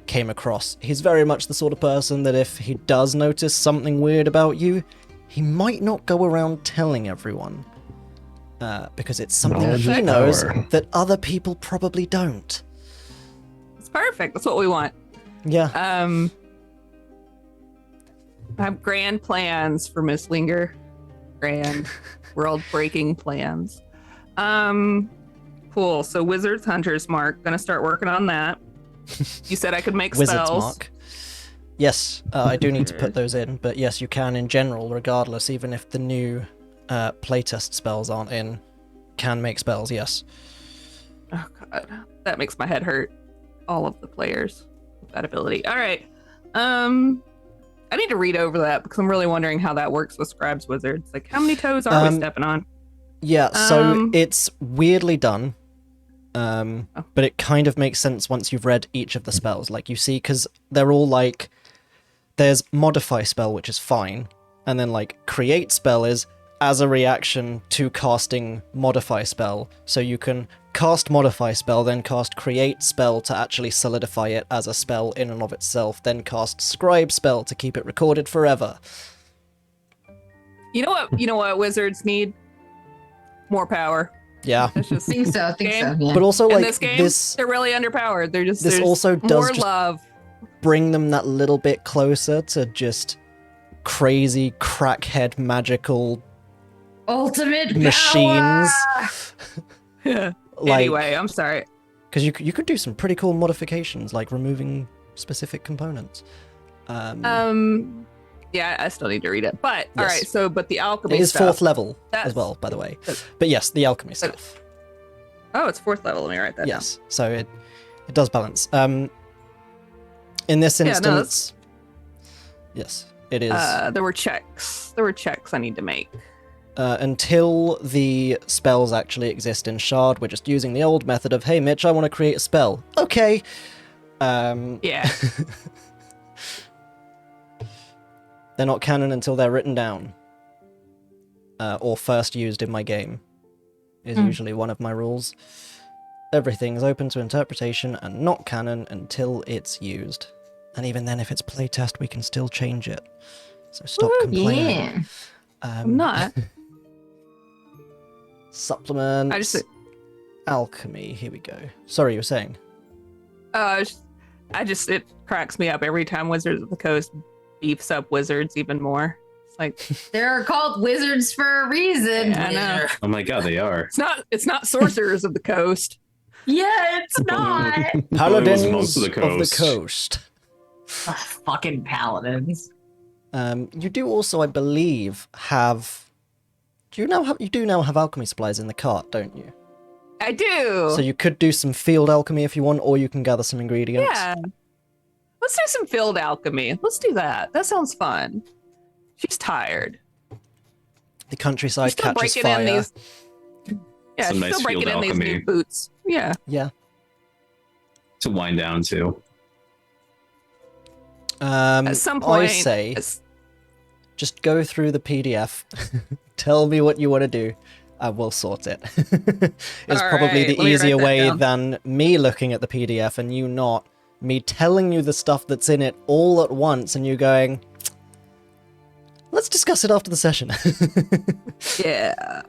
came across. He's very much the sort of person that if he does notice something weird about you, he might not go around telling everyone. Because it's something Knowledge he is knows power. that other people probably don't. It's perfect. That's what we want. Yeah. I have grand plans for Miss Linger. Grand world-breaking plans. Cool. So Wizard's Hunter's Mark. Gonna start working on that. You said I could make Wizard's spells. Mark. Yes, I do need to put those in, but yes, you can in general, regardless, even if the new playtest spells aren't in, can make spells, yes. Oh god, that makes my head hurt. All of the players with that ability. All right. I need to read over that because I'm really wondering how that works with Scribes Wizards. Like, how many toes are we stepping on? Yeah, so it's weirdly done, but it kind of makes sense once you've read each of the spells. Like, you see, because they're all like, there's modify spell, which is fine, and then like create spell is as a reaction to casting modify spell. So you can cast modify spell, then cast create spell to actually solidify it as a spell in and of itself, then cast scribe spell to keep it recorded forever. You know what wizards need? More power. Yeah. That's just think so. Yeah. But also, in like, this game, this they're really underpowered. They're just this there's also does more just love. bring them that little bit closer to just crazy crackhead magical Ultimate machines. Like, anyway, I'm sorry. Because you could do some pretty cool modifications, like removing specific components. Yeah, I still need to read it. But Yes. all right, so but the alchemy It is stuff. 4th level as That's- well, by the way. But yes, the alchemy stuff. Oh, it's 4th level. Let me write that Yes, so it does balance. In this Yeah, no, instance, yes, it is. down. There were checks. There were checks I need to make. Until the spells actually exist in Shard, we're just using the old method of, hey, Mitch, I want to create a spell. Okay. Yeah. They're not canon until they're written down. Or first used in my game, is usually one of my rules. Everything's open to interpretation and not canon until it's used. And even then, if it's playtest, we can still change it. So stop complaining. Yeah. I'm not. Supplements. I just Alchemy. Here we go. Sorry, you were saying? it cracks me up every time Wizards of the Coast beefs up wizards even more. It's like They're called wizards for a reason. Yeah, I know. Oh my god, they are. it's not sorcerers of the coast. Yeah, it's not. Paladins monks of the coast. Ugh, fucking paladins. You do also, I believe, have... You do now have alchemy supplies in the cart, don't you? I do. So you could do some field alchemy if you want, or you can gather some ingredients. Yeah. Let's do some field alchemy. Let's do that. That sounds fun. She's tired. The countryside She's still catches breaking in fire. these. Yeah, Some she's nice still breaking field in these alchemy. new boots. Yeah. Yeah. To wind down to. At some point, I say, just go through the PDF. Tell me what you want to do, and we'll sort it. It's All probably right, the let me write easier that way down. than me looking at the PDF and you not. Me telling you the stuff that's in it all at once and you going, let's discuss it after the session. yeah.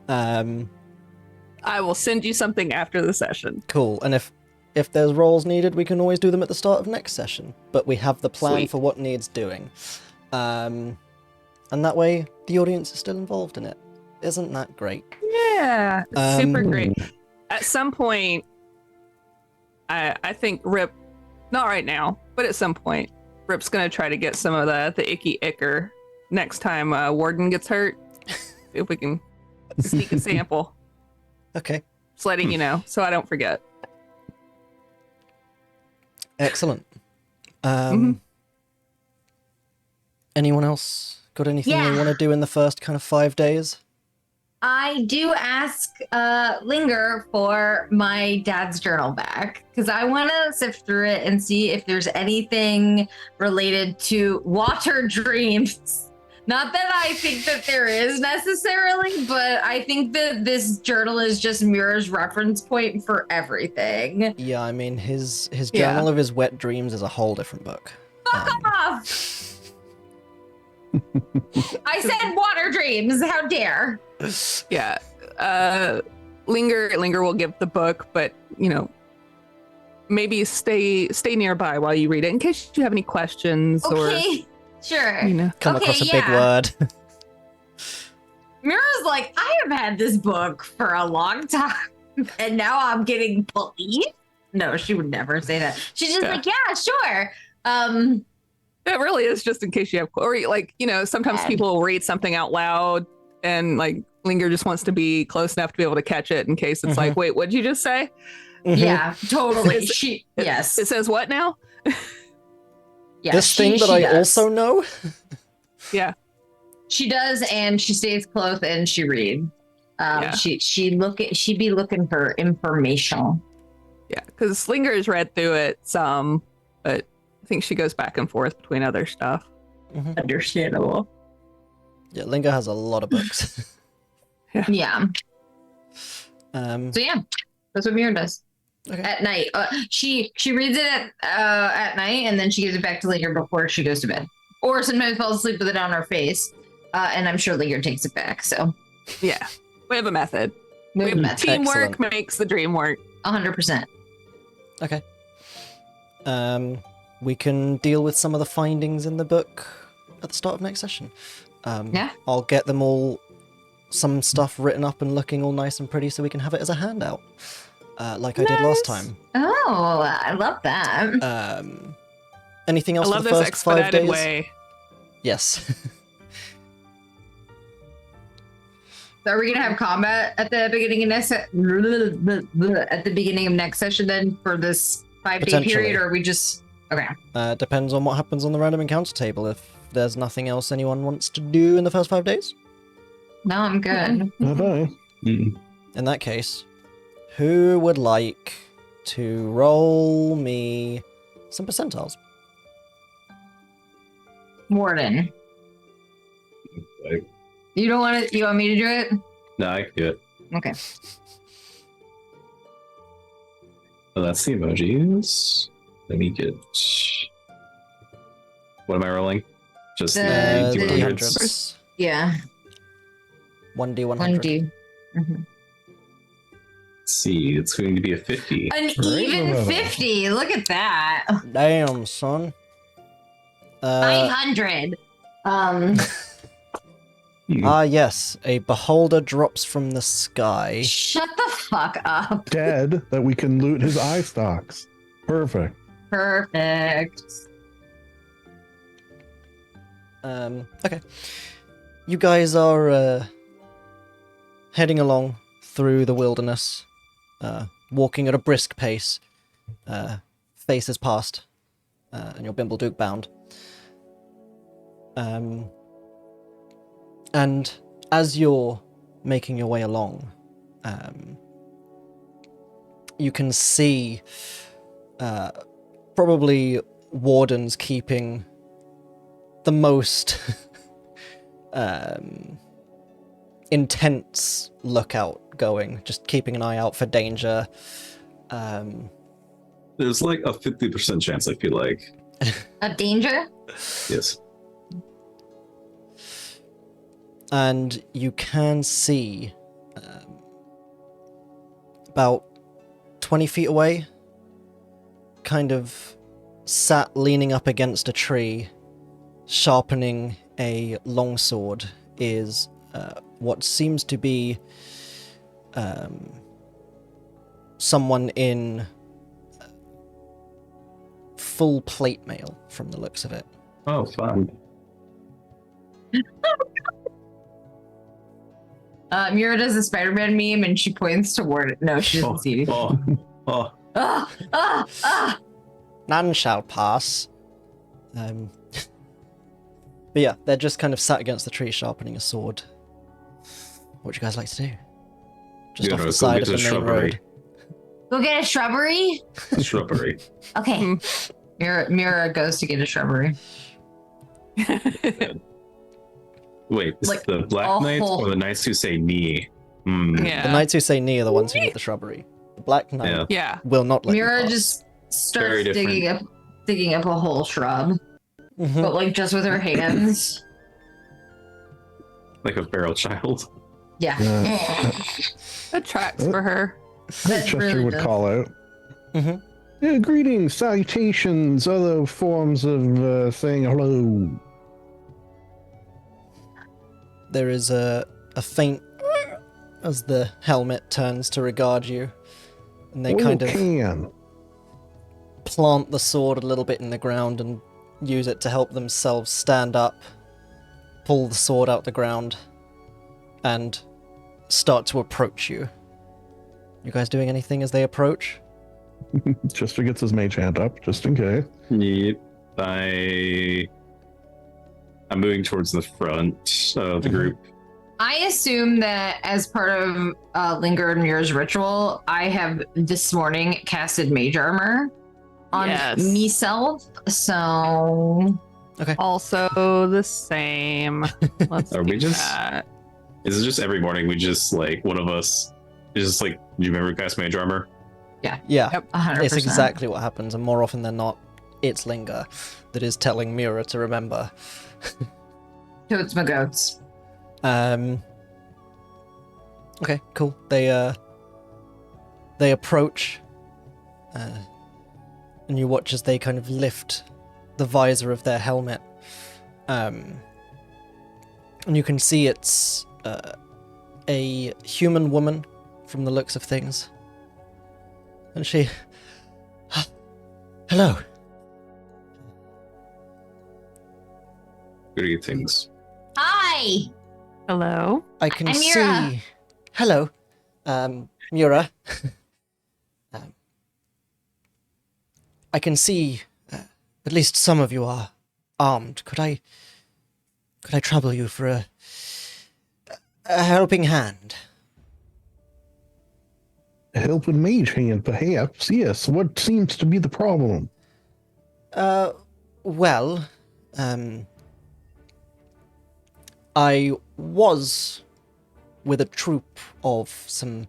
I will send you something after the session. Cool. And if there's rolls needed, we can always do them at the start of next session. But we have the plan Sweet. for what needs doing. And that way, the audience is still involved in it. Isn't that great? Yeah, super great. At some point, I think Rip, not right now, but at some point, Rip's gonna try to get some of the icky ichor next time Warden gets hurt. If we can sneak a sample, Okay. just letting you know, so I don't forget. Excellent. Mhm. Anyone else got anything they Yeah. want to do in the first kind of 5 days? I do ask Linger for my dad's journal back because I want to sift through it and see if there's anything related to water dreams. Not that I think that there is necessarily, but I think that this journal is just Mira's reference point for everything. Yeah, I mean, his Yeah. Journal of His Wet Dreams is a whole different book. Off! I said water dreams. How dare? Yeah. Linger will give the book, but maybe stay nearby while you read it in case you have any questions Okay, sure. or Come Okay, across a big yeah. word. Mira's like, I have had this book for a long time, and now I'm getting bullied. No, she would never say that. She's just Yeah. like, yeah, sure. It really is just in case you have, or sometimes Yeah. people will read something out loud and Linger just wants to be close enough to be able to catch it in case it's like, wait, what'd you just say? Mhm. Yeah, totally. It's- Yes. It says what now? Yeah, This thing that I does. also know? Yeah. She does, and she stays close and she reads. Yeah. She be looking for information. Yeah. Because Linger has read through it some, but I think she goes back and forth between other stuff. Understandable. Yeah, Linger has a lot of books. Yeah. um, So yeah, that's what Mira does. Okay. At night. She reads it at night and then she gives it back to Linger before she goes to bed. Or sometimes falls asleep with it on her face. And I'm sure Linger takes it back. So Yeah. We have a method. we have a method. Teamwork Excellent. makes the dream work. 100%. Okay. We can deal with some of the findings in the book at the start of next session. Yeah. I'll get them all, some stuff written up and looking all nice and pretty so we can have it as a handout, like I did last time. Oh, I love that. Anything I else love for the this first 5 expedited days? way. Yes. So are we gonna have combat at the beginning of next session then for this 5-day Potentially. period, or are we just okay? Depends on what happens on the random encounter table. If there's nothing else anyone wants to do in the first 5 days, No, I'm good. Bye-bye. Mm. in that case, who would like to roll me some percentiles? Warden. Like, You don't want to? You want me to do it? no, I can do it. Okay. Well, that's the emojis. Let me get. What am I rolling? Just The- the the- D100s. D100s. Yeah. 1D100. 1D. Let's see, it's going to be a 50. An Right, even right. 50. Look at that. Damn, son. 900. Yes, a beholder drops from the sky. Shut the fuck up. Dead that we can loot his eye stalks. Perfect. Perfect. Okay. You guys are heading along through the wilderness, walking at a brisk pace, faces past, and you're Bimbleduke bound. And as you're making your way along, you can see probably wardens keeping the most intense lookout going, just keeping an eye out for danger. There's like a 50% chance, I feel like. Of danger? Yes. And you can see about 20 feet away, kind of sat leaning up against a tree, sharpening a longsword, is what seems to be someone in full plate mail from the looks of it. Oh, fun. Mira does a Spider-Man meme and she points toward it. No, she doesn't see anything. Oh. None shall pass. But yeah, they're just kind of sat against the tree sharpening a sword. What would you guys like to do? Just off the side of the main road. Go get a shrubbery? A shrubbery. Okay. Mira goes to get a shrubbery. Wait, is Like, the Black Knights or the Knights who say knee? Yeah. The knights who say knee are the ones who need the shrubbery. The Black Knight Yeah. will not let Mira you pass. just starts Very different. digging up a whole shrub, Mhm. but like just with her hands. Like a feral child. Yeah. That tracks for her. That Chester really would does. call out. Mhm. Yeah, greetings, salutations, other forms of saying hello. There is a faint as the helmet turns to regard you, and they kind of Can. plant the sword a little bit in the ground and use it to help themselves stand up, pull the sword out the ground, and start to approach you. You guys doing anything as they approach? Chester gets his mage hand up, just in case. Yep. I'm moving towards the front of the group. I assume that as part of Linger and Mira's ritual, I have this morning casted mage armor on Yes. myself. So Also the same. Let's Are do we just- that. Is it just every morning we just like one of us is just like, do you remember cast mage armor? Yeah, Yep. 100%. it's exactly what happens, and more often than not, it's Linger that is telling Mira to remember. Totes my goats. Okay, cool. They approach, and you watch as they kind of lift the visor of their helmet, and you can see it's a human woman from the looks of things, and she, hello. Greetings. Hi. Hello. I can I'm Mira. see. Hello, Mura. I can see. At least some of you are armed. Could I trouble you for a helping hand? A helping mage hand, perhaps. Yes. What seems to be the problem? Well, I was with a troop of some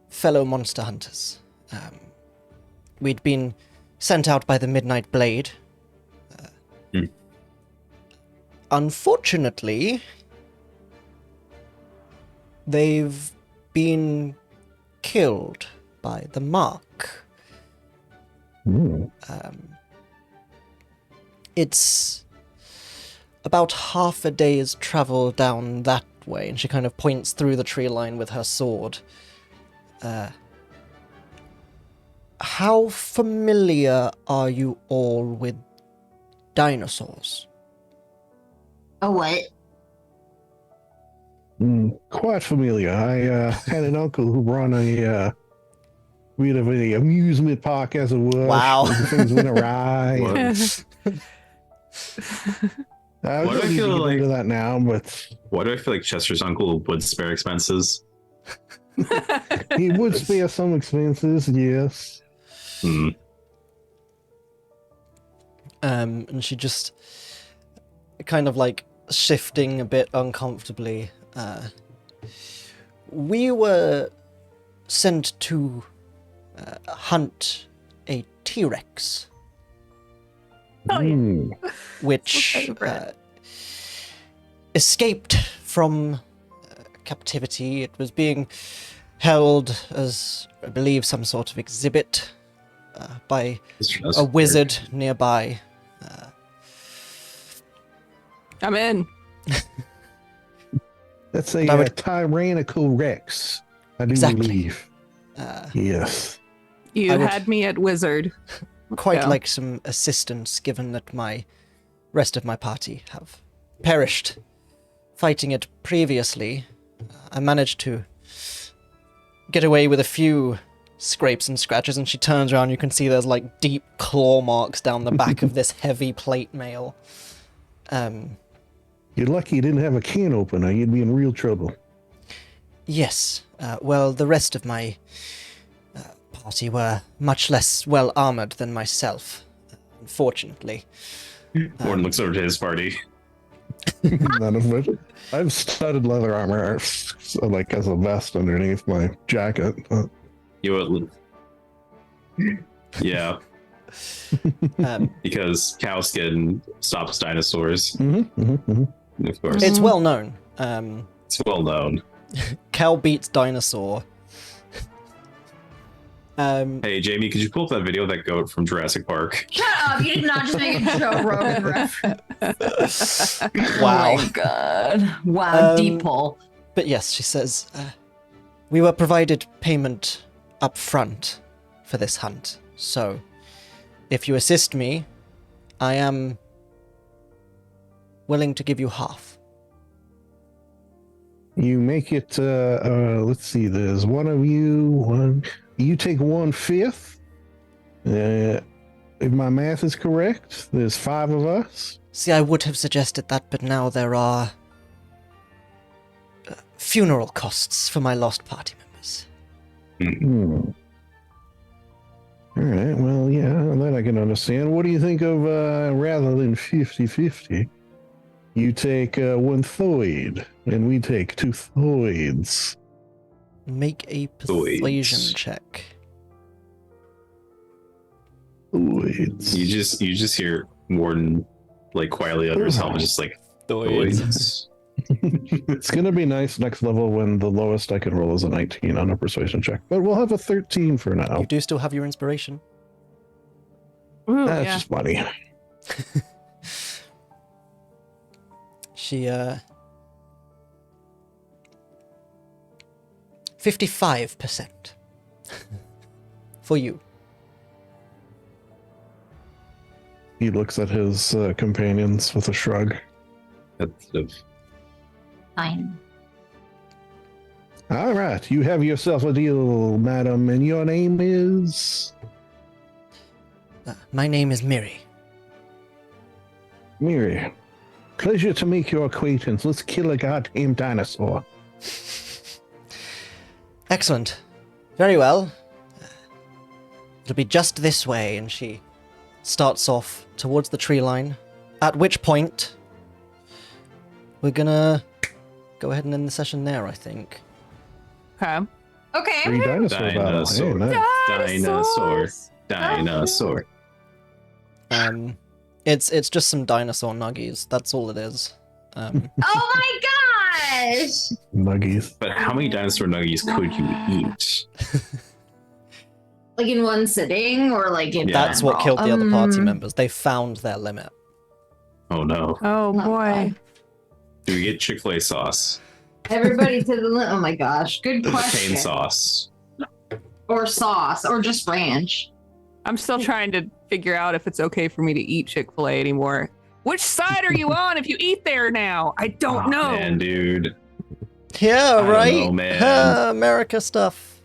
fellow monster hunters. We'd been sent out by the Midnight Blade. Unfortunately, they've been killed by the Mark. It's about half a day's travel down that way, and she kind of points through the tree line with her sword. How familiar are you all with dinosaurs? Oh, what? Quite familiar. I had an uncle who ran a bit of an amusement park, as it were. Wow. Things went awry. What? I Why do I don't need to feel get like- into that now, but Why do I feel like Chester's uncle would spare expenses? he would spare some expenses, yes. Hmm. And she just kind of like shifting a bit uncomfortably. We were sent to hunt a T-Rex, Oh, yeah. Hmm. which favorite. escaped from captivity. It was being held as, I believe, some sort of exhibit by That's a wizard nearby. I'm in. That's a I would- tyrannical Rex, I do Exactly. believe. Yes. You I would- had me at wizard. Quite Yeah. like some assistance, given that my rest of my party have perished fighting it previously. I managed to get away with a few scrapes and scratches, and she turns around. You can see there's like deep claw marks down the back of this heavy plate mail. You're lucky you didn't have a can opener. You'd be in real trouble. Yes. Well, the rest of my party were much less well armored than myself, unfortunately. Warren looks over to his party. None of it. I've studded leather armor, so like as a vest underneath my jacket. You would, yeah, because cow skin stops dinosaurs. Of course, It's well known. it's well known. Cow beats dinosaur. Hey, Jamie, could you pull up that video of that goat from Jurassic Park? Shut up! You did not just make a Joe Rogan reference. Wow. Oh my god! Wow, deep pull. But yes, she says, we were provided payment up front for this hunt. So, if you assist me, I am willing to give you half. You make it, let's see, there's one of you, you take 1/5. If my math is correct, there's 5 of us. See, I would have suggested that, but now there are funeral costs for my lost party members. All right, well, yeah, that I can understand. What do you think of, rather than 50-50, you take 1 thoid, and we take 2 thoids. Make a Thoids. persuasion check. Thoids. You just hear Warden like quietly under his helmet, just like "Thoids." It's going to be nice next level when the lowest I can roll is a 19 on a persuasion check. But we'll have a 13 for now. You do still have your inspiration. Ooh, That's yeah. just money. She, 55% for you. He looks at his companions with a shrug. Fine. All right, you have yourself a deal, madam, and your name is My name is Miri. Miri. Pleasure to make your acquaintance. Let's kill a goddamn dinosaur. Excellent. Very well. It'll be just this way, and she starts off towards the tree line, at which point we're gonna go ahead and end the session there, I think. Okay. Okay. Free dinosaur battle. Hey, Dinosaur. nice. Dinosaur. It's just some dinosaur nuggies. That's all it is. Oh my gosh! Nuggies. But how many dinosaur nuggies could you eat? Like in one sitting, or like in Yeah. That's what killed the other party Um, members. They found their limit. Oh no. Oh Not boy. fun. Do we get Chick-fil-A sauce? Everybody to the limit. Oh my gosh, good Or the question. cane sauce? Or sauce, or just ranch. I'm still trying to figure out if it's okay for me to eat Chick-fil-A anymore. Which side are you on if you eat there now? I don't know. Man, dude. Yeah, don't right? know, man. America stuff.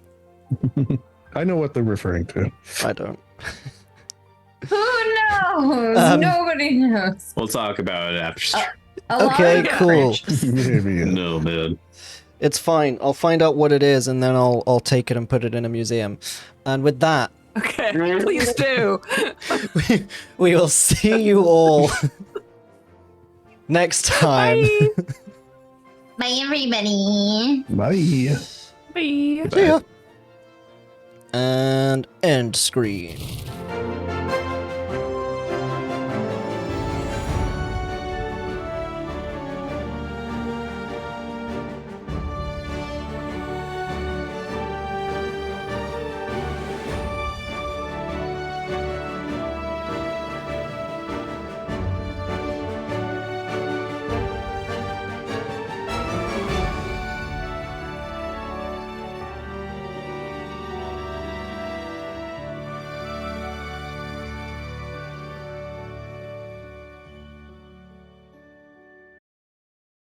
I know what they're referring to. I don't. Who knows? Nobody knows. We'll talk about it after. Okay, cool. No, man. It's fine. I'll find out what it is, and then I'll take it and put it in a museum. And with that, Okay, please do. we will see you all next time. Bye. Bye, everybody. Bye. Bye. See ya. And end screen.